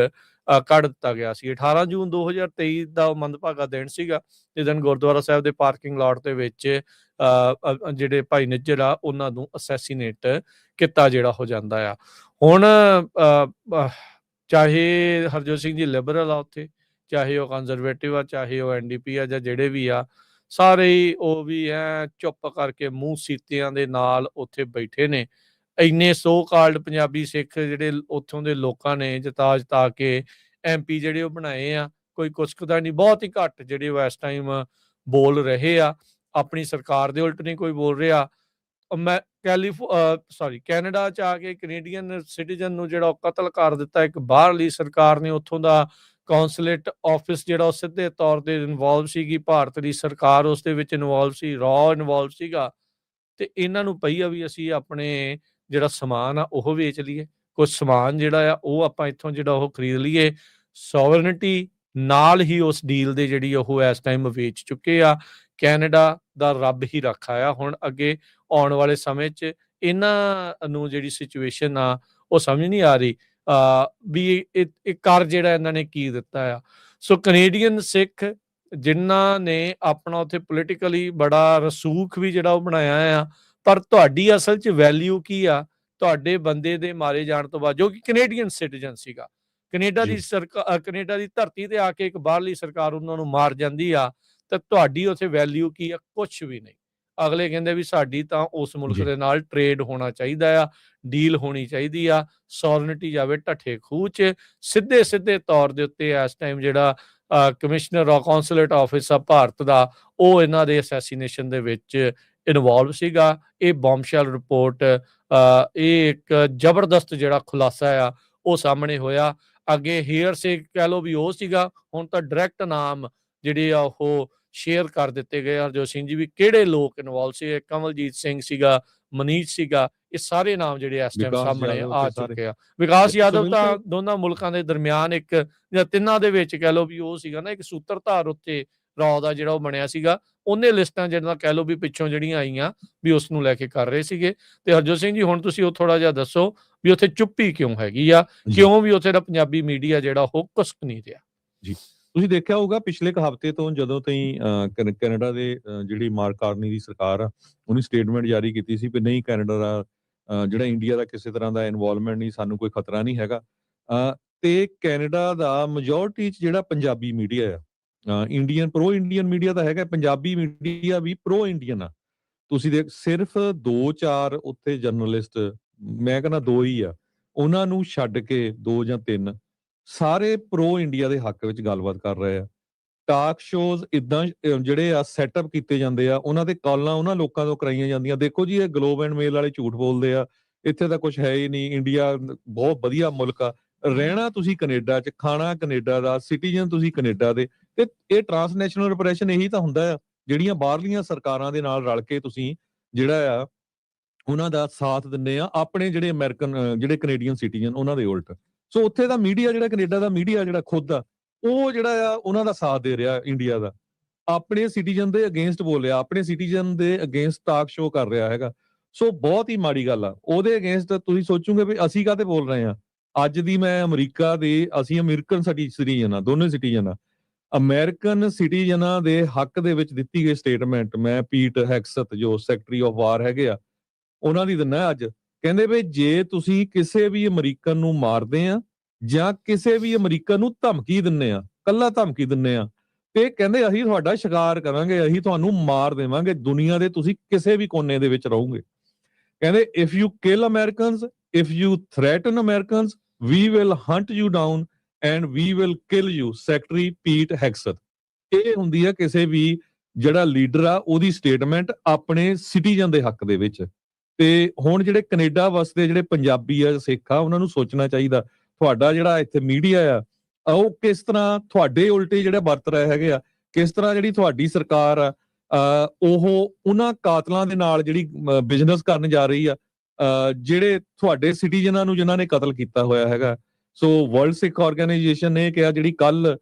ਕੱਢ ਦਿੱਤਾ ਗਿਆ ਸੀ। 18 ਜੂਨ 2023 ਦਾ ਉਹ ਮੰਦਭਾਗਾ ਦਿਨ ਸੀਗਾ। ਇਸ ਦਿਨ ਗੁਰਦੁਆਰਾ ਸਾਹਿਬ ਦੇ ਪਾਰਕਿੰਗ ਲਾਟ ਦੇ ਵਿੱਚ ਜਿਹੜੇ ਭਾਈ ਨਿੱਜਰ ਆ ਉਹਨਾਂ ਨੂੰ ਅਸੈਸੀਨੇਟ ਕੀਤਾ ਜਿਹੜਾ ਹੋ ਜਾਂਦਾ ਆ। ਹੁਣ ਚਾਹੇ ਹਰਜੋਤ ਸਿੰਘ ਜੀ ਲਿਬਰਲ ਆ ਉੱਥੇ, ਚਾਹੇ ਉਹ ਕੰਜ਼ਰਵੇਟਿਵ ਆ, ਚਾਹੇ ਉਹ NDP ਆ, ਜਾਂ ਜਿਹੜੇ ਵੀ ਆ, ਸਾਰੇ ਹੀ ਉਹ ਵੀ ਚੁੱਪ ਕਰਕੇ ਮੂੰਹ ਸੀਤਿਆਂ ਦੇ ਨਾਲ ਉੱਥੇ ਬੈਠੇ ਨੇ। ਇੰਨੇ ਸੋ ਕਾਲਡ ਪੰਜਾਬੀ ਸਿੱਖ ਜਿਹੜੇ ਉੱਥੋਂ ਦੇ ਲੋਕਾਂ ਨੇ ਜਿਤਾ ਕੇ MP ਜਿਹੜੇ ਉਹ ਬਣਾਏ ਆ, ਕੋਈ ਕੁਛ ਕੁ ਦਾ ਨਹੀਂ, ਬਹੁਤ ਹੀ ਘੱਟ ਜਿਹੜੇ ਉਹ ਇਸ ਟਾਈਮ ਬੋਲ ਰਹੇ ਆ। ਆਪਣੀ ਸਰਕਾਰ ਦੇ ਉਲਟ ਨਹੀਂ ਕੋਈ ਬੋਲ ਰਿਹਾ। ਮੈਂ ਕੈਨੇਡਾ ਚ ਆ ਕੇ ਕੈਨੇਡੀਅਨ ਸਿਟੀਜ਼ਨ ਨੂੰ ਜਿਹੜਾ ਉਹ ਕਤਲ ਕਰ ਦਿੱਤਾ ਇੱਕ ਬਾਹਰਲੀ ਸਰਕਾਰ ਨੇ। ਉੱਥੋਂ ਦਾ ਕੌਂਸੂਲੇਟ ਆਫਿਸ ਜਿਹੜਾ ਉਹ ਸਿੱਧੇ ਤੌਰ ਤੇ ਇਨਵੋਲਵ ਸੀਗੀ, ਭਾਰਤ ਦੀ ਸਰਕਾਰ ਉਸ ਦੇ ਵਿੱਚ ਇਨਵੋਲਵ ਸੀ, ਇਨਵੋਲਵ ਸੀਗਾ। ਤੇ ਇਹਨਾਂ ਨੂੰ ਪਈ ਆ ਵੀ ਅਸੀਂ ਆਪਣੇ ਜਿਹੜਾ ਸਮਾਨ ਆ ਉਹ ਵੇਚ ਲਈਏ, ਕੁਝ ਸਮਾਨ ਜਿਹੜਾ ਆ ਉਹ ਆਪਾਂ ਇੱਥੋਂ ਜਿਹੜਾ ਉਹ ਖਰੀਦ ਲਈਏ। ਸੋਵਰਨਿਟੀ ਨਾਲ ਹੀ ਉਸ ਡੀਲ ਦੇ ਜਿਹੜੀ ਉਹ ਇਸ ਟਾਈਮ ਵੇਚ ਚੁੱਕੇ ਆ। ਕੈਨੇਡਾ ਦਾ ਰੱਬ ਹੀ ਰੱਖਾ ਆ। ਹੁਣ ਅੱਗੇ ਆਉਣ ਵਾਲੇ ਸਮੇਂ 'ਚ ਇਹਨਾਂ ਨੂੰ ਜਿਹੜੀ ਸਿਚੁਏਸ਼ਨ ਆ ਉਹ ਸਮਝ ਨਹੀਂ ਆ ਰਹੀ ਵੀ ਇਹ ਕਰ ਜਿਹੜਾ ਇਹਨਾਂ ਨੇ ਕੀ ਦਿੱਤਾ ਆ। ਸੋ ਕੈਨੇਡੀਅਨ ਸਿੱਖ ਜਿਨ੍ਹਾਂ ਨੇ ਆਪਣਾ ਉੱਥੇ ਪੋਲੀਟੀਕਲੀ ਬੜਾ ਰਸੂਖ ਵੀ ਜਿਹੜਾ ਉਹ ਬਣਾਇਆ ਆ, ਪਰ ਤੁਹਾਡੀ ਅਸਲ 'ਚ ਵੈਲਿਊ ਕੀ ਆ? ਤੁਹਾਡੇ ਬੰਦੇ ਦੇ ਮਾਰੇ ਜਾਣ ਤੋਂ ਬਾਅਦ, ਜੋ ਕਿ ਕੈਨੇਡੀਅਨ ਸਿਟੀਜ਼ਨ ਸੀਗਾ, ਕੈਨੇਡਾ ਦੀ ਕੈਨੇਡਾ ਦੀ ਧਰਤੀ ਤੇ ਆ ਕੇ ਇੱਕ ਬਾਹਰਲੀ ਸਰਕਾਰ ਉਹਨਾਂ ਨੂੰ ਮਾਰ ਜਾਂਦੀ ਆ, ਤਾਂ ਤੁਹਾਡੀ ਉੱਥੇ ਵੈਲਿਊ ਕੀ ਆ? ਕੁਛ ਵੀ ਨਹੀਂ। ਅਗਲੇ ਕਹਿੰਦੇ ਵੀ ਸਾਡੀ ਤਾਂ ਉਸ ਮੁਲਕ ਦੇ ਨਾਲ ਟ੍ਰੇਡ ਹੋਣਾ ਚਾਹੀਦਾ ਆ, ਡੀਲ ਹੋਣੀ ਚਾਹੀਦੀ ਆ, ਸੋਵਰਨਿਟੀ ਜਾਵੇ ਢੱਠੇ ਖੂਹ 'ਚ। ਸਿੱਧੇ ਤੌਰ ਦੇ ਉੱਤੇ ਇਸ ਟਾਈਮ ਜਿਹੜਾ ਕਮਿਸ਼ਨਰ ਕੌਂਸੂਲੇਟ ਆਫਿਸ ਆ ਭਾਰਤ ਦਾ, ਉਹ ਇਹਨਾਂ ਦੇ ਅਸੈਸੀਨੇਸ਼ਨ ਦੇ ਵਿੱਚ ਇਨਵੋਲਵ ਸੀਗਾ। ਇਹ ਬੌਮਸ਼ੈਲ ਰਿਪੋਰਟ, ਇਹ ਇੱਕ ਜ਼ਬਰਦਸਤ ਜਿਹੜਾ ਖੁਲਾਸਾ ਆ ਉਹ ਸਾਹਮਣੇ ਹੋਇਆ। ਅੱਗੇ ਹੇਅਰਸੇ ਕਹਿ ਲਓ ਵੀ ਉਹ ਸੀਗਾ, ਹੁਣ ਤਾਂ ਡਾਇਰੈਕਟ ਨਾਮ ਜਿਹੜੇ ਆ ਉਹ ਸ਼ੇਅਰ ਕਰ ਦਿੱਤੇ ਗਏ। ਹਰਜੋਤ ਸਿੰਘ ਜੀ ਵੀ ਕਿਹੜੇ ਲੋਕ ਇਨਵੋਲਵ ਸੀ, ਕਮਲਜੀਤ ਸਿੰਘ ਸੀਗਾ, ਮਨੀਸ਼ ਸੀਗਾ, ਇਹ ਸਾਰੇ ਨਾਮ ਜਿਹੜੇ ਇਸ ਟਾਈਮ ਸਾਹਮਣੇ ਆ ਚੁੱਕੇ ਆ। ਵਿਕਾਸ ਯਾਦਵ ਤਾਂ ਦੋਨਾਂ ਮੁਲਕਾਂ ਦੇ ਦਰਮਿਆਨ ਇੱਕ ਜਾਂ ਤਿੰਨਾਂ ਦੇ ਵਿੱਚ ਕਹਿ ਲਓ ਵੀ ਉਹ ਸੀਗਾ ਨਾ ਇੱਕ ਸੂਤਰਧਾਰ ਉੱਤੇ ਰੌ ਦਾ ਜਿਹੜਾ ਉਹ ਬਣਿਆ ਸੀਗਾ। ਉਹਨੇ ਲਿਸਟਾਂ ਜਿਹੜੀਆਂ ਕਹਿ ਲਓ ਵੀ ਪਿੱਛੋਂ ਜਿਹੜੀਆਂ ਆਈਆਂ ਵੀ ਉਸ ਨੂੰ ਲੈ ਕੇ ਕਰ ਰਹੇ ਸੀਗੇ। ਤੇ ਹਰਜੋਤ ਸਿੰਘ ਜੀ ਹੁਣ ਤੁਸੀਂ ਉਹ ਥੋੜਾ ਜਿਹਾ ਦੱਸੋ ਵੀ ਉੱਥੇ ਚੁੱਪੀ ਕਿਉਂ ਹੈਗੀ ਆ, ਕਿਉਂ ਵੀ ਉੱਥੇ ਦਾ ਪੰਜਾਬੀ ਮੀਡੀਆ ਜਿਹੜਾ ਉਹ ਕੁਸਕ ਨਹੀਂ ਰਿਹਾ? ਜੀ, ਤੁਸੀਂ ਦੇਖਿਆ ਹੋਊਗਾ ਪਿਛਲੇ ਇੱਕ ਹਫ਼ਤੇ ਤੋਂ ਜਦੋਂ ਤਾਈਂ ਕੈਨੇਡਾ ਦੇ ਜਿਹੜੀ ਮਾਰਕ ਕਾਰਨੀ ਦੀ ਸਰਕਾਰ ਆ, ਉਹਨੇ ਸਟੇਟਮੈਂਟ ਜਾਰੀ ਕੀਤੀ ਸੀ ਵੀ ਨਹੀਂ, ਕੈਨੇਡਾ ਦਾ ਜਿਹੜਾ ਇੰਡੀਆ ਦਾ ਕਿਸੇ ਤਰ੍ਹਾਂ ਦਾ ਇਨਵੋਲਵਮੈਂਟ ਨਹੀਂ, ਸਾਨੂੰ ਕੋਈ ਖਤਰਾ ਨਹੀਂ ਹੈਗਾ। ਤੇ ਕੈਨੇਡਾ ਦਾ ਮੈਜੋਰਟੀ 'ਚ ਜਿਹੜਾ ਪੰਜਾਬੀ ਮੀਡੀਆ ਆ, ਪ੍ਰੋ ਇੰਡੀਅਨ ਮੀਡੀਆ ਤਾਂ ਹੈਗਾ, ਪੰਜਾਬੀ ਮੀਡੀਆ ਵੀ ਪ੍ਰੋ ਇੰਡੀਅਨ ਆ। ਤੁਸੀਂ ਦੇਖ ਸਿਰਫ 2-4 ਉੱਥੇ ਜਰਨਲਿਸਟ, ਮੈਂ ਕਹਿੰਦਾ 2 ਹੀ ਆ, ਉਹਨਾਂ ਨੂੰ ਛੱਡ ਕੇ 2 ਜਾਂ 3 ਸਾਰੇ ਪ੍ਰੋ ਇੰਡੀਆ ਦੇ ਹੱਕ ਵਿੱਚ ਗੱਲਬਾਤ ਕਰ ਰਹੇ ਆ। ਟਾਕ ਸ਼ੋਜ਼ ਇਦਾਂ ਜਿਹੜੇ ਆ ਸੈਟਅਪ ਕੀਤੇ ਜਾਂਦੇ ਆ, ਉਹਨਾਂ ਤੇ ਕਾਲਾਂ ਉਹਨਾਂ ਲੋਕਾਂ ਤੋਂ ਕਰਾਈਆਂ ਜਾਂਦੀਆਂ। ਦੇਖੋ ਜੀ, ਇਹ ਗਲੋਬ ਐਂਡ ਮੇਲ ਵਾਲੇ ਝੂਠ ਬੋਲਦੇ ਆ, ਇੱਥੇ ਤਾਂ ਕੁਝ ਹੈ ਹੀ ਨਹੀਂ, ਇੰਡੀਆ ਬਹੁਤ ਵਧੀਆ ਮੁਲਕ ਆ। ਰਹਿਣਾ ਤੁਸੀਂ ਕੈਨੇਡਾ 'ਚ, ਖਾਣਾ ਕੈਨੇਡਾ ਦਾ, ਸਿਟੀਜ਼ਨ ਤੁਸੀਂ ਕੈਨੇਡਾ ਦੇ। ਤੇ ਇਹ ਟ੍ਰਾਂਸਨੈਸ਼ਨਲ ਰਿਪਰੈਸ਼ਨ ਇਹੀ ਤਾਂ ਹੁੰਦਾ ਆ, ਜਿਹੜੀਆਂ ਬਾਹਰਲੀਆਂ ਸਰਕਾਰਾਂ ਦੇ ਨਾਲ ਰਲ ਕੇ ਤੁਸੀਂ ਜਿਹੜਾ ਆ ਉਹਨਾਂ ਦਾ ਸਾਥ ਦਿੰਦੇ ਆ, ਆਪਣੇ ਜਿਹੜੇ ਅਮਰੀਕਨ ਜਿਹੜੇ ਕੈਨੇਡੀਅਨ ਸਿਟੀਜ਼ਨ ਉਹਨਾਂ ਦੇ ਉਲਟ। ਸੋ ਉੱਥੇ ਦਾ ਮੀਡੀਆ ਜਿਹੜਾ ਕੈਨੇਡਾ ਦਾ ਮੀਡੀਆ ਜਿਹੜਾ ਖੁਦ ਆ, ਉਹ ਜਿਹੜਾ ਆ ਉਹਨਾਂ ਦਾ ਸਾਥ ਦੇ ਰਿਹਾ ਇੰਡੀਆ ਦਾ, ਆਪਣੇ ਸਿਟੀਜ਼ਨ ਦੇ ਅਗੇਂਸਟ ਬੋਲ ਰਿਹਾ, ਆਪਣੇ ਸਿਟੀਜ਼ਨ ਦੇ ਅਗੇਂਸਟ ਟਾਕ ਸ਼ੋ ਕਰ ਰਿਹਾ ਹੈਗਾ। ਸੋ ਬਹੁਤ ਹੀ ਮਾੜੀ ਗੱਲ ਆ। ਉਹਦੇ ਅਗੇਂਸਟ ਤੁਸੀਂ ਸੋਚੋਗੇ ਵੀ ਅਸੀਂ ਕਾਹਤੇ ਬੋਲ ਰਹੇ ਆ। ਅੱਜ ਦੀ ਮੈਂ ਅਮਰੀਕਾ ਦੇ, ਅਸੀਂ ਅਮਰੀਕਨ ਸਿਟੀਜ਼ਨ ਆ, ਦੋਨੇ ਸਿਟੀਜ਼ਨ ਆ। ਅਮਰੀਕਨ ਸਿਟੀਜ਼ਨਾਂ ਦੇ ਹੱਕ ਦੇ ਵਿੱਚ ਦਿੱਤੀ ਗਈ ਸਟੇਟਮੈਂਟ ਮੈਂ ਪੀਟ ਹੈਕਸਥ ਜੋ ਸੈਕਟਰੀ ਆਫ ਵਾਰ ਹੈਗੇ ਆ, ਉਹਨਾਂ ਦੀ ਦਿੰਦਾ ਅੱਜ। ਕਹਿੰਦੇ ਵੀ ਜੇ ਤੁਸੀਂ ਕਿਸੇ ਵੀ ਅਮਰੀਕਨ ਨੂੰ ਮਾਰਦੇ ਆ ਜਾਂ ਕਿਸੇ ਵੀ ਅਮਰੀਕਨ ਨੂੰ ਧਮਕੀ ਦਿੰਦੇ ਆ, ਕੱਲਾ ਧਮਕੀ ਦਿੰਦੇ ਆ, ਤੇ ਕਹਿੰਦੇ ਅਸੀਂ ਤੁਹਾਡਾ ਸ਼ਿਕਾਰ ਕਰਾਂਗੇ, ਅਸੀਂ ਤੁਹਾਨੂੰ ਮਾਰ ਦੇਵਾਂਗੇ, ਦੁਨੀਆ ਦੇ ਤੁਸੀਂ ਕਿਸੇ ਵੀ ਕੋਨੇ ਦੇ ਵਿੱਚ ਰਹੋਗੇ। ਕਹਿੰਦੇ if you kill Americans, if you threaten Americans, we will hunt you down and we will kill you, secretary Pete Hegseth. ਇਹ ਹੁੰਦੀ ਹੈ ਕਿਸੇ ਵੀ ਜਿਹੜਾ ਲੀਡਰ ਆ ਉਹਦੀ ਸਟੇਟਮੈਂਟ ਆਪਣੇ ਸਿਟੀਜ਼ਨ ਦੇ ਹੱਕ ਦੇ ਵਿੱਚ। ਤੇ ਹੁਣ ਜਿਹੜੇ ਕੈਨੇਡਾ ਵਸਦੇ ਜਿਹੜੇ ਪੰਜਾਬੀ ਆ, ਸਿੱਖ ਆ, ਉਹਨਾਂ ਨੂੰ ਸੋਚਣਾ ਚਾਹੀਦਾ। ਤੁਹਾਡਾ ਜਿਹੜਾ ਇੱਥੇ ਮੀਡੀਆ ਆ ਉਹ ਕਿਸ ਤਰ੍ਹਾਂ ਤੁਹਾਡੇ ਉਲਟੇ ਜਿਹੜੇ ਵਰਤ ਰਹੇ ਹੈਗੇ ਆ, ਕਿਸ ਤਰ੍ਹਾਂ ਜਿਹੜੀ ਤੁਹਾਡੀ ਸਰਕਾਰ ਆ ਉਹ ਉਹਨਾਂ ਕਾਤਲਾਂ ਦੇ ਨਾਲ ਜਿਹੜੀ ਬਿਜ਼ਨਸ ਕਰਨ ਜਾ ਰਹੀ ਆ, ਜਿਹੜੇ ਤੁਹਾਡੇ ਸਿਟੀਜ਼ਨਾਂ ਨੂੰ ਜਿਨ੍ਹਾਂ ਨੇ ਕਤਲ ਕੀਤਾ ਹੋਇਆ ਹੈਗਾ। ਸੋ ਵਰਲਡ ਸਿੱਖ ਆਰਗੇਨਾਈਜੇਸ਼ਨ ਨੇ ਕਿਹਾ, ਜਿਹੜੀ ਕੱਲ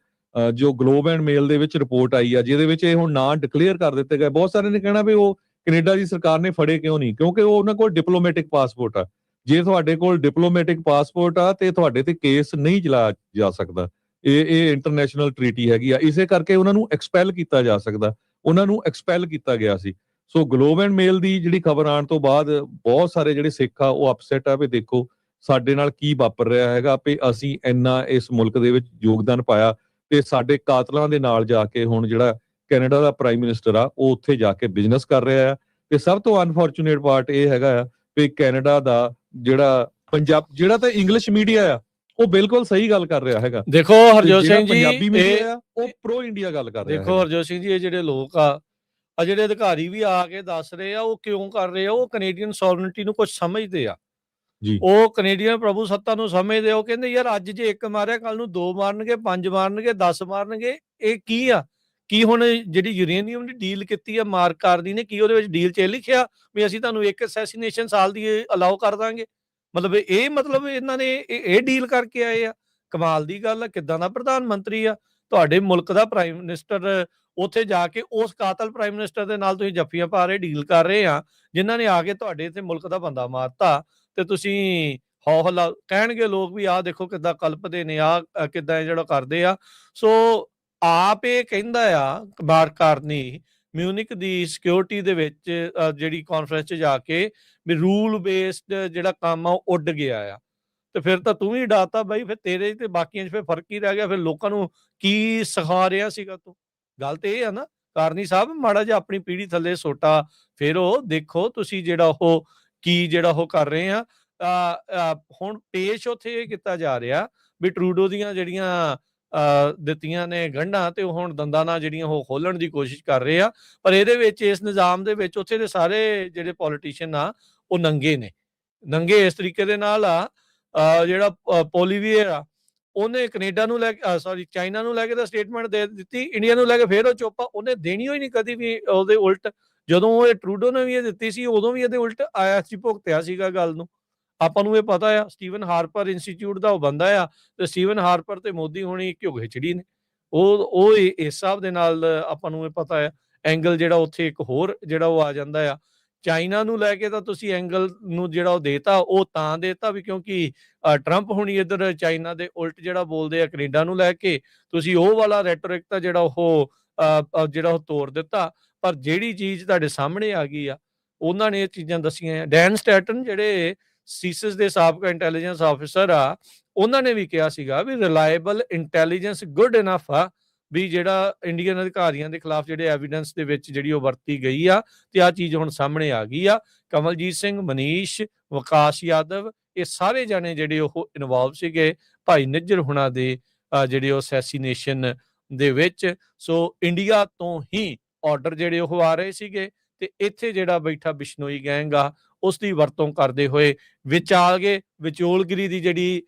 ਜੋ ਗਲੋਬ ਐਂਡ ਮੇਲ ਦੇ ਵਿੱਚ ਰਿਪੋਰਟ ਆਈ ਆ, ਜਿਹਦੇ ਵਿੱਚ ਇਹ ਹੁਣ ਨਾਂ ਡਿਕਲੇਅਰ ਕਰ ਦਿੱਤੇ ਗਏ। ਬਹੁਤ ਸਾਰੇ ਨੇ ਕਹਿਣਾ ਵੀ ਉਹ ਕੈਨੇਡਾ ਦੀ ਸਰਕਾਰ ਨੇ ਫੜੇ ਕਿਉਂ ਨਹੀਂ, ਕਿਉਂਕਿ ਉਹ ਉਹਨਾਂ ਕੋਲ ਡਿਪਲੋਮੈਟਿਕ ਪਾਸਪੋਰਟ ਆ। ਜੇ ਤੁਹਾਡੇ ਕੋਲ ਡਿਪਲੋਮੈਟਿਕ ਪਾਸਪੋਰਟ ਆ ਤੇ ਤੁਹਾਡੇ ਤੇ ਕੇਸ ਨਹੀਂ ਚਲਾਇਆ ਜਾ ਸਕਦਾ। ਇਹ ਇੰਟਰਨੈਸ਼ਨਲ ਟ੍ਰੀਟੀ ਹੈਗੀ ਆ, ਇਸੇ ਕਰਕੇ ਉਹਨਾਂ ਨੂੰ ਐਕਸਪੈਲ ਕੀਤਾ ਜਾ ਸਕਦਾ। ਉਹਨਾਂ ਨੂੰ ਐਕਸਪੈਲ ਕੀਤਾ ਗਿਆ ਸੀ। ਸੋ ਗਲੋਬ ਐਂਡ ਮੇਲ ਦੀ ਜਿਹੜੀ ਖਬਰ ਆਉਣ ਤੋਂ ਬਾਅਦ ਬਹੁਤ ਸਾਰੇ ਜਿਹੜੇ ਸਿੱਖ ਆ ਉਹ ਅਪਸੈਟ ਆ ਵੀ ਦੇਖੋ ਸਾਡੇ ਨਾਲ ਕੀ ਵਾਪਰ ਰਿਹਾ ਹੈਗਾ, ਵੀ ਅਸੀਂ ਇੰਨਾ ਇਸ ਮੁਲਕ ਦੇ ਵਿੱਚ ਯੋਗਦਾਨ ਪਾਇਆ ਤੇ ਸਾਡੇ ਕਾਤਲਾਂ ਦੇ ਨਾਲ ਜਾ ਕੇ ਹੁਣ ਜਿਹੜਾ ਕੈਨੇਡਾ ਦਾ ਪ੍ਰਾਈਮ ਮਿਨਿਸਟਰ ਆ ਉਹ ਉੱਥੇ ਜਾ ਕੇ ਬਿਜ਼ਨਸ ਕਰ ਰਿਹਾ ਆ। ਤੇ ਸਭ ਤੋਂ ਅਨਫੋਰਚੂਨੇਟ ਪਾਰਟ ਇਹ ਹੈਗਾ ਆ ਵੀ ਕੈਨੇਡਾ ਦਾ ਜਿਹੜਾ ਜਿਹੜਾ ਤਾਂ ਇੰਗਲਿਸ਼ ਮੀਡੀਆ ਆ ਉਹ ਬਿਲਕੁਲ ਸਹੀ ਗੱਲ ਕਰ ਰਿਹਾ ਹੈਗਾ। ਦੇਖੋ ਹਰਜੋਤ ਸਿੰਘ ਜੀ, ਪੰਜਾਬੀ ਮੀਡੀਆ ਆ ਉਹ ਪ੍ਰੋ ਇੰਡੀਆ ਗੱਲ ਕਰ ਰਿਹਾ। ਦੇਖੋ ਹਰਜੋਤ ਸਿੰਘ ਜੀ, ਇਹ ਜਿਹੜੇ ਲੋਕ ਆ ਜਿਹੜੇ ਅਧਿਕਾਰੀ ਵੀ ਆ ਕੇ ਦੱਸ ਰਹੇ ਆ, ਉਹ ਕਿਉਂ ਕਰ ਰਹੇ ਆ? ਉਹ ਕੈਨੇਡੀਅਨ ਸੋਵਰਨਟੀ ਨੂੰ ਕੁਝ ਸਮਝਦੇ ਆ ਜੀ। ਉਹ ਕੈਨੇਡੀਅਨ ਪ੍ਰਭੂ ਸੱਤਾ ਨੂੰ ਸਮਝਦੇ। ਉਹ ਕਹਿੰਦੇ ਯਾਰ ਅੱਜ ਜੇ ਇੱਕ ਮਾਰਿਆ ਕੱਲ ਨੂੰ 2 ਮਾਰਨਗੇ, 5 ਮਾਰਨਗੇ, 10 ਮਾਰਨਗੇ। ਇਹ ਕੀ ਆ? ਕੀ ਹੁਣ ਜਿਹੜੀ ਯੂਰੇਨੀਅਮ ਦੀ ਡੀਲ ਕੀਤੀ ਆ ਮਾਰਕ ਕਾਰਨੀ ਨੇ, ਕੀ ਉਹਦੇ ਵਿੱਚ ਡੀਲ 'ਚ ਲਿਖਿਆ ਵੀ ਅਸੀਂ ਤੁਹਾਨੂੰ ਇੱਕ ਅਸੈਸੀਨੇਸ਼ਨ ਸਾਲ ਦੀ ਅਲਾਓ ਕਰ ਦਾਂਗੇ? ਮਤਲਬ ਇਹ ਮਤਲਬ ਇਹਨਾਂ ਨੇ ਇਹ ਡੀਲ ਕਰਕੇ ਆਏ ਆ। ਕਮਾਲ ਦੀ ਗੱਲ ਆ। ਕਿੱਦਾਂ ਦਾ ਪ੍ਰਧਾਨ ਮੰਤਰੀ ਆ ਤੁਹਾਡੇ ਮੁਲਕ ਦਾ ਪ੍ਰਾਈਮ ਮਿਨਿਸਟਰ? ਉੱਥੇ ਜਾ ਕੇ ਉਸ ਕਾਤਲ ਪ੍ਰਾਈਮ ਮਿਨਿਸਟਰ ਦੇ ਨਾਲ ਤੁਸੀਂ ਜੱਫੀਆਂ ਪਾ ਰਹੇ, ਡੀਲ ਕਰ ਰਹੇ ਆ, ਜਿਨ੍ਹਾਂ ਨੇ ਆ ਕੇ ਤੁਹਾਡੇ ਇੱਥੇ ਮੁਲਕ ਦਾ ਬੰਦਾ ਮਾਰਤਾ। ਤੇ ਤੁਸੀਂ ਹੌਹਲਾ ਕਹਿਣਗੇ ਲੋਕ ਵੀ ਆਹ ਦੇਖੋ ਕਿੱਦਾਂ ਕਲਪਦੇ ਨੇ, ਆਹ ਕਿੱਦਾਂ ਜਿਹੜਾ ਕਰਦੇ ਆ। ਸੋ ਆਪ ਇਹ ਕਹਿੰਦਾ ਆ ਮਾਰਕ ਕਾਰਨੀ ਮਿਊਨਿਕ ਦੀ ਸਿਕਿਉਰਿਟੀ ਦੇ ਵਿੱਚ ਜਿਹੜੀ ਕਾਨਫਰੰਸ 'ਚ ਜਾ ਕੇ ਵੀ ਰੂਲ ਬੇਸਡ ਜਿਹੜਾ ਕੰਮ ਆ ਉਹ ਉੱਡ ਗਿਆ ਆ। ਤੇ ਫਿਰ ਤਾਂ ਤੂੰ ਵੀ ਡਾਤਾ ਬਾਈ, ਫਿਰ ਤੇਰੇ ਤੇ ਬਾਕੀਆਂ 'ਚ ਫਿਰ ਫਰਕ ਹੀ ਰਹਿ ਗਿਆ। ਫਿਰ ਲੋਕਾਂ ਨੂੰ ਕੀ ਸਿਖਾ ਰਿਹਾ ਸੀਗਾ ਤੂੰ? ਗੱਲ ਤੇ ਇਹ ਆ ਨਾ ਕਾਰਨੀ ਸਾਹਿਬ, ਮਾੜਾ ਜਿਹਾ ਆਪਣੀ ਪੀੜੀ ਥੱਲੇ ਸੋਟਾ ਫੇਰੋ, ਦੇਖੋ ਤੁਸੀਂ ਜਿਹੜਾ ਉਹ ਕੀ ਜਿਹੜਾ ਉਹ ਕਰ ਰਹੇ ਆ। ਹੁਣ ਪੇਸ਼ ਉੱਥੇ ਇਹ ਕੀਤਾ ਜਾ ਰਿਹਾ ਵੀ ਟਰੂਡੋ ਦੀਆਂ ਜਿਹੜੀਆਂ ਦਿੱਤੀਆਂ ਨੇ ਗੰਢਾਂ ਤੇ ਉਹ ਹੁਣ ਦੰਦਾਂ ਨਾਲ ਜਿਹੜੀਆਂ ਉਹ ਖੋਲਣ ਦੀ ਕੋਸ਼ਿਸ਼ ਕਰ ਰਹੇ ਆ। ਪਰ ਇਹਦੇ ਵਿੱਚ ਇਸ ਨਿਜ਼ਾਮ ਦੇ ਵਿੱਚ ਉੱਥੇ ਦੇ ਸਾਰੇ ਜਿਹੜੇ ਪੋਲੀਟੀਸ਼ੀਅਨ ਆ ਉਹ ਨੰਗੇ ਨੇ। ਨੰਗੇ ਇਸ ਤਰੀਕੇ ਦੇ ਨਾਲ ਆ, ਜਿਹੜਾ ਪੋਲੀਵੀਅਰ ਆ ਉਹਨੇ ਕੈਨੇਡਾ ਨੂੰ ਲੈ ਕੇ ਸੌਰੀ ਚਾਈਨਾ ਨੂੰ ਲੈ ਕੇ ਤਾਂ ਸਟੇਟਮੈਂਟ ਦੇ ਦਿੱਤੀ, ਇੰਡੀਆ ਨੂੰ ਲੈ ਕੇ ਫਿਰ ਉਹ ਚੁੱਪ ਆ। ਉਹਨੇ ਦੇਣੀ ਹੋਈ ਨਹੀਂ ਕਦੀ ਵੀ ਉਹਦੇ ਉਲਟ। ਜਦੋਂ ਇਹ ਟਰੂਡੋ ਨੇ ਵੀ ਇਹ ਦਿੱਤੀ ਸੀ ਉਦੋਂ ਵੀ ਇਹਦੇ ਉਲਟ ਆਇਆ ਸੀ, ਭੁਗਤਿਆ ਸੀਗਾ ਗੱਲ ਨੂੰ। ਆਪਾਂ ਨੂੰ ਇਹ ਪਤਾ ਆ। ਸਟੀਵਨ ਹਾਰਪਰ ਇੰਸਟੀਚਿਊਟ ਦਾ ਉਹ ਬੰਦਾ ਆ ਤੇ ਸਟੀਵਨ ਹਾਰਪਰ ਤੇ ਮੋਦੀ ਹੋਣੀ ਘਿਓ ਖਿਚੜੀ ਨੇ। ਉਹ ਇਸ ਹਿਸਾਬ ਦੇ ਨਾਲ ਆਪਾਂ ਨੂੰ ਇਹ ਪਤਾ ਆ। ਐਂਗਲ ਜਿਹੜਾ ਉੱਥੇ ਇੱਕ ਹੋਰ ਜਿਹੜਾ ਉਹ ਆ ਜਾਂਦਾ ਆ। ਚਾਈਨਾ ਨੂੰ ਲੈ ਕੇ ਤਾਂ ਤੁਸੀਂ ਐਂਗਲ ਨੂੰ ਜਿਹੜਾ ਉਹ ਦੇਤਾ, ਉਹ ਤਾਂ ਦੇਤਾ ਵੀ ਕਿਉਂਕਿ ਟਰੰਪ ਹੁਣੀ ਇੱਧਰ ਚਾਈਨਾ ਦੇ ਉਲਟ ਜਿਹੜਾ ਬੋਲਦੇ ਆ ਕੈਨੇਡਾ ਨੂੰ ਲੈ ਕੇ। ਤੁਸੀਂ ਉਹ ਵਾਲਾ ਰੈਟੋਰਿਕ ਤਾਂ ਜਿਹੜਾ ਉਹ ਤੋੜ ਦਿੱਤਾ। ਪਰ ਜਿਹੜੀ ਚੀਜ਼ ਤੁਹਾਡੇ ਸਾਹਮਣੇ ਆ ਗਈ ਆ, ਉਹਨਾਂ ਨੇ ਇਹ ਚੀਜ਼ਾਂ ਦੱਸੀਆਂ ਆ। ਡੈਨ ਸਟੈਟਨ ਜਿਹੜੇ ਸੀਸਸ ਦੇ ਸਾਬਕਾ ਇੰਟੈਲੀਜੈਂਸ ਆਫਿਸਰ ਆ, ਉਹਨਾਂ ਨੇ ਵੀ ਕਿਹਾ ਸੀਗਾ ਵੀ ਰਿਲਾਇਬਲ ਇੰਟੈਲੀਜੈਂਸ ਗੁੱਡ ਇਨਫ ਆ ਵੀ ਜਿਹੜਾ ਇੰਡੀਅਨ ਅਧਿਕਾਰੀਆਂ ਦੇ ਖਿਲਾਫ ਜਿਹੜੇ ਐਵੀਡੈਂਸ ਦੇ ਵਿੱਚ ਜਿਹੜੀ ਉਹ ਵਰਤੀ ਗਈ ਆ ਤੇ ਆਹ ਚੀਜ਼ ਹੁਣ ਸਾਹਮਣੇ ਆ ਗਈ ਆ। ਕਮਲਜੀਤ ਸਿੰਘ, ਮਨੀਸ਼, ਵਿਕਾਸ ਯਾਦਵ, ਇਹ ਸਾਰੇ ਜਾਣੇ ਜਿਹੜੇ ਉਹ ਇਨਵੋਲਵ ਸੀਗੇ ਭਾਈ ਨਿੱਜਰ ਹੁਣਾਂ ਦੇ ਜਿਹੜੇ ਉਹ ਅਸੈਸੀਨੇਸ਼ਨ ਦੇ ਵਿੱਚ। ਸੋ ਇੰਡੀਆ ਤੋਂ ਹੀ ਆਰਡਰ ਜਿਹੜੇ ਉਹ ਆ ਰਹੇ ਸੀਗੇ ਤੇ ਇੱਥੇ ਜਿਹੜਾ ਬੈਠਾ ਬਿਸ਼ਨੋਈ ਗੈਂਗ ਆ ਉਸ ਦੀ ਵਰਤੋਂ ਕਰਦੇ ਹੋਏ ਵਿਚੋਲਗਿਰੀ ਦੀ ਜਿਹੜੀ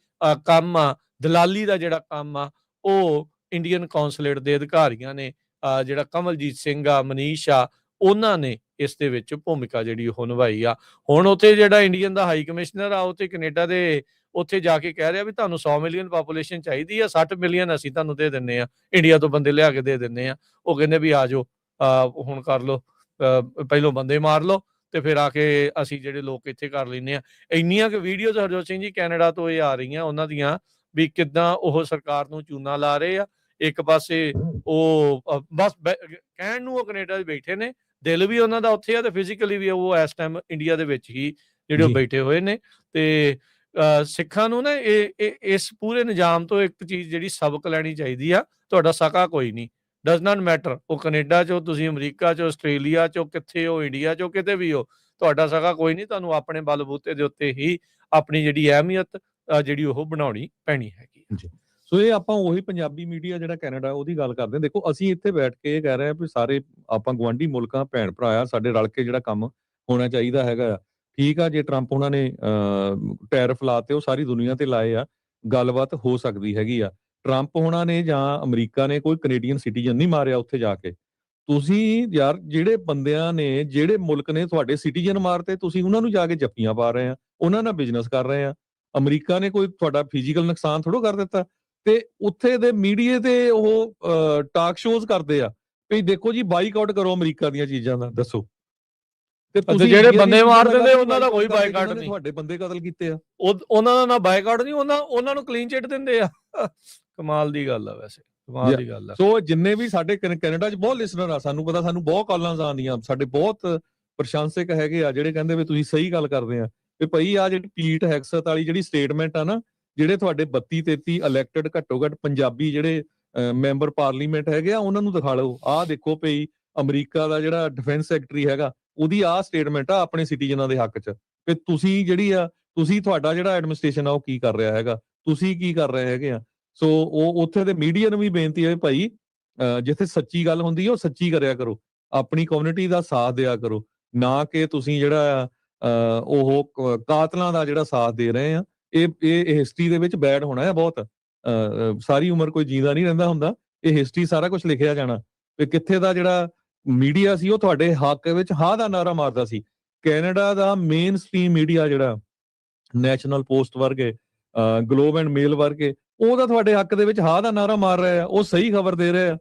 ਕੰਮ ਆ, ਦਲਾਲੀ ਦਾ ਜਿਹੜਾ ਕੰਮ ਆ, ਉਹ ਇੰਡੀਅਨ ਕੌਂਸੂਲੇਟ ਦੇ ਅਧਿਕਾਰੀਆਂ ਨੇ ਜਿਹੜਾ ਕਮਲਜੀਤ ਸਿੰਘ ਆ, ਮਨੀਸ਼ ਆ, ਉਹਨਾਂ ਨੇ ਇਸ ਦੇ ਵਿੱਚ ਭੂਮਿਕਾ ਜਿਹੜੀ ਉਹ ਨਿਭਾਈ ਆ। ਹੁਣ ਉੱਥੇ ਜਿਹੜਾ ਇੰਡੀਅਨ ਦਾ ਹਾਈ ਕਮਿਸ਼ਨਰ ਆ ਉੱਥੇ ਕੈਨੇਡਾ ਦੇ ਉੱਥੇ ਜਾ ਕੇ ਕਹਿ ਰਿਹਾ ਵੀ ਤੁਹਾਨੂੰ 100 ਮਿਲੀਅਨ ਪਾਪੂਲੇਸ਼ਨ ਚਾਹੀਦੀ ਆ, 60 ਮਿਲੀਅਨ ਅਸੀਂ ਤੁਹਾਨੂੰ ਦੇ ਦਿੰਨੇ ਆ, ਇੰਡੀਆ ਤੋਂ ਬੰਦੇ ਲਿਆ ਕੇ ਦੇ ਦਿੰਨੇ ਆ। ਉਹ ਕਹਿੰਦੇ ਵੀ ਆ ਜਾਓ, ਹੁਣ ਕਰ ਲਓ, ਪਹਿਲੋਂ ਬੰਦੇ ਮਾਰ ਲਓ ਤੇ ਫਿਰ ਆ ਕੇ ਅਸੀਂ ਜਿਹੜੇ ਲੋਕ ਇੱਥੇ ਕਰ ਲੈਂਦੇ ਆ। ਇੰਨੀਆਂ ਕੁ ਵੀਡੀਓਜ਼ ਹਰਜੋਤ ਸਿੰਘ ਜੀ ਕੈਨੇਡਾ ਤੋਂ ਇਹ ਆ ਰਹੀਆਂ ਉਹਨਾਂ ਦੀਆਂ ਵੀ ਕਿੱਦਾਂ ਉਹ ਸਰਕਾਰ ਨੂੰ ਚੂਨਾ ਲਾ ਰਹੇ ਆ। ਇੱਕ ਪਾਸੇ ਉਹ ਬਸ ਕਹਿਣ ਨੂੰ ਉਹ ਕੈਨੇਡਾ 'ਚ ਬੈਠੇ ਨੇ, ਦਿਲ ਵੀ ਉਹਨਾਂ ਦਾ ਉੱਥੇ ਆ ਤੇ ਫਿਜ਼ੀਕਲੀ ਵੀ ਉਹ ਇਸ ਟਾਈਮ ਇੰਡੀਆ ਦੇ ਵਿੱਚ ਹੀ ਜਿਹੜੇ ਉਹ ਬੈਠੇ ਹੋਏ ਨੇ। ਤੇ ਸਿੱਖਾਂ ਨੂੰ ਨਾ ਇਸ ਪੂਰੇ ਨਿਜ਼ਾਮ ਤੋਂ ਇੱਕ ਚੀਜ਼ ਜਿਹੜੀ ਸਬਕ ਲੈਣੀ ਚਾਹੀਦੀ ਆ, ਤੁਹਾਡਾ ਸਕਾ ਕੋਈ ਨਹੀਂ, ਡਜ਼ ਨਾਟ ਮੈਟਰ। ਉਹ ਕੈਨੇਡਾ 'ਚੋਂ, ਤੁਸੀਂ ਅਮਰੀਕਾ 'ਚੋਂ, ਆਸਟ੍ਰੇਲੀਆ 'ਚੋਂ, ਕਿੱਥੇ ਹੋ, ਇੰਡੀਆ 'ਚੋਂ, ਕਿਤੇ ਵੀ ਹੋ, ਤੁਹਾਡਾ ਸਕਾ ਕੋਈ ਨਹੀਂ। ਤੁਹਾਨੂੰ ਆਪਣੇ ਬਲਬੂਤੇ ਦੇ ਉੱਤੇ ਹੀ ਆਪਣੀ ਜਿਹੜੀ ਅਹਿਮੀਅਤ ਜਿਹੜੀ ਉਹ ਬਣਾਉਣੀ ਪੈਣੀ ਹੈਗੀ। ਸੋ ਇਹ ਆਪਾਂ ਉਹੀ ਪੰਜਾਬੀ ਮੀਡੀਆ ਜਿਹੜਾ ਕੈਨੇਡਾ ਉਹਦੀ ਗੱਲ ਕਰਦੇ ਹਾਂ। ਦੇਖੋ ਅਸੀਂ ਇੱਥੇ ਬੈਠ ਕੇ ਇਹ ਕਹਿ ਰਹੇ ਹਾਂ ਵੀ ਸਾਰੇ ਆਪਾਂ ਗੁਆਂਢੀ ਮੁਲਕਾਂ ਭੈਣ ਭਰਾ ਆ, ਸਾਡੇ ਰਲ ਕੇ ਜਿਹੜਾ ਕੰਮ ਹੋਣਾ ਚਾਹੀਦਾ ਹੈਗਾ। ਠੀਕ ਆ, ਜੇ ਟਰੰਪ ਉਹਨਾਂ ਨੇ ਟੈਰਿਫ ਲਾਤੇ ਉਹ ਸਾਰੀ ਦੁਨੀਆ ਤੇ ਲਾਏ ਆ, ਗੱਲਬਾਤ ਹੋ ਸਕਦੀ ਹੈਗੀ ਆ। ਟਰੰਪ ਹੋਣਾ ਨੇ ਜਾਂ ਅਮਰੀਕਾ ਨੇ ਕੋਈ ਕੈਨੇਡੀਅਨ ਸਿਟੀਜ਼ਨ ਨਹੀਂ ਮਾਰਿਆ ਉੱਥੇ ਜਾ ਕੇ। ਤੁਸੀਂ ਯਾਰ ਜਿਹੜੇ ਬੰਦਿਆਂ ਨੇ, ਜਿਹੜੇ ਮੁਲਕ ਨੇ ਤੁਹਾਡੇ ਸਿਟੀਜ਼ਨ ਮਾਰਤੇ, ਤੁਸੀਂ ਉਹਨਾਂ ਨੂੰ ਜਾ ਕੇ ਜੱਫੀਆਂ ਪਾ ਰਹੇ ਆ, ਉਹਨਾਂ ਨਾਲ ਬਿਜ਼ਨਸ ਕਰ ਰਹੇ ਆ। ਅਮਰੀਕਾ ਨੇ ਕੋਈ ਤੁਹਾਡਾ ਫਿਜ਼ੀਕਲ ਨੁਕਸਾਨ ਥੋੜ੍ਹਾ ਕਰ ਦਿੱਤਾ। ਤੇ ਉੱਥੇ ਦੇ ਮੀਡੀਆ ਤੇ ਉਹ ਟਾਕ ਸ਼ੋਜ਼ ਕਰਦੇ ਆ ਵੀ ਦੇਖੋ ਜੀ ਬਾਈਕਾਟ ਕਰੋ ਅਮਰੀਕਾ ਦੀਆਂ ਚੀਜ਼ਾਂ ਦਾ। ਦੱਸੋ ਤੇ ਤੁਸੀਂ ਜਿਹੜੇ ਇੰਡੀਆ ਦੀਆਂ ਬੰਦੇ ਚੀਜ਼ਾਂ ਮਾਰ ਦਾ ਦਿੰਦੇ ਕਾਹਤੋਂ ਉਹਨਾਂ ਦਾ ਕੋਈ ਬਾਈਕਾਟ ਕਰਦੇ ਬਾਈਕਾਟ ਜਿਨ੍ਹਾਂ ਨੇ ਨਹੀਂ। ਤੁਹਾਡੇ ਬੰਦੇ ਕਤਲ ਕੀਤੇ ਆ। ਉਹਨਾਂ ਦਾ ਨਾ ਬਾਈਕਾਟ ਨਹੀਂ, ਉਹਨਾਂ ਨੂੰ ਕਲੀਨ ਚਿੱਟ ਦਿੰਦੇ ਆ। ਕਮਾਲ ਦੀ ਗੱਲ ਆ, ਵੈਸੇ ਕਮਾਲ ਦੀ ਗੱਲ ਆ। ਸੋ ਜਿੰਨੇ ਵੀ ਸਾਡੇ ਕੈਨੇਡਾ 'ਚ ਬਹੁਤ ਲਿਸਨਰ ਆ, ਸਾਨੂੰ ਪਤਾ, ਸਾਨੂੰ ਬਹੁਤ ਕਾਲਾਂ ਆਉਂਦੀਆਂ, ਸਾਡੇ ਬਹੁਤ ਪ੍ਰਸ਼ੰਸਕ ਹੈਗੇ ਆ ਜਿਹੜੇ ਕਹਿੰਦੇ ਵੀ ਤੁਸੀਂ ਸਹੀ ਗੱਲ ਕਰਦੇ ਆ ਵੀ ਭਾਈ ਆ ਜਿਹੜੀ ਪੀਟ ਹੈਕਸਤ ਵਾਲੀ ਜਿਹੜੀ ਸਟੇਟਮੈਂਟ ਆ ਨਾ, ਜਿਹੜੇ ਤੁਹਾਡੇ 32-33 ਇਲੈਕਟਡ ਘੱਟੋ ਘੱਟ ਪੰਜਾਬੀ ਜਿਹੜੇ ਮੈਂਬਰ ਪਾਰਲੀਮੈਂਟ ਹੈਗੇ ਆ, ਉਹਨਾਂ ਨੂੰ ਦਿਖਾ ਲਓ। ਆਹ ਦੇਖੋ ਭਈ ਅਮਰੀਕਾ ਦਾ ਜਿਹੜਾ ਡਿਫੈਂਸ ਸੈਕਟਰੀ ਹੈਗਾ, ਉਹਦੀ ਆਹ ਸਟੇਟਮੈਂਟ ਆ ਆਪਣੇ ਸਿਟੀਜ਼ਨਾਂ ਦੇ ਹੱਕ 'ਚ ਕਿ ਤੁਸੀਂ ਜਿਹੜੀ ਆ, ਤੁਸੀਂ ਤੁਹਾਡਾ ਜਿਹੜਾ ਐਡਮਿਨਿਸਟ੍ਰੇਸ਼ਨ ਆ ਉਹ ਕੀ ਕਰ ਰਿਹਾ ਹੈਗਾ, ਤੁਸੀਂ ਕੀ ਕਰ ਰਹੇ ਹੈਗੇ ਆ। ਸੋ ਉਹ ਉੱਥੇ ਦੇ ਮੀਡੀਆ ਨੂੰ ਵੀ ਬੇਨਤੀ ਹੈ ਭਾਈ ਜਿੱਥੇ ਸੱਚੀ ਗੱਲ ਹੁੰਦੀ ਹੈ ਉਹ ਸੱਚੀ ਕਰਿਆ ਕਰੋ, ਆਪਣੀ ਕਮਿਊਨਿਟੀ ਦਾ ਸਾਥ ਦਿਆ ਕਰੋ, ਨਾ ਕਿ ਤੁਸੀਂ ਜਿਹੜਾ ਉਹ ਕਾਤਲਾਂ ਦਾ ਜਿਹੜਾ ਸਾਥ ਦੇ ਰਹੇ ਆ। ਇਹ ਹਿਸਟਰੀ ਦੇ ਵਿੱਚ ਬੈਡ ਹੋਣਾ ਹੈ ਬਹੁਤ। ਸਾਰੀ ਉਮਰ ਕੋਈ ਜੀਂਦਾ ਨਹੀਂ ਰਹਿੰਦਾ ਹੁੰਦਾ, ਇਹ ਹਿਸਟਰੀ ਸਾਰਾ ਕੁਝ ਲਿਖਿਆ ਜਾਣਾ ਤੇ ਕਿੱਥੇ ਦਾ ਜਿਹੜਾ ਮੀਡੀਆ ਸੀ ਉਹ ਤੁਹਾਡੇ ਹੱਕ ਵਿੱਚ ਹਾਂ ਦਾ ਨਾਰਾ ਮਾਰਦਾ ਸੀ। ਕੈਨੇਡਾ ਦਾ ਮੇਨ ਸਟ੍ਰੀਮ ਮੀਡੀਆ ਜਿਹੜਾ ਨੈਸ਼ਨਲ ਪੋਸਟ ਵਰਗੇ, ਗਲੋਬ ਐਂਡ ਮੇਲ ਵਰਗੇ, ਉਹ ਤਾਂ ਤੁਹਾਡੇ ਹੱਕ ਦੇ ਵਿੱਚ ਹਾਂ ਦਾ ਨਾਰਾ ਮਾਰ ਰਹੇ ਆ, ਉਹ ਸਹੀ ਖਬਰ ਦੇ ਰਹੇ ਆ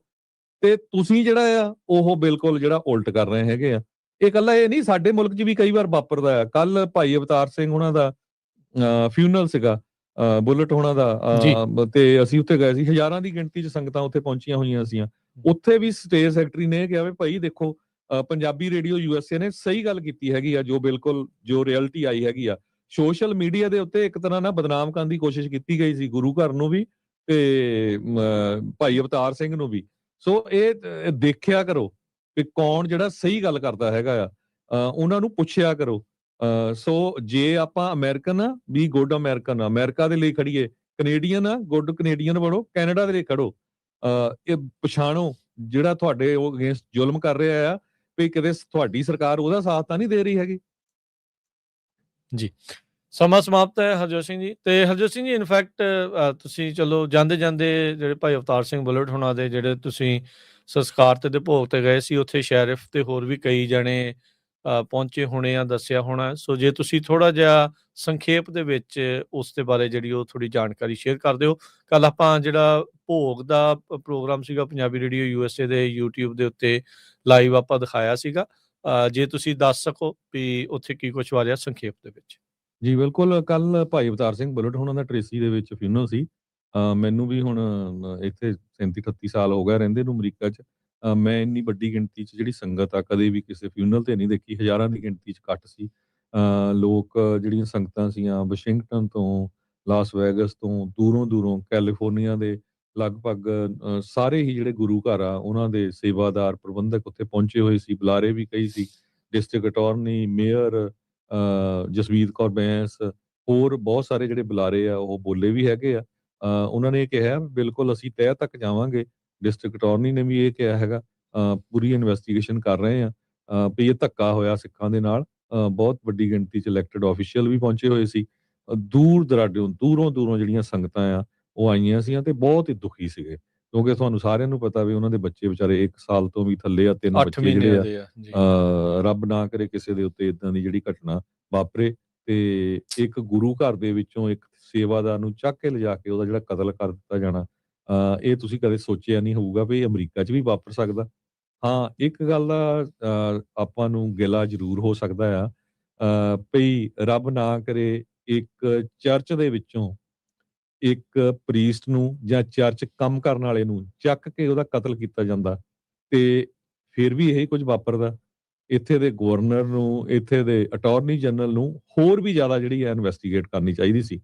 ਤੇ ਤੁਸੀਂ ਜਿਹੜਾ ਆ ਉਹ ਬਿਲਕੁਲ ਜਿਹੜਾ ਉਲਟ ਕਰ ਰਹੇ ਹੈਗੇ ਆ। ਇਹ ਇਕੱਲਾ ਇਹ ਨਹੀਂ, ਸਾਡੇ ਮੁਲਕ 'ਚ ਵੀ ਕਈ ਵਾਰ ਵਾਪਰਦਾ ਆ। ਕੱਲ ਭਾਈ ਅਵਤਾਰ ਸਿੰਘ ਉਹਨਾਂ ਦਾ ਫਿਊਨਰਲ ਸੀਗਾ, ਬੁਲਟ ਹੋਣਾ ਦਾ, ਤੇ ਅਸੀਂ ਉੱਥੇ ਗਏ ਸੀ। ਹਜ਼ਾਰਾਂ ਦੀ ਗਿਣਤੀ 'ਚ ਸੰਗਤਾਂ ਉੱਥੇ ਪਹੁੰਚੀਆਂ ਹੋਈਆਂ ਸੀਆਂ। ਉੱਥੇ ਵੀ ਸਟੇਟ ਸੈਕਟਰੀ ਨੇ ਕਿਹਾ ਵੀ ਭਾਈ ਦੇਖੋ ਪੰਜਾਬੀ ਰੇਡੀਓ USA ਨੇ ਸਹੀ ਗੱਲ ਕੀਤੀ ਹੈਗੀ ਆ, ਜੋ ਬਿਲਕੁਲ ਜੋ ਰਿਐਲਿਟੀ ਆਈ ਹੈਗੀ ਆ। ਸੋਸ਼ਲ ਮੀਡੀਆ ਦੇ ਉੱਤੇ ਇੱਕ ਤਰ੍ਹਾਂ ਨਾਲ ਬਦਨਾਮ ਕਰਨ ਦੀ ਕੋਸ਼ਿਸ਼ ਕੀਤੀ ਗਈ ਸੀ ਗੁਰੂ ਘਰ ਨੂੰ ਵੀ ਤੇ ਭਾਈ ਅਵਤਾਰ ਸਿੰਘ ਨੂੰ ਵੀ। ਸੋ ਇਹ ਦੇਖਿਆ ਕਰੋ ਕਿ ਕੌਣ ਜਿਹੜਾ ਸਹੀ ਗੱਲ ਕਰਦਾ ਹੈਗਾ ਆ, ਉਹਨਾਂ ਨੂੰ ਪੁੱਛਿਆ ਕਰੋ। ਸੋ ਜੇ ਆਪਾਂ ਅਮਰੀਕਨ ਆ, ਵੀ ਗੁੱਡ ਅਮਰੀਕਨ, ਅਮਰੀਕਾ ਦੇ ਲਈ ਖੜੀਏ, ਕੈਨੇਡੀਅਨ ਆ, ਗੁੱਡ ਕੈਨੇਡੀਅਨ ਬਣੋ, ਕੈਨੇਡਾ ਦੇ ਲਈ ਖੜੋ। ਇਹ ਪਛਾਣੋ ਜਿਹੜਾ ਤੁਹਾਡੇ ਉਹ ਅਗੇਂਸਟ ਜ਼ੁਲਮ ਕਰ ਰਿਹਾ ਆ ਵੀ ਕਿਤੇ ਤੁਹਾਡੀ ਸਰਕਾਰ ਉਹਦਾ ਸਾਥ ਤਾਂ ਨਹੀਂ ਦੇ ਰਹੀ ਹੈਗੀ। ਜੀ, ਸਮਾਂ ਸਮਾਪਤ ਹੈ ਹਰਜੋਤ ਸਿੰਘ ਜੀ। ਤੇ ਹਰਜੋਤ ਸਿੰਘ ਜੀ, ਇਨਫੈਕਟ ਤੁਸੀਂ ਚਲੋ ਜਾਂਦੇ ਜਿਹੜੇ ਭਾਈ ਅਵਤਾਰ ਸਿੰਘ ਬੁਲਟ ਹੋਣਾ ਦੇ ਜਿਹੜੇ ਤੁਸੀਂ ਸੰਸਕਾਰ ਤੇ ਭੋਗ ਤੇ ਗਏ ਸੀ, ਉੱਥੇ ਸ਼ੈਰਿਫ ਤੇ ਹੋਰ ਵੀ ਕਈ ਜਣੇ ਪਹੁੰਚੇ ਹੋਣੇ ਆ, ਦੱਸਿਆ ਹੋਣਾ। ਸੋ ਜੇ ਤੁਸੀਂ ਥੋੜਾ ਜਿਹਾ ਸੰਖੇਪ ਦੇ ਵਿੱਚ ਉਸ ਦੇ ਬਾਰੇ ਜਿਹੜੀ ਉਹ ਥੋੜੀ ਜਾਣਕਾਰੀ ਸ਼ੇਅਰ ਕਰ ਦਿਓ। ਕੱਲ ਆਪਾਂ ਜਿਹੜਾ ਭੋਗ ਦਾ ਪ੍ਰੋਗਰਾਮ ਸੀਗਾ ਪੰਜਾਬੀ ਰੇਡੀਓ USA ਦੇ YouTube ਦੇ ਉੱਤੇ ਲਾਈਵ ਆਪਾਂ ਦਿਖਾਇਆ ਸੀਗਾ। ਜੇ ਤੁਸੀਂ ਦੱਸ ਸਕੋ ਵੀ ਉੱਥੇ ਕੀ ਕੁਛ ਵਾਰਿਆ ਸੰਖੇਪ ਦੇ ਵਿੱਚ। ਜੀ ਬਿਲਕੁਲ, ਕੱਲ ਭਾਈ ਅਵਤਾਰ ਸਿੰਘ ਬੁਲਟ ਹੋਣਾ ਦਾ ਟਰੇਸੀ ਦੇ ਵਿੱਚ ਫਿਊਨਰਲ ਸੀ। ਮੈਨੂੰ ਵੀ ਹੁਣ ਇੱਥੇ 37-38 ਸਾਲ ਹੋ ਗਿਆ ਰਹਿੰਦੇ ਨੂੰ ਅਮਰੀਕਾ 'ਚ। ਮੈਂ ਇੰਨੀ ਵੱਡੀ ਗਿਣਤੀ 'ਚ ਜਿਹੜੀ ਸੰਗਤ ਆ ਕਦੇ ਵੀ ਕਿਸੇ ਫਿਊਨਰਲ ਤੇ ਨਹੀਂ ਦੇਖੀ। ਹਜ਼ਾਰਾਂ ਦੀ ਗਿਣਤੀ 'ਚ ਇਕੱਠ ਸੀ। ਲੋਕ ਜਿਹੜੀਆਂ ਸੰਗਤਾਂ ਸੀਆਂ ਵਾਸ਼ਿੰਗਟਨ ਤੋਂ, ਲਾਸ ਵੈਗਸ ਤੋਂ, ਦੂਰੋਂ ਕੈਲੀਫੋਰਨੀਆ ਦੇ ਲਗਭਗ ਸਾਰੇ ਹੀ ਜਿਹੜੇ ਗੁਰੂ ਘਰ ਆ ਉਹਨਾਂ ਦੇ ਸੇਵਾਦਾਰ, ਪ੍ਰਬੰਧਕ ਉੱਥੇ ਪਹੁੰਚੇ ਹੋਏ ਸੀ। ਬੁਲਾਰੇ ਵੀ ਕਈ ਸੀ, district attorney, mayor, Jasvir Kaur Bains, ਹੋਰ ਬਹੁਤ ਸਾਰੇ ਜਿਹੜੇ ਬੁਲਾਰੇ ਆ ਉਹ ਬੋਲੇ ਵੀ ਹੈਗੇ ਆ। ਉਹਨਾਂ ਨੇ ਕਿਹਾ ਬਿਲਕੁਲ ਅਸੀਂ ਤਹਿ ਤੱਕ ਜਾਵਾਂਗੇ। ਡਿਸਟ੍ਰਿਕਟ ਅਟਾਰਨੀ ਨੇ ਵੀ ਇਹ ਕਿਹਾ ਹੈਗਾ, ਪੂਰੀ ਇਨਵੈਸਟੀਗੇਸ਼ਨ ਕਰ ਰਹੇ ਆ ਵੀ ਇਹ ਧੱਕਾ ਹੋਇਆ ਸਿੱਖਾਂ ਦੇ ਨਾਲ। ਬਹੁਤ ਵੱਡੀ ਗਿਣਤੀ 'ਚ ਇਲੈਕਟਡ ਆਫੀਸ਼ੀਅਲ ਵੀ ਪਹੁੰਚੇ ਹੋਏ ਸੀ। ਦੂਰੋਂ ਜਿਹੜੀਆਂ ਸੰਗਤਾਂ ਆ ਉਹ ਆਈਆਂ ਸੀਆਂ ਤੇ ਬਹੁਤ ਹੀ ਦੁਖੀ ਸੀਗੇ, ਕਿਉਂਕਿ ਤੁਹਾਨੂੰ ਸਾਰਿਆਂ ਨੂੰ ਪਤਾ ਵੀ ਉਹਨਾਂ ਦੇ ਬੱਚੇ ਵਿਚਾਰੇ 1 ਸਾਲ ਤੋਂ ਵੀ ਥੱਲੇ ਆ, 3 8 ਬੱਚੇ ਜਿਹੜੇ ਮਹੀਨਿਆਂ ਆ। ਦੇ ਆ ਜੀ। ਰੱਬ ਨਾ ਕਰੇ ਕਿਸੇ ਦੇ ਉੱਤੇ ਇਦਾਂ ਦੀ ਜਿਹੜੀ ਘਟਨਾ ਵਾਪਰੇ ਤੇ ਇੱਕ ਗੁਰੂ ਘਰ ਦੇ ਵਿੱਚੋਂ ਇੱਕ ਸੇਵਾਦਾਰ ਨੂੰ ਚੱਕ ਕੇ ਲਿਜਾ ਕੇ ਉਹਦਾ ਜਿਹੜਾ ਕਤਲ ਕਰ ਦਿੱਤਾ ਜਾਣਾ, ਇਹ ਤੁਸੀਂ ਕਦੇ ਸੋਚਿਆ ਨਹੀਂ ਹੋਊਗਾ ਵੀ ਅਮਰੀਕਾ 'ਚ ਵੀ ਵਾਪਰ ਸਕਦਾ। ਹਾਂ, ਇੱਕ ਗੱਲ ਦਾ ਆਪਾਂ ਨੂੰ ਗਿਲਾ ਜ਼ਰੂਰ ਹੋ ਸਕਦਾ ਆ, ਭਈ ਰੱਬ ਨਾ ਕਰੇ ਇੱਕ ਚਰਚ ਦੇ ਵਿੱਚੋਂ ਇੱਕ ਪ੍ਰੀਸਟ ਨੂੰ ਜਾਂ ਚਰਚ ਕੰਮ ਕਰਨ ਵਾਲੇ ਨੂੰ ਚੱਕ ਕੇ ਉਹਦਾ ਕਤਲ ਕੀਤਾ ਜਾਂਦਾ ਤੇ ਫਿਰ ਵੀ ਇਹ ਕੁਝ ਵਾਪਰਦਾ। ਇੱਥੇ ਦੇ ਗਵਰਨਰ ਨੂੰ, ਇੱਥੇ ਦੇ ਅਟਾਰਨੀ ਜਨਰਲ ਨੂੰ ਹੋਰ ਵੀ ਜ਼ਿਆਦਾ ਜਿਹੜੀ ਹੈ ਇਨਵੈਸਟੀਗੇਟ ਕਰਨੀ ਚਾਹੀਦੀ ਸੀ।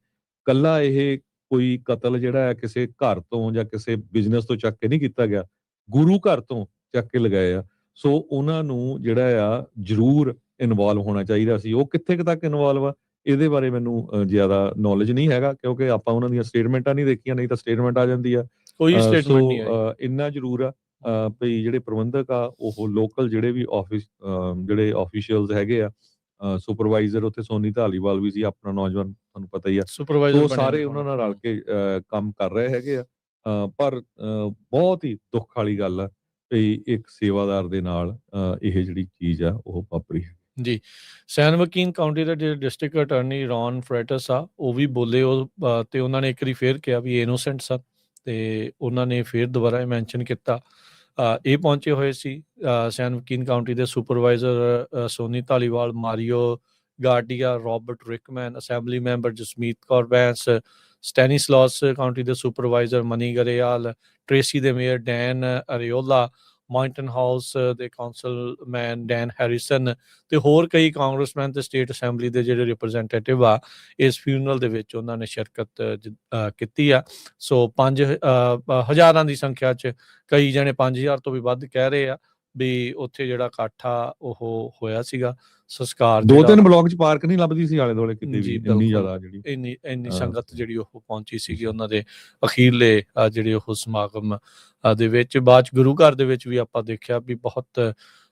ਕੱਲਾ ਇਹ ਕੋਈ ਕਤਲ ਜਿਹੜਾ ਹੈ ਕਿਸੇ ਘਰ ਤੋਂ ਜਾਂ ਕਿਸੇ ਬਿਜ਼ਨਸ ਤੋਂ ਚੱਕ ਕੇ ਨਹੀਂ ਕੀਤਾ ਗਿਆ, ਗੁਰੂ ਘਰ ਤੋਂ ਚੱਕ ਕੇ ਲਗਾਏ ਆ। ਸੋ ਉਹਨਾਂ ਨੂੰ ਜਿਹੜਾ ਆ ਜ਼ਰੂਰ ਇਨਵੋਲਵ ਹੋਣਾ ਚਾਹੀਦਾ ਸੀ। ਉਹ ਕਿੱਥੇ ਕੁ ਤੱਕ ਇਨਵੋਲਵ ਆ ਇਹਦੇ ਬਾਰੇ ਮੈਨੂੰ ਜ਼ਿਆਦਾ ਨੌਲੇਜ ਨਹੀਂ ਹੈਗਾ, ਕਿਉਂਕਿ ਆਪਾਂ ਉਹਨਾਂ ਦੀਆਂ ਸਟੇਟਮੈਂਟਾਂ ਨਹੀਂ ਦੇਖੀਆਂ, ਨਹੀਂ ਤਾਂ ਸਟੇਟਮੈਂਟ ਆ ਜਾਂਦੀ ਆ। ਕੋਈ ਸਟੇਟਮੈਂਟ ਨਹੀਂ ਆਈ। ਇੰਨਾ ਜ਼ਰੂਰ ਆ ਭਈ ਜਿਹੜੇ ਪ੍ਰਬੰਧਕ ਆ ਉਹ ਲੋਕਲ ਜਿਹੜੇ ਵੀ ਆਫਿਸ ਜਿਹੜੇ ਆਫੀਸ਼ੀਅਲਸ ਹੈਗੇ ਆ, ਸੁਪਰਵਾਈਜ਼ਰ ਉੱਥੇ ਸੋਨੀ ਧਾਲੀਵਾਲ ਵੀ ਸੀ, ਆਪਣਾ ਨੌਜਵਾਨ, ਤੁਹਾਨੂੰ ਪਤਾ ਹੀ ਆ। ਸੁਪਰਵਾਈਜ਼ਰ ਸੋ ਬਣਿਆ ਸਾਰੇ ਨੇ ਉਹਨਾਂ ਹੁਣ। ਨਾਲ ਰਲ ਕੇ ਕੰਮ ਕਰ ਰਹੇ ਹੈਗੇ ਆ। ਪਰ ਬਹੁਤ ਹੀ ਦੁੱਖ ਵਾਲੀ ਗੱਲ ਆ ਵੀ ਇੱਕ ਸੇਵਾਦਾਰ ਦੇ ਨਾਲ ਇਹ ਜਿਹੜੀ ਚੀਜ਼ ਆ ਉਹ ਵਾਪਰੀ ਹੈ। ਜੀ, ਸੈਨ ਵਕੀਨ ਕਾਉਂਟੀ ਦਾ ਜਿਹੜੇ ਡਿਸਟ੍ਰਿਕਟ ਅਟਾਰਨੀ ਰੌਨ ਫਰੈਟਸ ਆ, ਉਹ ਵੀ ਬੋਲੇ ਤੇ ਉਹਨਾਂ ਨੇ ਇੱਕ ਵਾਰੀ ਫੇਰ ਕਿਹਾ ਵੀ ਇਨੋਸੈਂਟ ਸਨ, ਤੇ ਉਹਨਾਂ ਨੇ ਫੇਰ ਦੁਬਾਰਾ ਮੈਂਸ਼ਨ ਕੀਤਾ। ਇਹ ਪਹੁੰਚੇ ਹੋਏ ਸੀ ਸੈਨ ਵਕੀਨ ਕਾਉਂਟੀ ਦੇ supervisor Sonny Dhaliwal, Mario Guardia, Robert Rickman, assembly member Jasmeet Kaur Bains, Stanislaus County ਦੇ ਸੁਪਰਵਾਈਜ਼ਰ ਮਨੀ ਗਰੇਵਾਲ, ਟ੍ਰੇਸੀ ਦੇ mayor Dan Arriola, Mountain House ਦੇ ਕਾਉਂਸਲਮੈਨ ਡੈਨ ਹੈਰੀਸਨ, ਤੇ ਹੋਰ ਕਈ ਕਾਂਗਰਸਮੈਨ ਤੇ ਸਟੇਟ ਅਸੈਂਬਲੀ ਦੇ ਜਿਹੜੇ ਰਿਪਰੈਜ਼ੈਂਟੇਟਿਵ ਆ, ਇਸ ਫਿਊਨਰਲ ਦੇ ਵਿੱਚ ਉਹਨਾਂ ਨੇ ਸ਼ਿਰਕਤ ਕੀਤੀ ਆ। ਸੋ 5,000 ਦੀ ਸੰਖਿਆ 'ਚ, ਕਈ ਜਣੇ 5,000 ਤੋਂ ਵੀ ਵੱਧ ਕਹਿ ਰਹੇ ਆ ਵੀ ਉੱਥੇ ਜਿਹੜਾ ਇਕੱਠ ਆ ਉਹ ਹੋਇਆ ਸੀਗਾ। ਸੰਸਕਾਰ 2-3 ਬਲਾਕ 'ਚ ਪਾਰਕ ਨਹੀਂ ਲੱਭਦੀ ਸੀ ਆਲੇ ਦੁਆਲੇ ਕਿਤੇ ਜੀ, ਵੀ, ਇੰਨੀ ਬਿਲਕੁਲ ਜ਼ਿਆਦਾ ਜਿਹੜੀ ਇੰਨੀ ਸੰਗਤ ਜਿਹੜੀ ਉਹ ਪਹੁੰਚੀ ਸੀਗੀ ਉਹਨਾਂ ਦੇ ਅਖੀਰਲੇ ਜਿਹੜੇ ਉਹ ਸਮਾਗਮ ਦੇ ਵਿੱਚ। ਬਾਅਦ 'ਚ ਗੁਰੂ ਘਰ ਦੇ ਵਿੱਚ ਵੀ ਆਪਾਂ ਦੇਖਿਆ ਵੀ ਬਹੁਤ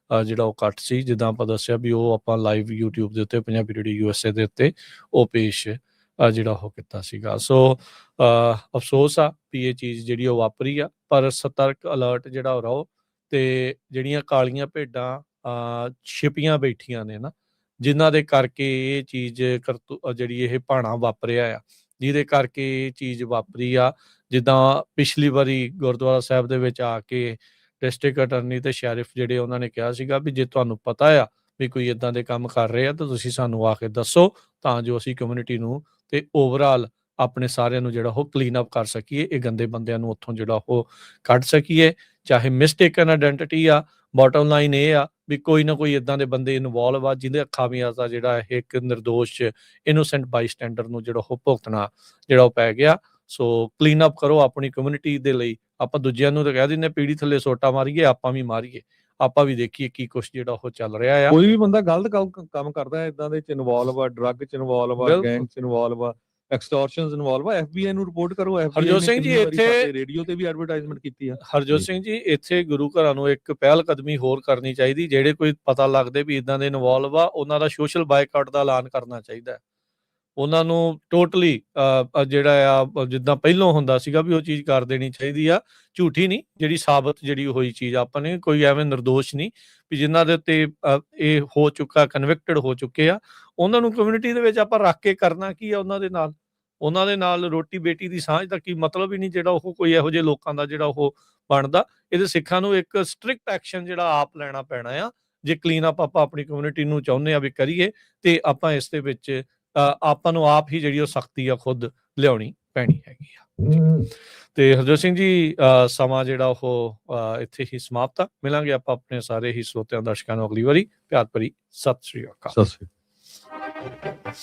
ਜਿਹੜਾ ਉਹ ਇਕੱਠ ਸੀ, ਜਿੱਦਾਂ ਆਪਾਂ ਦੱਸਿਆ ਵੀ ਉਹ ਆਪਾਂ ਲਾਈਵ YouTube ਦੇ ਉੱਤੇ, ਪੰਜਾਬੀ ਰੇਡੀਓ USA ਦੇ ਉੱਤੇ ਉਹ ਪੇਸ਼ ਜਿਹੜਾ ਉਹ ਕੀਤਾ ਸੀਗਾ। ਸੋ ਅਫਸੋਸ ਆ ਵੀ ਇਹ ਚੀਜ਼ ਜਿਹੜੀ ਉਹ ਵਾਪਰੀ ਆ, ਪਰ ਸਤਰਕ ਅਲਰਟ ਜਿਹੜਾ ਉਹ ਰਹੋ, ਤੇ ਜਿਹੜੀਆਂ ਕਾਲੀਆਂ ਭੇਡਾਂ ਛਿਪੀਆਂ ਬੈਠੀਆਂ ਨੇ ਨਾ, ਜਿਨ੍ਹਾਂ ਦੇ ਕਰਕੇ ਇਹ ਚੀਜ਼ ਜਿਹੜੀ ਇਹ ਭਾਣਾ ਵਾਪਰਿਆ ਆ, ਜਿਹਦੇ ਕਰਕੇ ਇਹ ਚੀਜ਼ ਵਾਪਰੀ ਆ। ਜਿੱਦਾਂ ਪਿਛਲੀ ਵਾਰੀ ਗੁਰਦੁਆਰਾ ਸਾਹਿਬ ਦੇ ਵਿੱਚ ਆ ਕੇ ਡਿਸਟ੍ਰਿਕਟ ਅਟਾਰਨੀ ਤੇ ਸ਼ੈਰਿਫ ਜਿਹੜੇ ਉਹਨਾਂ ਨੇ ਕਿਹਾ ਸੀਗਾ ਵੀ ਜੇ ਤੁਹਾਨੂੰ ਪਤਾ ਆ ਵੀ ਕੋਈ ਇੱਦਾਂ ਦੇ ਕੰਮ ਕਰ ਰਹੇ ਆ ਤਾਂ ਤੁਸੀਂ ਸਾਨੂੰ ਆ ਕੇ ਦੱਸੋ, ਤਾਂ ਜੋ ਅਸੀਂ ਕਮਿਊਨਿਟੀ ਨੂੰ ਤੇ ਓਵਰਆਲ ਆਪਣੇ ਸਾਰਿਆਂ ਨੂੰ ਜਿਹੜਾ ਉਹ ਕਲੀਨ ਅਪ ਕਰ ਸਕੀਏ, ਇਹ ਗੰਦੇ ਬੰਦਿਆਂ ਨੂੰ ਉੱਥੋਂ ਜਿਹੜਾ ਉਹ ਕੱਢ ਸਕੀਏ। ਚਾਹੇ ਮਿਸਟੇਕਨ ਆਇਡੈਂਟੀਟੀ ਆ, ਬੋਟਮ ਲਾਈਨ ਇਹ ਆ ਵੀ ਕੋਈ ਨਾ ਕੋਈ ਇੱਦਾਂ ਦੇ ਬੰਦੇ ਇਨਵੋਲਵ ਆ ਜਿਹਦੇ ਖਾਮਿਆਜ਼ਾ ਜਿਹੜਾ ਇੱਕ ਨਿਰਦੋਸ਼ ਇਨੋਸੈਂਟ ਬਾਈਸਟੈਂਡਰ ਨੂੰ ਜਿਹੜਾ ਉਹ ਭੁਗਤਣਾ ਜਿਹੜਾ ਉਹ ਪੈ ਗਿਆ। ਸੋ ਕਲੀਨ ਅਪ ਕਰੋ ਆਪਣੀ ਕਮਿਊਨਿਟੀ ਦੇ ਲਈ। ਆਪਾਂ ਦੂਜਿਆਂ ਨੂੰ ਤਾਂ ਕਹਿ ਦਿੰਦੇ ਪੀੜੀ ਥੱਲੇ ਸੋਟਾ ਮਾਰੀਏ, ਆਪਾਂ ਵੀ ਮਾਰੀਏ, ਆਪਾਂ ਵੀ ਦੇਖੀਏ ਕੀ ਕੁਛ ਜਿਹੜਾ ਉਹ ਚੱਲ ਰਿਹਾ ਆ। ਕੋਈ ਵੀ ਬੰਦਾ ਗਲਤ ਕੰਮ ਕਰਦਾ ਹੈ ਇਦਾਂ ਦੇ 'ਚ ਇਨਵੋਲਵ ਆ, ਡਰੱਗ 'ਚ ਇਨਵੋਲਵ ਆ, ਗੈਂਗ 'ਚ ਇਨਵੋਲਵ ਆ, ਐਕਸਟੋਰਸ਼ਨਸ ਇਨਵੋਲਵ ਆ, FBI ਨੂੰ ਰਿਪੋਰਟ ਕਰੋ। ਹਰਜੋਤ ਸਿੰਘ ਜੀ, ਇੱਥੇ ਰੇਡੀਓ ਤੇ ਵੀ ਐਡਵਰਟਾਈਜ਼ਮੈਂਟ ਕੀਤੀ ਆ। ਹਰਜੋਤ ਸਿੰਘ ਜੀ, ਇੱਥੇ ਗੁਰੂ ਘਰਾਂ ਨੂੰ ਇੱਕ ਪਹਿਲ ਕਦਮੀ ਹੋਰ ਕਰਨੀ ਚਾਹੀਦੀ। ਜਿਹੜੇ ਕੋਈ ਪਤਾ ਲੱਗਦੇ ਵੀ ਇਦਾਂ ਦੇ ਇਨਵੋਲਵ ਆ, ਉਹਨਾਂ ਦਾ ਸੋਸ਼ਲ ਬਾਈਕਾਟ ਦਾ ਐਲਾਨ ਕਰਨਾ ਚਾਹੀਦਾ। ਉਹਨਾਂ ਨੂੰ ਟੋਟਲੀ ਜਿਹੜਾ ਆ ਜਿੱਦਾਂ ਪਹਿਲੋਂ ਹੁੰਦਾ ਸੀਗਾ ਵੀ ਉਹ ਚੀਜ਼ ਕਰ ਦੇਣੀ ਚਾਹੀਦੀ ਆ। ਝੂਠੀ ਨਹੀਂ, ਜਿਹੜੀ ਸਾਬਤ ਜਿਹੜੀ ਹੋਈ ਚੀਜ਼, ਆਪਾਂ ਨੇ ਕੋਈ ਐਵੇਂ ਨਿਰਦੋਸ਼ ਨਹੀਂ ਵੀ ਜਿਨ੍ਹਾਂ ਦੇ ਉੱਤੇ ਇਹ ਹੋ ਚੁੱਕਾ, ਕਨਵਿਕਟਡ ਹੋ ਚੁੱਕੇ ਆ, ਉਹਨਾਂ ਨੂੰ ਕਮਿਊਨਿਟੀ ਦੇ ਵਿੱਚ ਆਪਾਂ ਰੱਖ ਕੇ ਕਰਨਾ ਕੀ ਆ? ਉਹਨਾਂ ਦੇ ਨਾਲ ਰੋਟੀ ਬੇਟੀ ਦੀ ਸਾਂਝ ਦਾ ਕੀ ਮਤਲਬ ਹੀ ਨਹੀਂ ਜਿਹੜਾ ਉਹ ਕੋਈ ਇਹੋ ਜਿਹੇ ਲੋਕਾਂ ਦਾ ਜਿਹੜਾ ਉਹ ਬਣਦਾ। ਇਹਦੇ ਸਿੱਖਾਂ ਨੂੰ ਇੱਕ ਸਟ੍ਰਿਕਟ ਐਕਸ਼ਨ ਜਿਹੜਾ ਆਪ ਲੈਣਾ ਪੈਣਾ ਆ। ਜੇ ਕਲੀਨ ਅਪ ਆਪਾਂ ਆਪਣੀ ਕਮਿਊਨਿਟੀ ਨੂੰ ਚਾਹੁੰਦੇ ਆ ਵੀ ਕਰੀਏ, ਤੇ ਆਪਾਂ ਇਸ ਦੇ ਵਿੱਚ ਆਪਾਂ ਨੂੰ ਆਪ ਹੀ ਜਿਹੜੀ ਉਹ ਸਖਤੀ ਆ ਖੁਦ ਲਿਆਉਣੀ ਪੈਣੀ ਹੈਗੀ ਆ। ਤੇ ਹਰਜੋਤ ਸਿੰਘ ਜੀ, ਸਮਾਂ ਜਿਹੜਾ ਉਹ ਇੱਥੇ ਹੀ ਸਮਾਪਤ ਆ। ਮਿਲਾਂਗੇ ਆਪਾਂ ਆਪਣੇ ਸਾਰੇ ਹੀ ਸਰੋਤਿਆਂ ਦਰਸ਼ਕਾਂ ਨੂੰ ਅਗਲੀ ਵਾਰੀ। ਪਿਆਰ ਭਰੀ ਸਤਿ ਸ੍ਰੀ ਅਕਾਲ। ਸਤਿ ਸ੍ਰੀ ਅਕਾਲ।